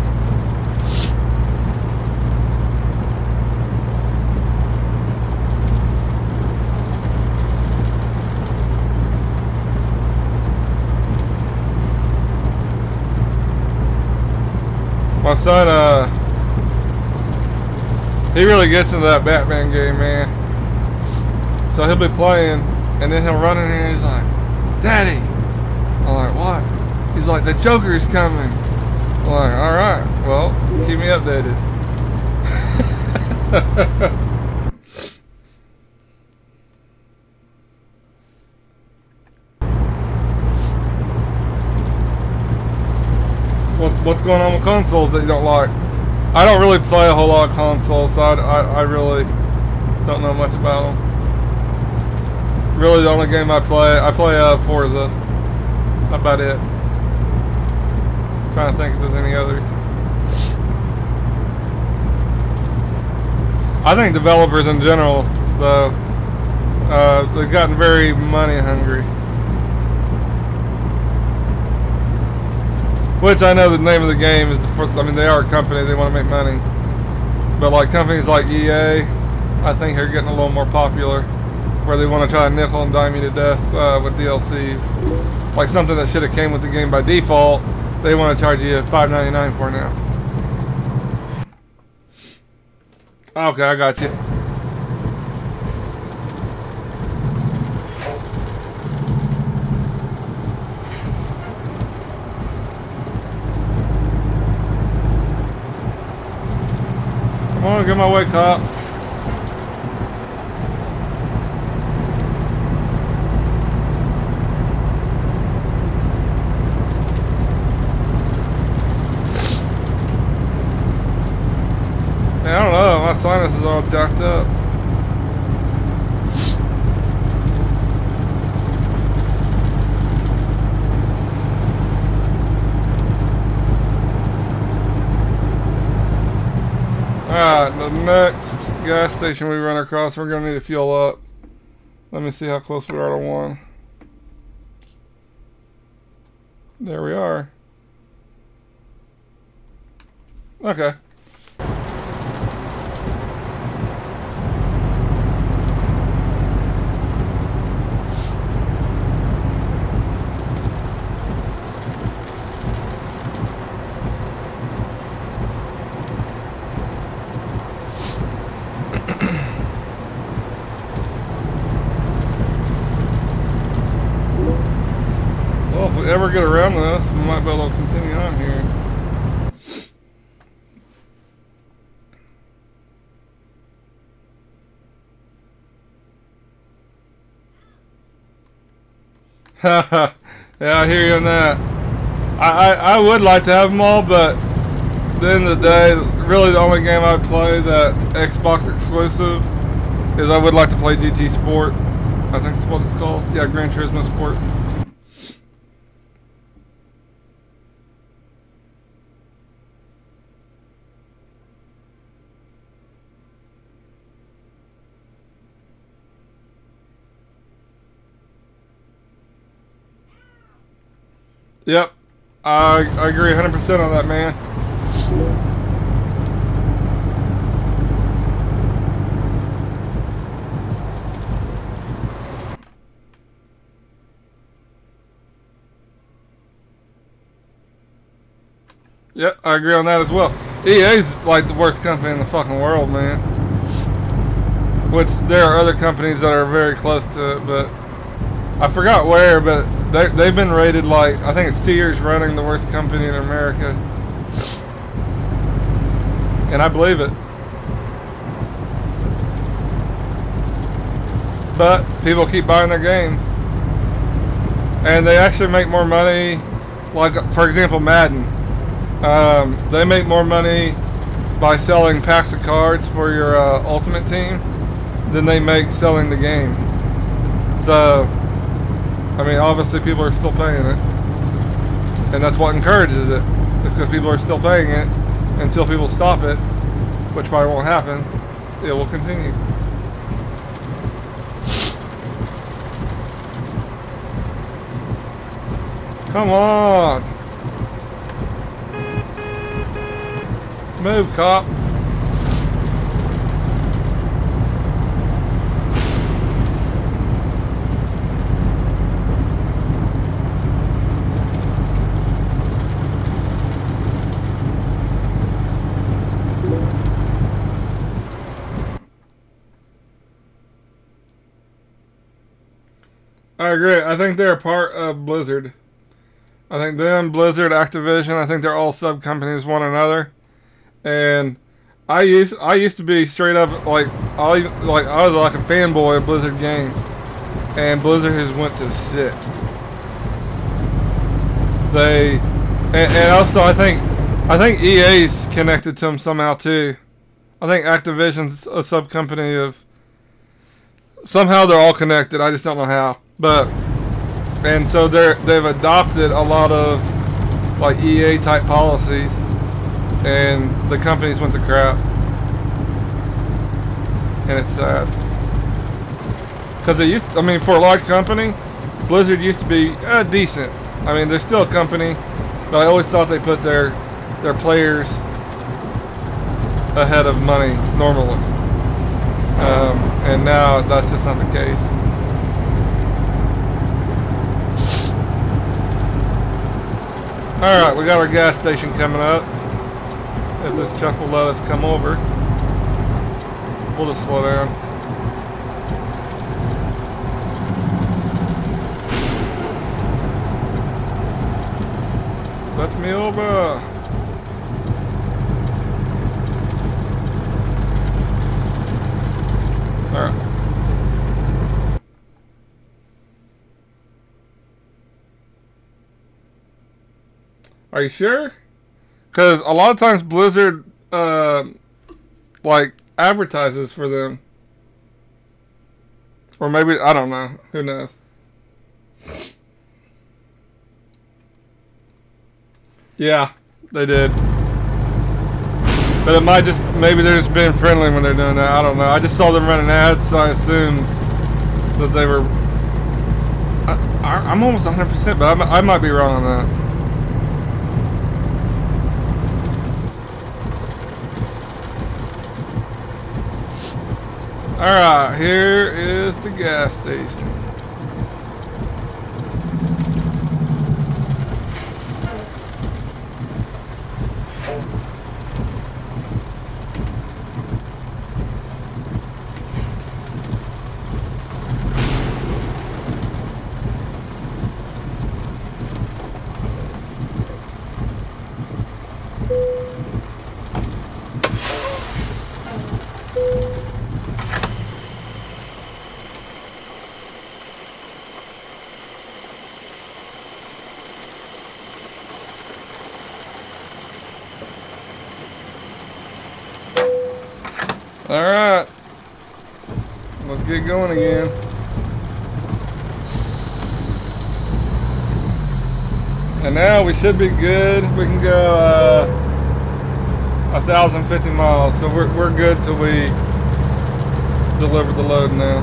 My son, he really gets into that Batman game, man. So he'll be playing, and then he'll run in here and he's like, "Daddy." I'm like, "What?" He's like, "The Joker's coming." I'm like, "Alright, well, keep me updated." What's going on with consoles that you don't like? I don't really play a whole lot of consoles, so I really don't know much about them. Really, the only game I play Forza. That's about it. Trying to think if there's any others. I think developers in general, though, they've gotten very money hungry. Which I know the name of the game is, I mean, they are a company, they want to make money. But like companies like EA, I think are getting a little more popular, where they want to try to nickel and dime you to death with DLCs. Like something that should have came with the game by default, they want to charge you $5.99 for now. Okay, I got you. Come on, get my way, cop. Man, I don't know, my sinus is all jacked up. Alright, the next gas station we run across, we're gonna need to fuel up. Let me see how close we are to one. There we are. Okay. Well, if we ever get around this, we might be able to continue on here. Haha, yeah, I hear you on that. I would like to have them all, but at the end of the day, really the only game I play that's Xbox exclusive is I would like to play GT Sport. I think that's what it's called. Yeah, Gran Turismo Sport. Yep, I agree 100% on that, man. Yep, I agree on that as well. EA's like the worst company in the fucking world, man. Which there are other companies that are very close to it, but I forgot where, but they've been rated like, I think it's 2 years running the worst company in America. And I believe it. But people keep buying their games. And they actually make more money, like for example Madden. They make more money by selling packs of cards for your Ultimate Team than they make selling the game. So, I mean, obviously people are still paying it. And that's what encourages it. It's because people are still paying it until people stop it, which probably won't happen. It will continue. Come on! Move, cop. I agree. I think they're a part of Blizzard. I think them, Blizzard, Activision, I think they're all sub-companies one another. And I used to be straight up like I was like a fanboy of Blizzard games. And Blizzard has went to shit. And also I think EA's connected to them somehow too. I think Activision's a sub-company of, somehow they're all connected. I just don't know how. But and so they've adopted a lot of like EA type policies, and the companies went to crap, and it's sad because they I mean, for a large company, Blizzard used to be decent. I mean, they're still a company, but I always thought they put their players ahead of money normally, and now that's just not the case. Alright, we got our gas station coming up. If this truck will let us come over, we'll just slow down. Let me over. Alright. Are you sure? Because a lot of times Blizzard, like, advertises for them. Or maybe, I don't know. Who knows? Yeah, they did. But it might just, maybe they're just being friendly when they're doing that. I don't know. I just saw them running ads, so I assumed that they were. I'm almost 100%, but I might be wrong on that. Alright, here is the gas station. Alright, let's get going again. And now we should be good. We can go 1,050 miles, so we're good till we deliver the load now.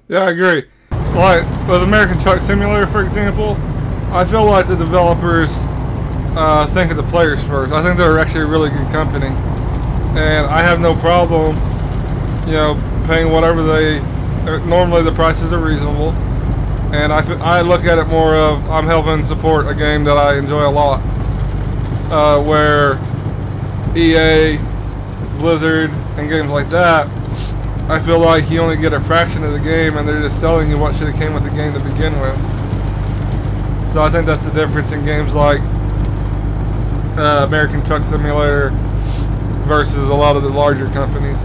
Yeah, I agree. Like, with American Truck Simulator, for example, I feel like the developers think of the players first. I think they're actually a really good company. And I have no problem, you know, paying whatever they... Normally the prices are reasonable. And I look at it more of, I'm helping support a game that I enjoy a lot. Where EA, Blizzard, and games like that, I feel like you only get a fraction of the game and they're just selling you what should have came with the game to begin with. So I think that's the difference in games like American Truck Simulator versus a lot of the larger companies.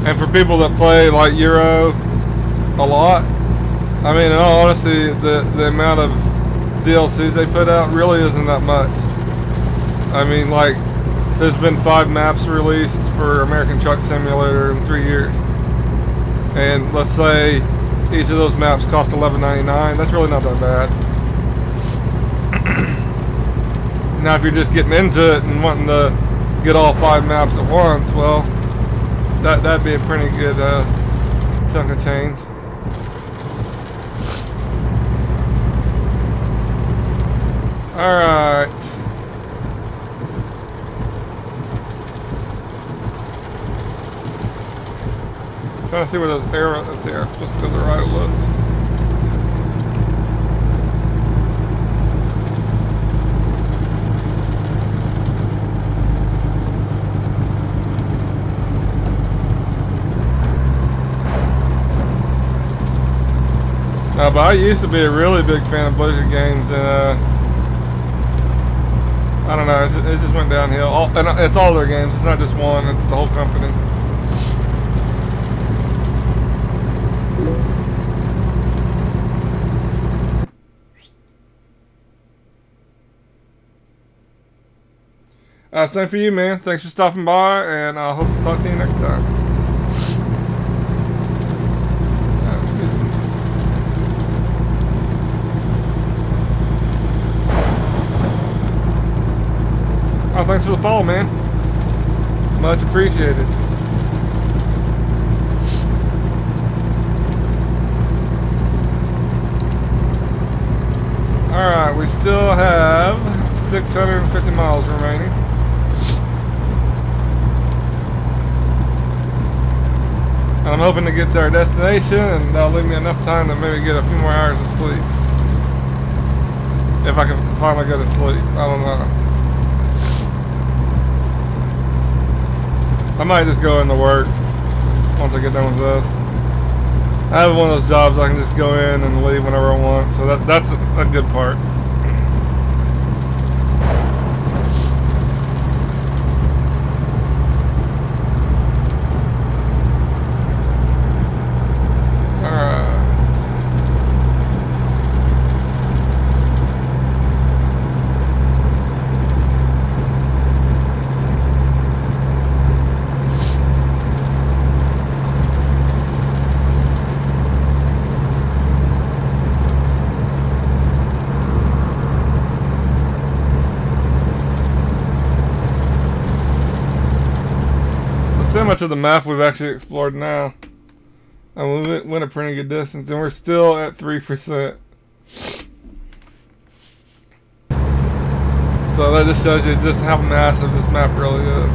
And for people that play like Euro a lot, I mean, in all honesty, the amount of DLCs they put out really isn't that much. I mean, like, there's been 5 maps released for American Truck Simulator in 3 years. And let's say each of those maps cost $11.99. That's really not that bad. Now, if you're just getting into it and wanting to get all 5 maps at once, well, that'd be a pretty good chunk of change. Alright. Trying to see where those arrows is here. Supposed to go to the right, it looks. But I used to be a really big fan of Blizzard games, and I don't know, it just went downhill. And it's all their games, it's not just one, it's the whole company. Same for you, man. Thanks for stopping by, and I hope to talk to you next time. thanks for the follow, man. Much appreciated. Alright, we still have 650 miles remaining. And I'm hoping to get to our destination, and that'll leave me enough time to maybe get a few more hours of sleep. If I can finally go to sleep. I don't know. I might just go into work once I get done with this. I have one of those jobs I can just go in and leave whenever I want, so that's a good part. So much of the map we've actually explored now. And we went a pretty good distance, and we're still at 3%. So that just shows you just how massive this map really is.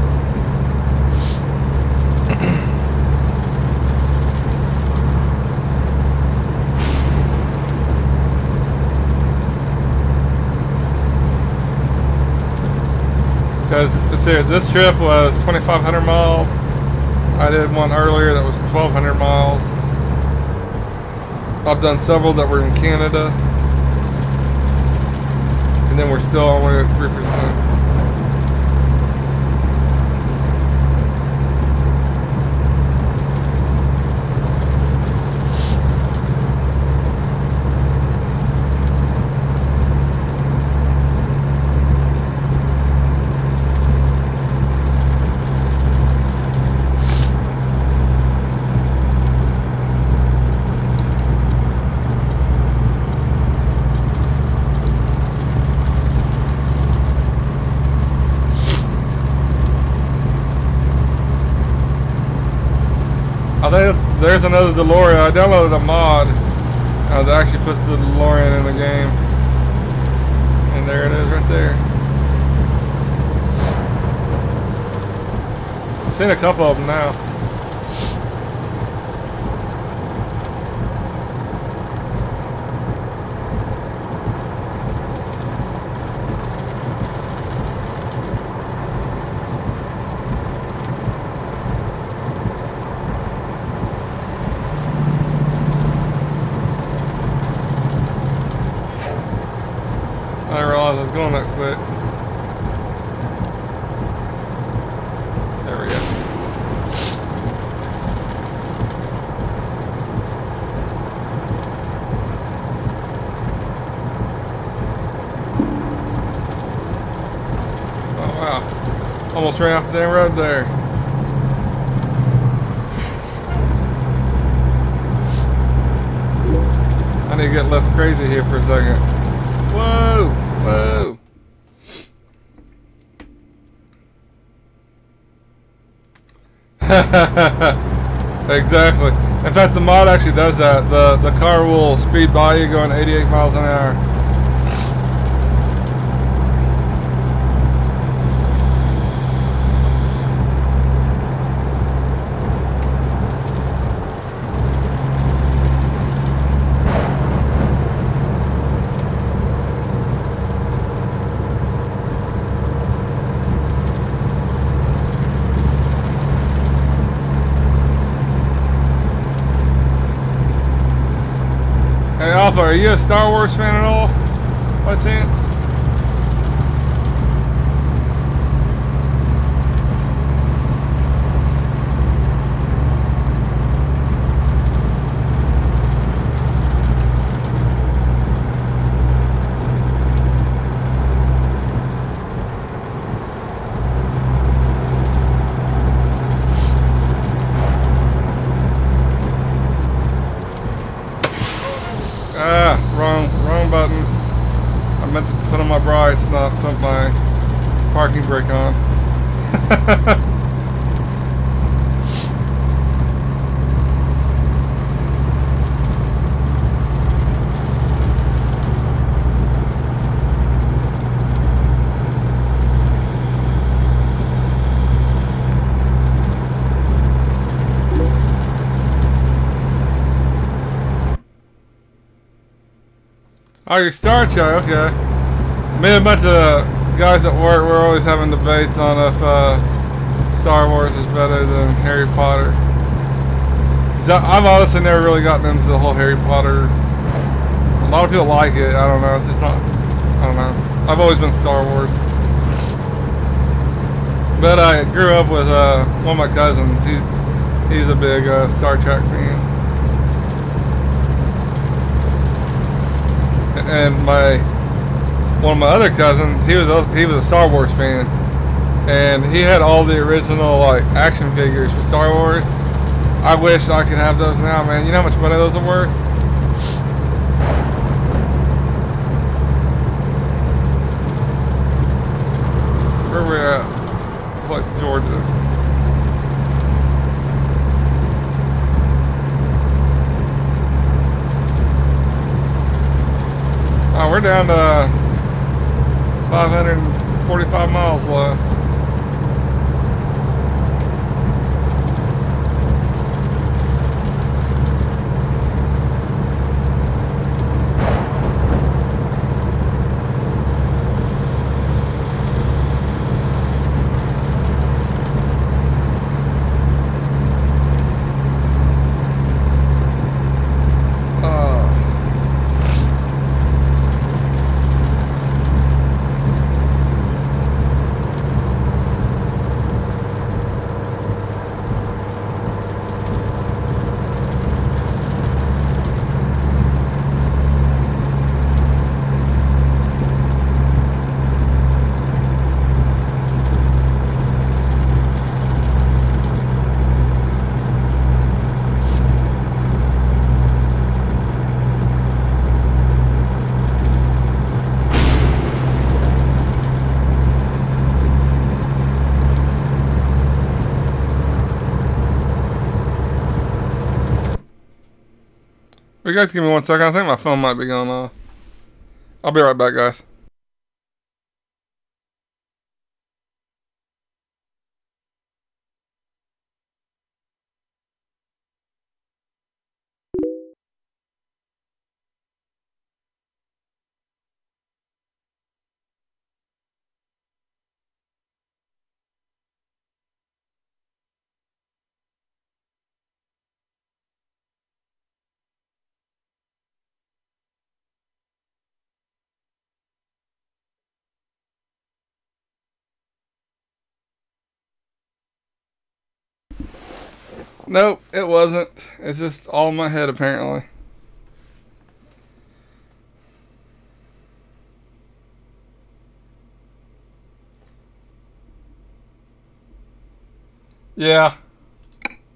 Because, let's see, this trip was 2,500 miles. I did one earlier that was 1,200 miles. I've done several that were in Canada. And then we're still only at 3%. I think there's another DeLorean. I downloaded a mod that actually puts the DeLorean in the game. And there it is right there. I've seen a couple of them now. I didn't realize I was going that quick. There we go. Oh wow. Almost ran off the damn road there. I need to get less crazy here for a second. Whoa! Whoa! Exactly. In fact, the mod actually does that. The car will speed by you going 88 miles an hour. Hey Alpha, are you a Star Wars fan at all, by chance? Ah, wrong button. I meant to put on my brights, not put my parking brake on. Oh, your Star Trek, okay. Me and a bunch of guys at work, we're always having debates on if Star Wars is better than Harry Potter. I've honestly never really gotten into the whole Harry Potter. A lot of people like it, I don't know, it's just not, I don't know. I've always been Star Wars. But I grew up with one of my cousins, he's a big Star Trek fan. And one of my other cousins, he was a Star Wars fan, and he had all the original like action figures for Star Wars. I wish I could have those now, man. You know how much money those are worth? Where we at? It's like Georgia. Oh, we're down to 545 miles left. You guys give me 1 second. I think my phone might be going off. I'll be right back, guys. Nope, it wasn't. It's just all in my head, apparently. Yeah.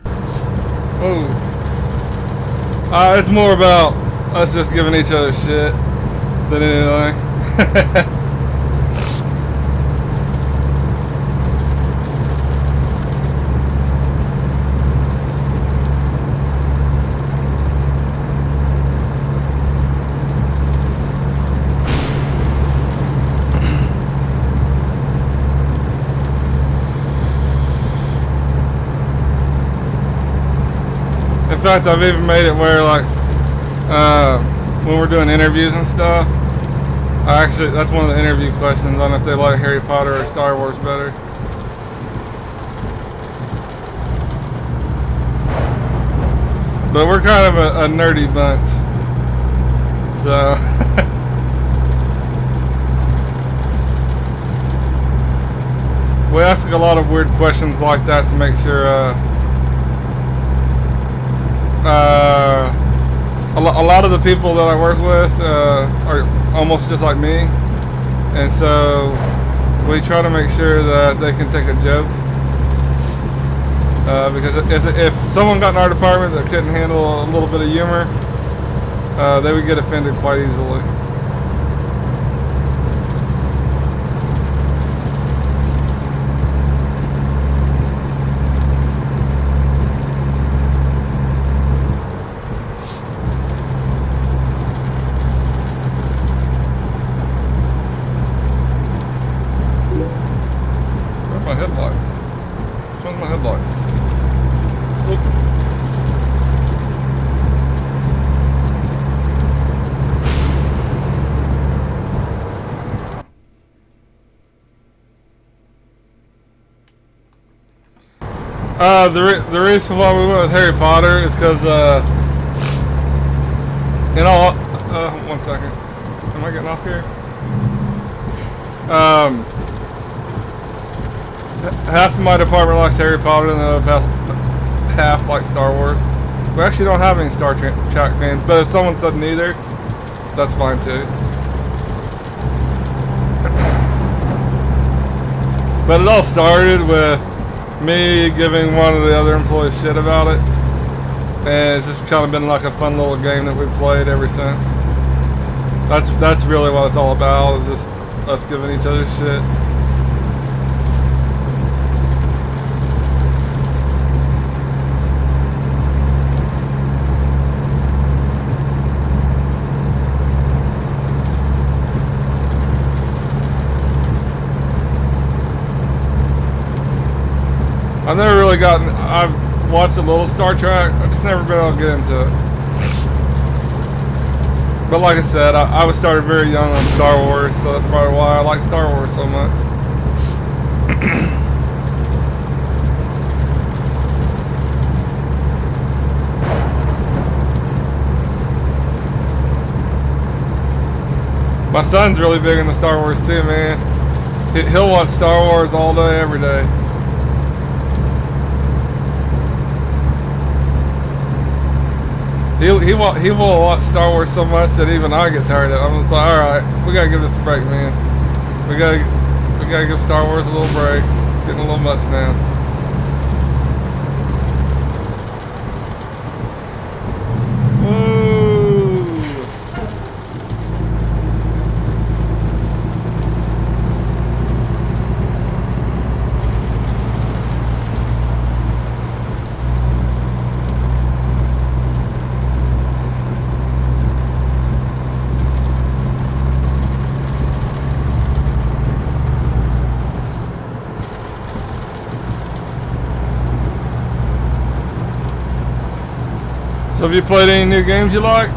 Oh. It's more about us just giving each other shit than anything. In fact, I've even made it where, like, when we're doing interviews and stuff, that's one of the interview questions on if they like Harry Potter or Star Wars better. But we're kind of a nerdy bunch, so. We ask a lot of weird questions like that to make sure, a lot of the people that I work with are almost just like me, and so we try to make sure that they can take a joke, because if someone got in our department that couldn't handle a little bit of humor, they would get offended quite easily. The reason why we went with Harry Potter is because, in all, 1 second. Am I getting off here? Half of my department likes Harry Potter and the other half like Star Wars. We actually don't have any Star Trek fans, but if someone said neither, that's fine too. But it all started with me giving one of the other employees shit about it, and it's just kind of been like a fun little game that we've played ever since. That's really what it's all about, is just us giving each other shit. I've never really I've watched a little Star Trek, I've just never been able to get into it. But like I said, I was started very young on Star Wars, so that's probably why I like Star Wars so much. My son's really big into Star Wars too, man. He'll watch Star Wars all day, every day. He will watch Star Wars so much that even I get tired of it. I'm just like, alright, we gotta give this a break, man. We gotta give Star Wars a little break. It's getting a little much now. So have you played any new games you like?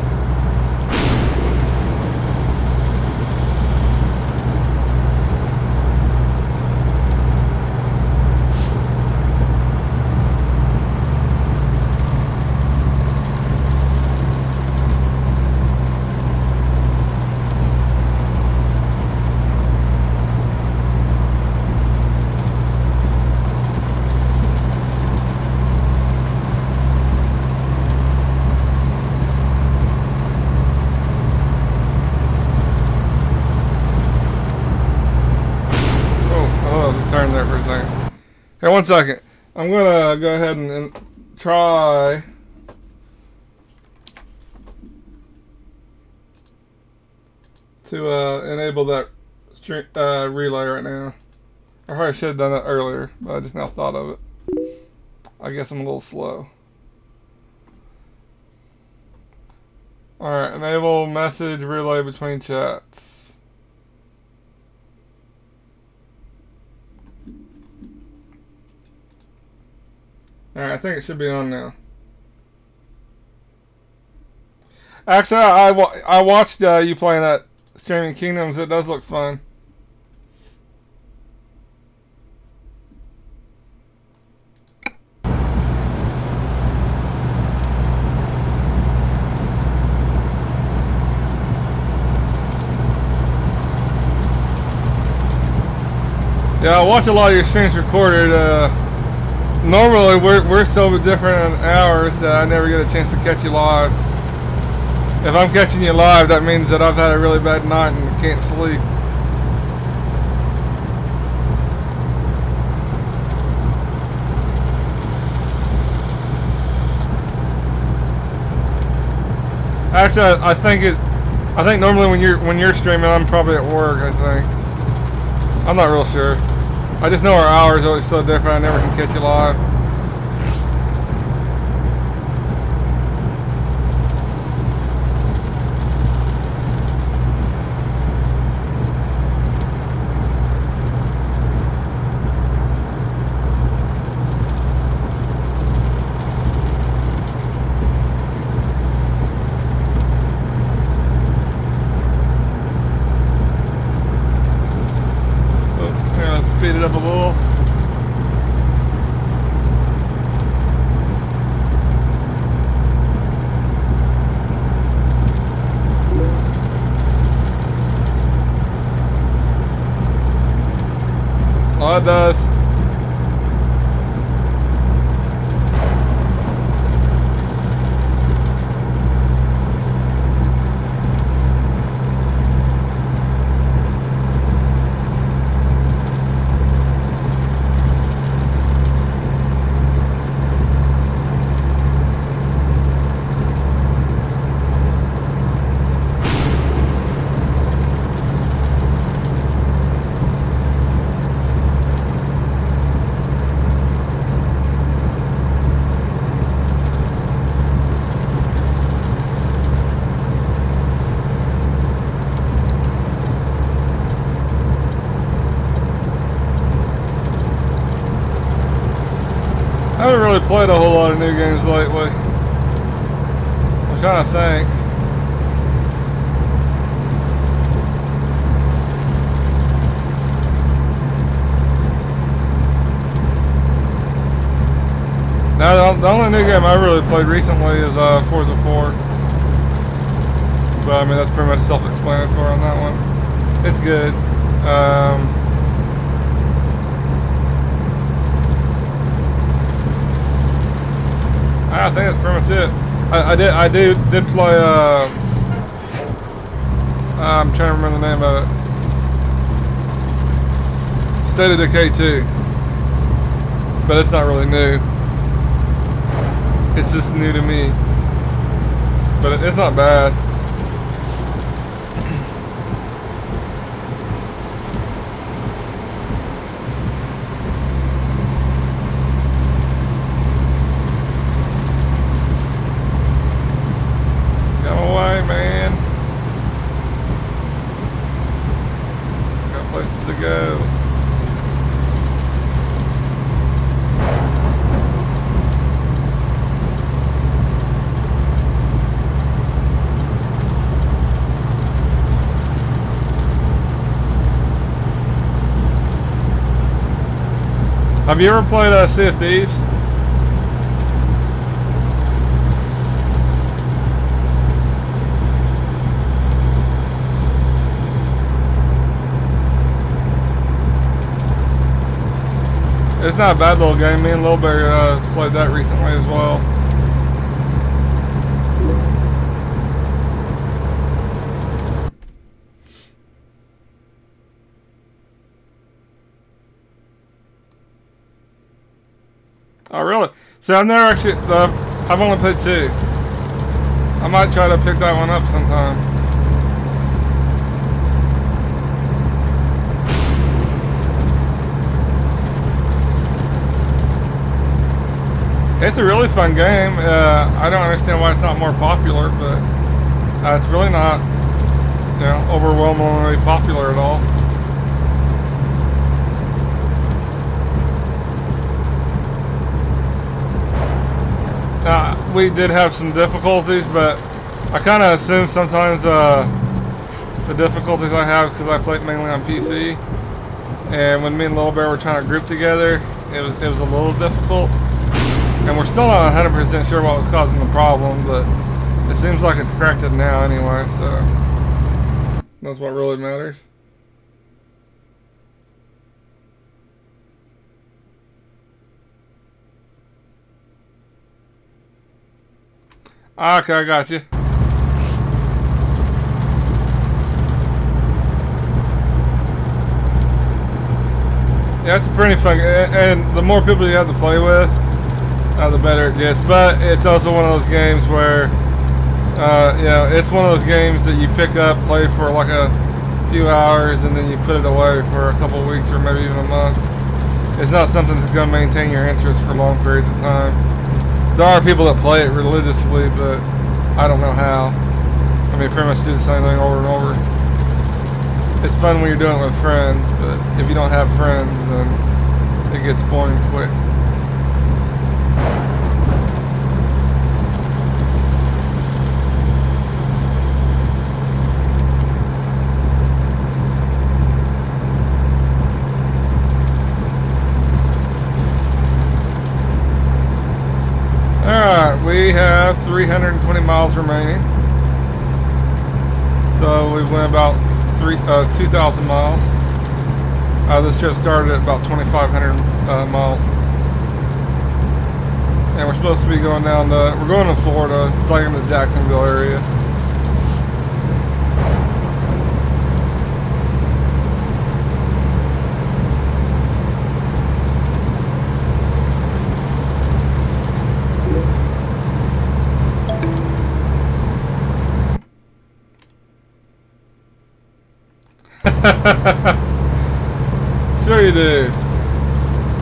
Here, 1 second. I'm gonna go ahead and try to enable that relay right now. I probably should have done that earlier, but I just now thought of it. I guess I'm a little slow. Alright, enable message relay between chats. Alright, I think it should be on now. Actually, I watched you playing that Streaming Kingdoms. It does look fun. Yeah, I watch a lot of your streams recorded. Normally, we're so different in hours that I never get a chance to catch you live. If I'm catching you live, that means that I've had a really bad night and can't sleep. Actually, I think normally when you're streaming, I'm probably at work. I think. I'm not real sure. I just know our hours are always so different. I never can catch you live. Speed it up a little. it does. I haven't really played a whole lot of new games lately. I'm trying to think. Now, the only new game I really played recently is Forza 4. But I mean, that's pretty much self-explanatory on that one. It's good. I think that's pretty much it. I did play. I'm trying to remember the name of it. State of Decay 2, but it's not really new. It's just new to me, but it's not bad. Have you ever played Sea of Thieves? It's not a bad little game. Me and Lil Bear has played that recently as well. Oh really? See, I've never actually, I've only played 2. I might try to pick that one up sometime. It's a really fun game. I don't understand why it's not more popular, but it's really not, you know, overwhelmingly popular at all. We did have some difficulties, but I kind of assume sometimes the difficulties I have is because I played mainly on PC, and when me and Lil Bear were trying to group together, it was a little difficult, and we're still not 100% sure what was causing the problem, but it seems like it's corrected now anyway, so that's what really matters. Okay, I got you. Yeah, it's pretty fun, and the more people you have to play with, the better it gets. But it's also one of those games where, you know, it's one of those games that you pick up, play for like a few hours, and then you put it away for a couple of weeks or maybe even a month. It's not something that's going to maintain your interest for long periods of time. There are people that play it religiously, but I don't know how. I mean, pretty much do the same thing over and over. It's fun when you're doing it with friends, but if you don't have friends, then it gets boring quick. Alright, we have 320 miles remaining. So we went about 2,000 miles. This trip started at about 2,500 miles. And we're supposed to be going down to, we're going to Florida. It's like in the Jacksonville area. Sure you do.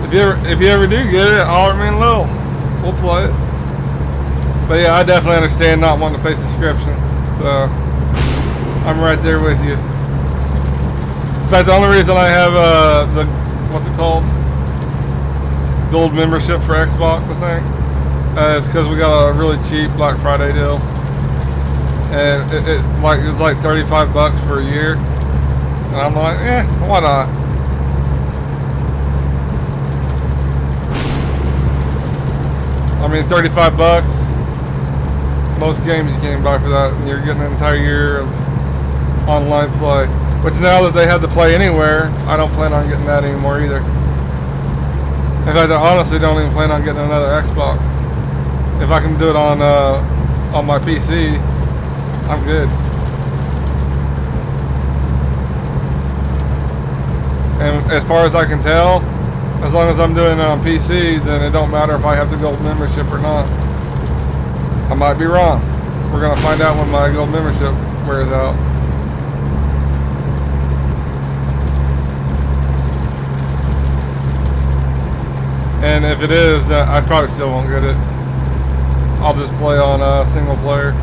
If you ever do get it, holler at me and Lil. We'll play it. But yeah, I definitely understand not wanting to pay subscriptions. So I'm right there with you. In fact, the only reason I have the what's it called? Gold membership for Xbox, I think, is because we got a really cheap Black Friday deal, and it's like 35 bucks for a year. And I'm like, why not? I mean, 35 bucks. Most games you can't buy for that, and you're getting an entire year of online play. Which now that they have to play anywhere, I don't plan on getting that anymore either. In fact, I honestly don't even plan on getting another Xbox. If I can do it on my PC, I'm good. And as far as I can tell, as long as I'm doing it on PC, then it don't matter if I have the gold membership or not. I might be wrong. We're gonna find out when my gold membership wears out. And if it is, I probably still won't get it. I'll just play on single player.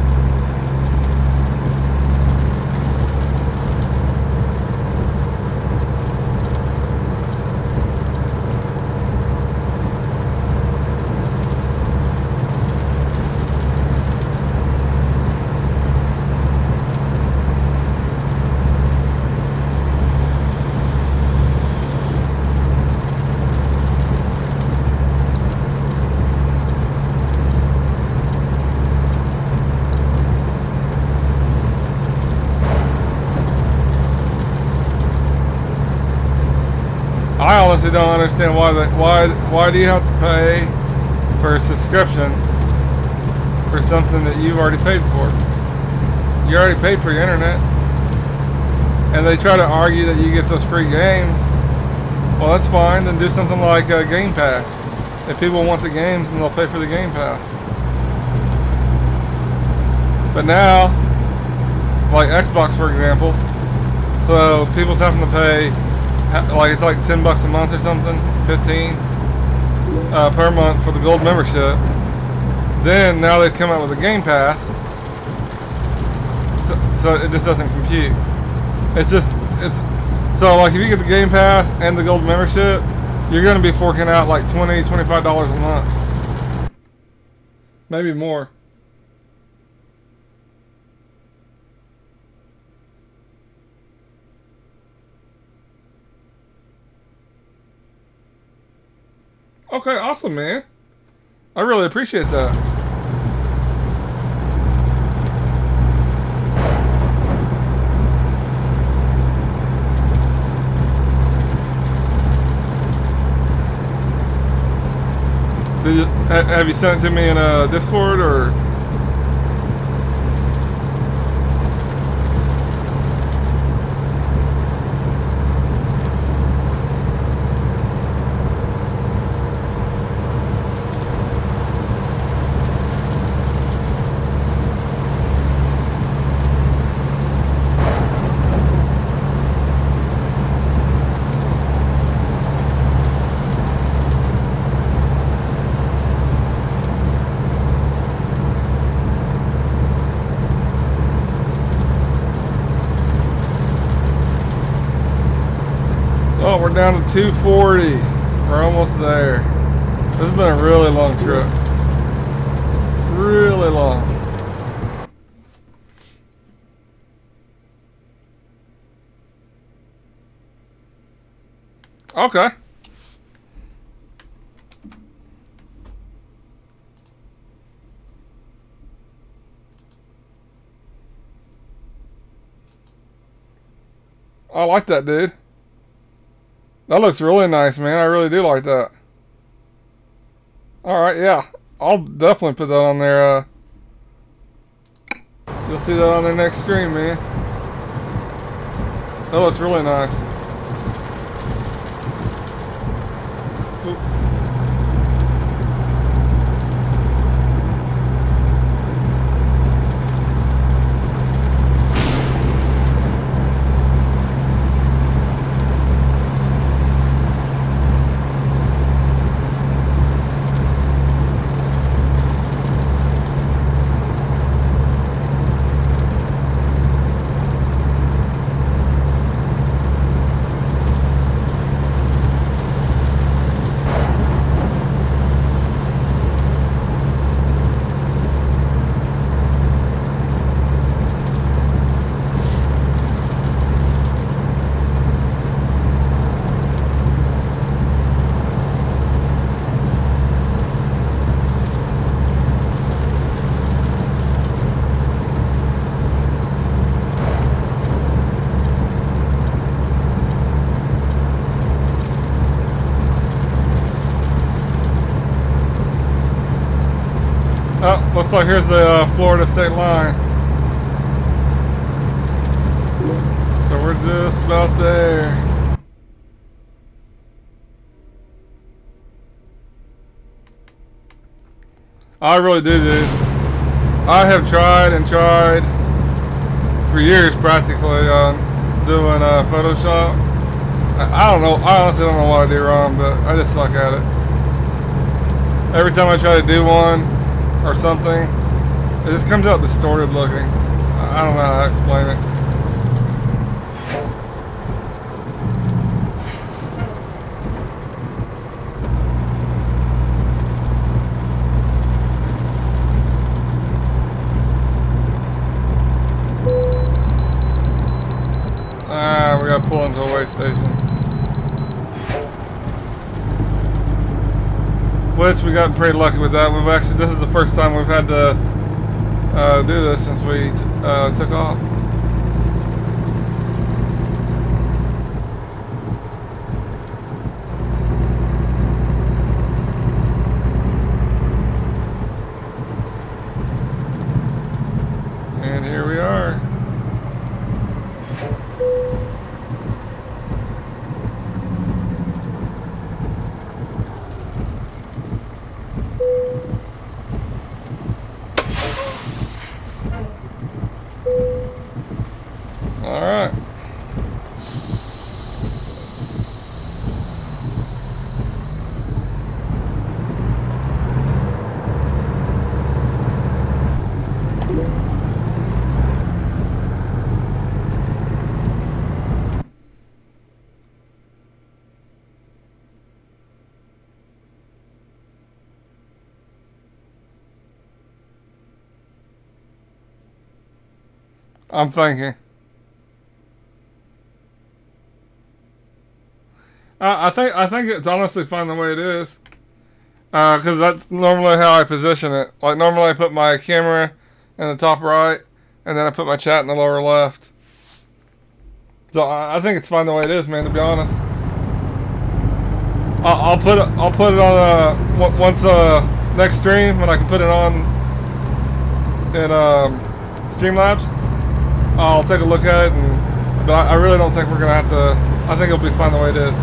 I honestly don't understand why do you have to pay for a subscription for something that you've already paid for? You already paid for your internet, and they try to argue that you get those free games. Well, that's fine. Then do something like Game Pass. If people want the games, then they'll pay for the Game Pass. But now, like Xbox, for example, so people's having to pay. Like it's like 10 bucks a month or something, 15 per month for the gold membership. Then now they've come out with a Game Pass, so it just doesn't compute. So like if you get the Game Pass and the gold membership, you're gonna be forking out like $20, $25 a month, maybe more. Okay, awesome, man. I really appreciate that. Have you sent it to me in a Discord or? Oh, we're down to 240. We're almost there. This has been a really long trip. Really long. Okay. I like that, dude. That looks really nice, man. I really do like that. Alright, yeah. I'll definitely put that on there. You'll see that on the next stream, man. That looks really nice. Oop. Oh, looks like here's the Florida state line. So we're just about there. I really do, dude. I have tried and tried for years practically on doing Photoshop. I don't know. I honestly don't know what I do wrong, but I just suck at it. Every time I try to do one or something, it just comes out distorted looking. I don't know how to explain it. We gotta pull into a way station. Which we got pretty lucky with that. We've actually, this is the first time we've had to do this since we took off. And here we are. Alright. I'm thinking. I think it's honestly fine the way it is. Because that's normally how I position it. Like normally I put my camera in the top right, and then I put my chat in the lower left. So I think it's fine the way it is, man. To be honest, I'll put it on once next stream when I can put it on in Streamlabs. I'll take a look at it, but I really don't think we're gonna have to. I think it'll be fine the way it is.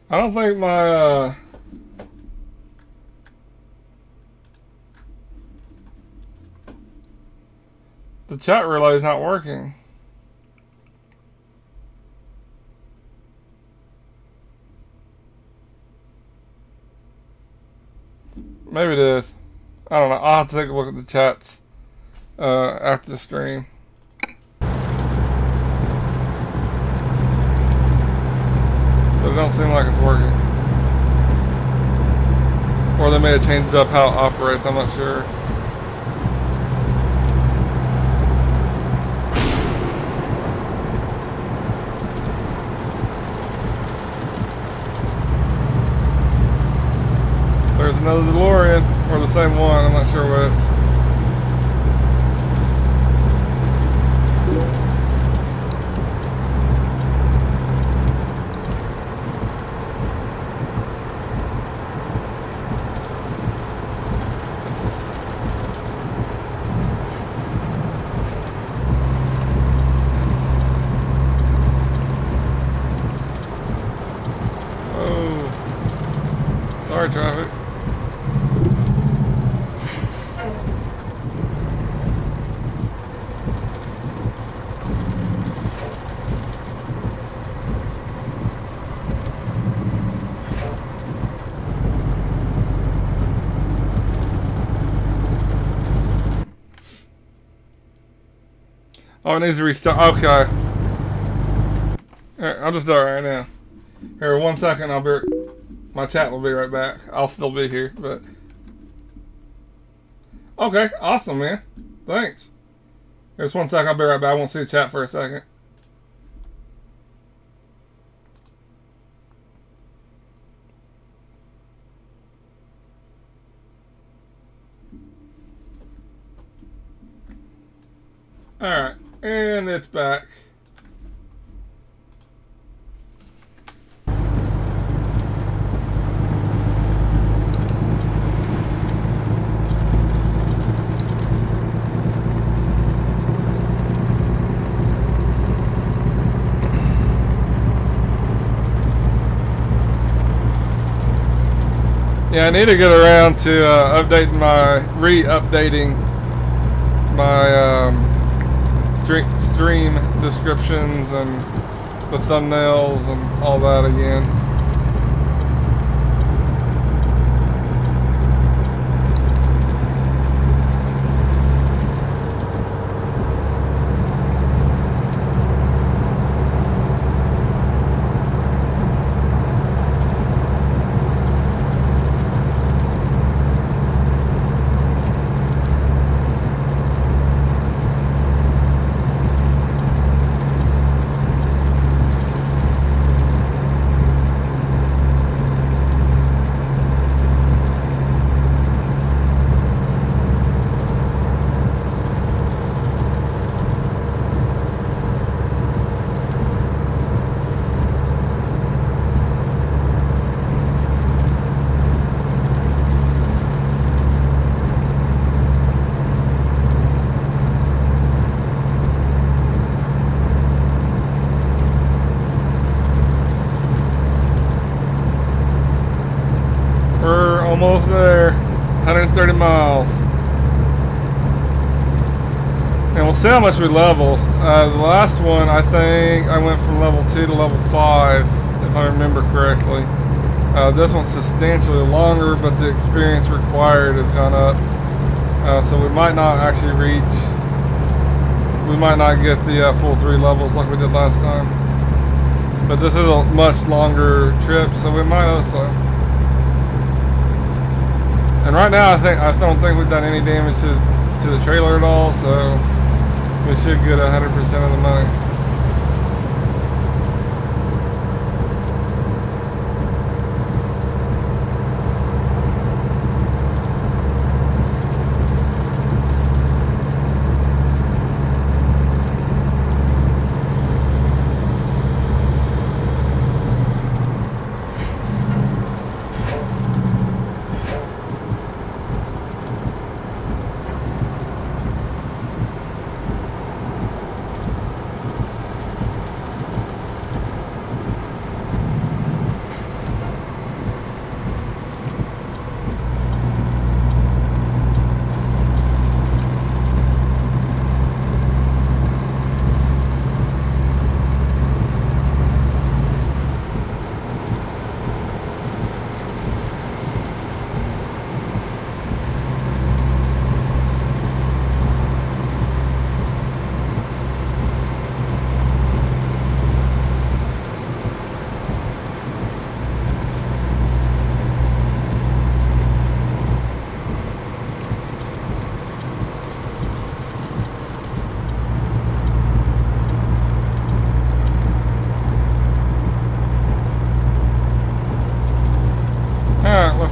I don't think my the chat relay is not working. Maybe it is. I don't know. I'll have to take a look at the chats after the stream. But it don't seem like it's working. Or they may have changed up how it operates, I'm not sure. There's another DeLorean, or the same one, I'm not sure which. Oh, sorry, traffic. Oh, it needs to restart. Okay. Alright, I'll just do it right now. Here, 1 second, my chat will be right back. I'll still be here, but... Okay, awesome, man. Thanks. Just 1 second, I'll be right back. I won't see the chat for a second. Alright, and it's back. Yeah, I need to get around to updating re-updating my stream descriptions and the thumbnails and all that again. Almost there, 130 miles. And we'll see how much we level. The last one, I think I went from level 2 to level 5, if I remember correctly. This one's substantially longer, but the experience required has gone up. So we might not actually we might not get the full 3 levels like we did last time. But this is a much longer trip, so we might also. And right now, I don't think we've done any damage to the trailer at all, so we should get 100% of the money.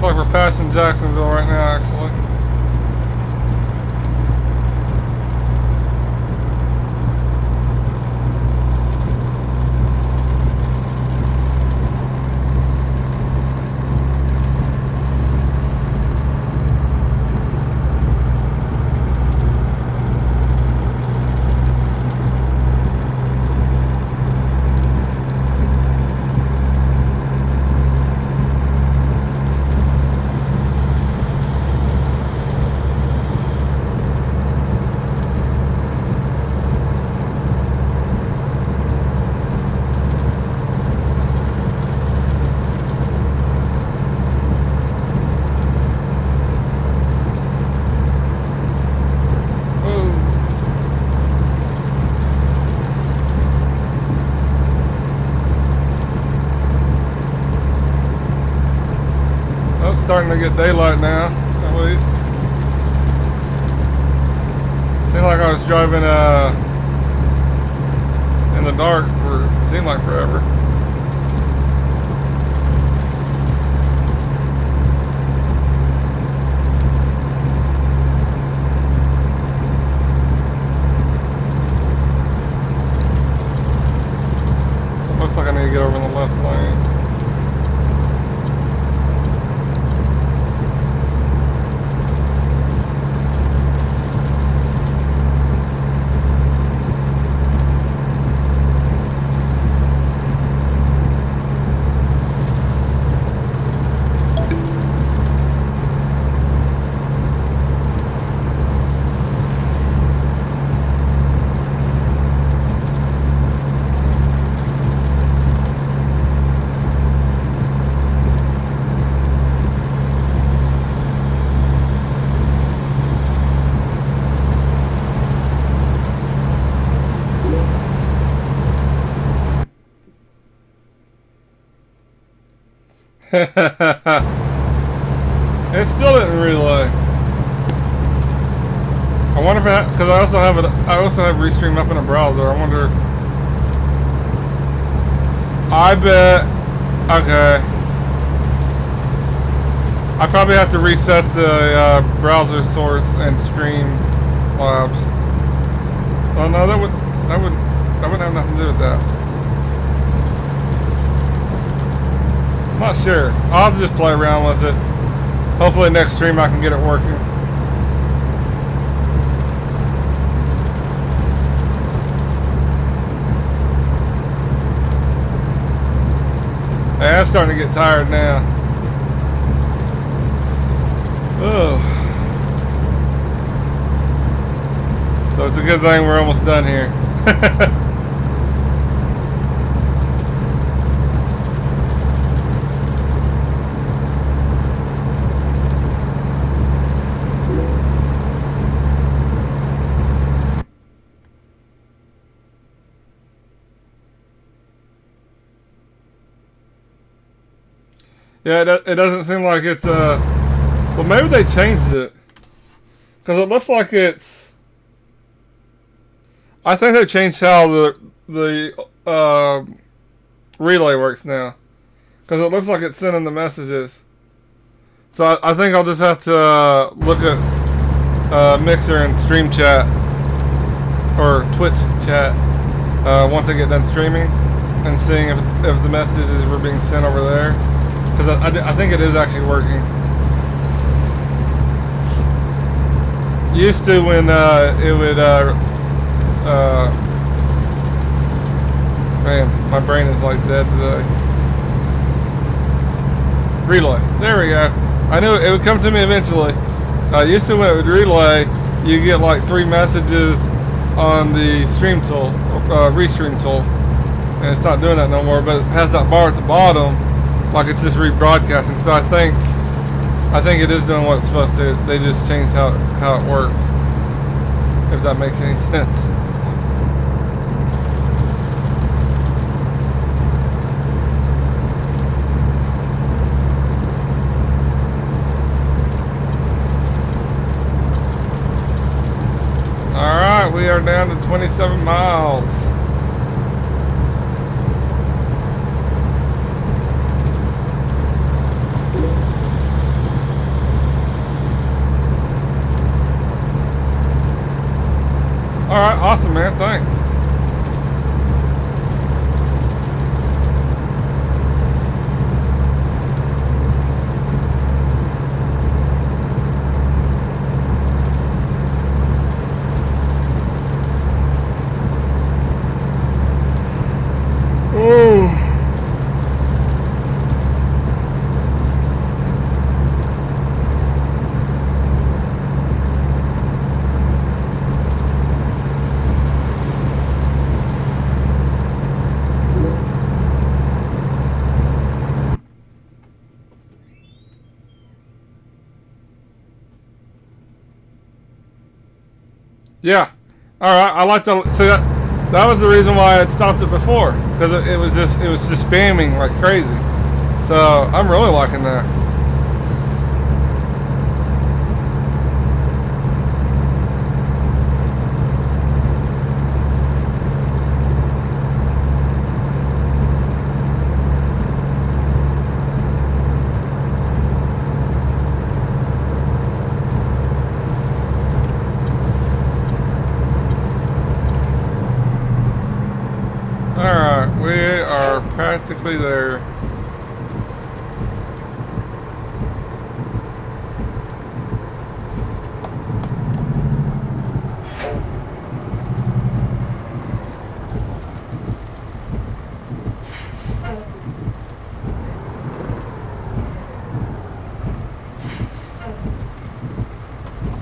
Looks like we're passing Jacksonville right now, actually. Starting to get daylight now, at least. Seemed like I was driving in the dark for, it seemed like forever. It looks like I need to get over in the left lane. It still didn't relay. I wonder if because I also have Restream up in a browser. I wonder if I bet. Okay. I probably have to reset the browser source and Streamlabs. Oh no, that wouldn't have nothing to do with that. Not sure. I'll have to just play around with it. Hopefully next stream I can get it working. Hey, I'm starting to get tired now. Oh. So it's a good thing we're almost done here. Yeah, it doesn't seem like it's, well, maybe they changed it. Because it looks like it's, I think they changed how the relay works now. Because it looks like it's sending the messages. So I think I'll just have to look at Mixer and Stream Chat, or Twitch Chat, once I get done streaming, and seeing if the messages were being sent over there. Because I think it is actually working. Used to when it would, man, my brain is like dead today. Relay, there we go. I knew it would come to me eventually. Used to when it would relay, you get like 3 messages on the stream tool, restream tool. And it's not doing that no more, but it has that bar at the bottom. Like it's just rebroadcasting, so I think it is doing what it's supposed to. They just changed how it works. If that makes any sense. All right, we are down to 27 miles. Alright, awesome, man. Thanks. Yeah. Alright, I like to see that. That was the reason why I had stopped it before. Because it was just spamming like crazy. So I'm really liking that. Alright, we are practically there.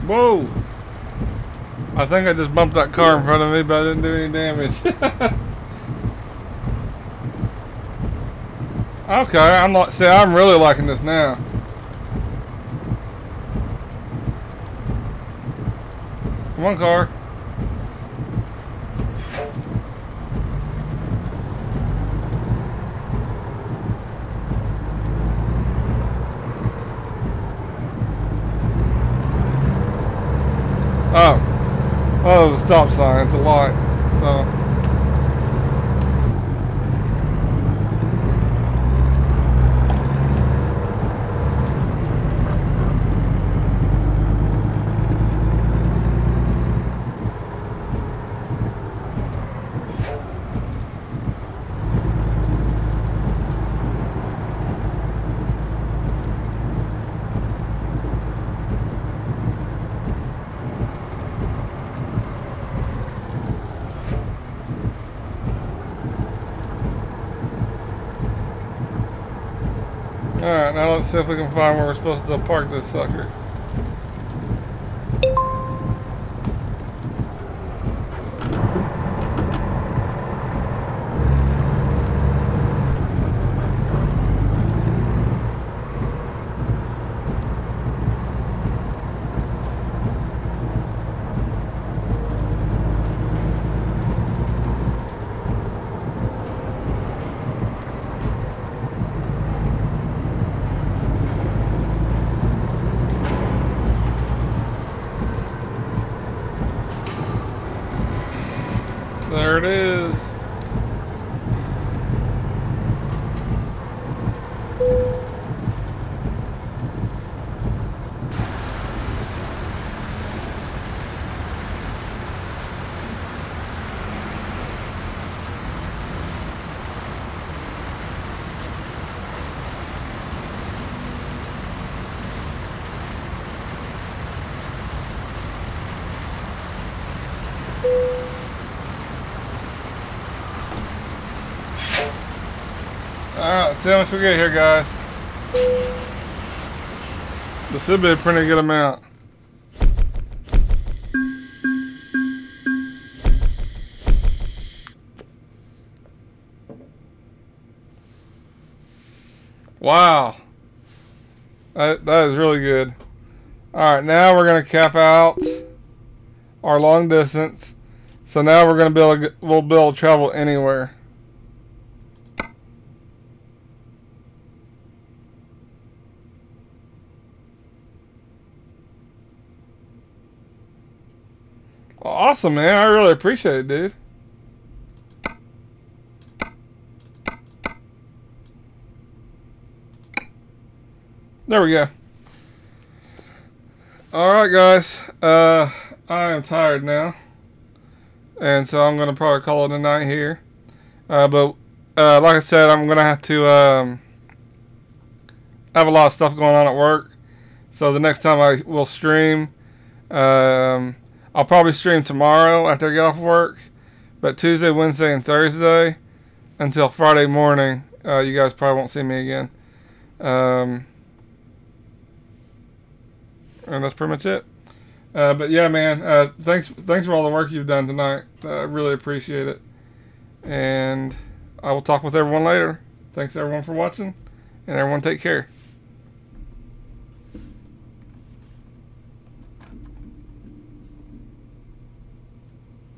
Whoa! I think I just bumped that car in front of me, but I didn't do any damage. Okay, I'm really liking this now. Come on, car. Oh, the stop sign. It's a light. So. Alright, now let's see if we can find where we're supposed to park this sucker. There it is. Alright, let's see how much we get here, guys. This should be a pretty good amount. Wow. That is really good. Alright, now we're going to cap out our long distance. So now we're going to we'll be able to travel anywhere. Awesome, man. I really appreciate it, dude. There we go. Alright, guys. I am tired now. And so I'm going to probably call it a night here. But like I said, I'm going to have to have a lot of stuff going on at work. So the next time I will stream, I'll probably stream tomorrow after I get off work. But Tuesday, Wednesday, and Thursday until Friday morning, you guys probably won't see me again. And that's pretty much it. But yeah, man, thanks for all the work you've done tonight. I really appreciate it. And I will talk with everyone later. Thanks everyone for watching, and everyone take care.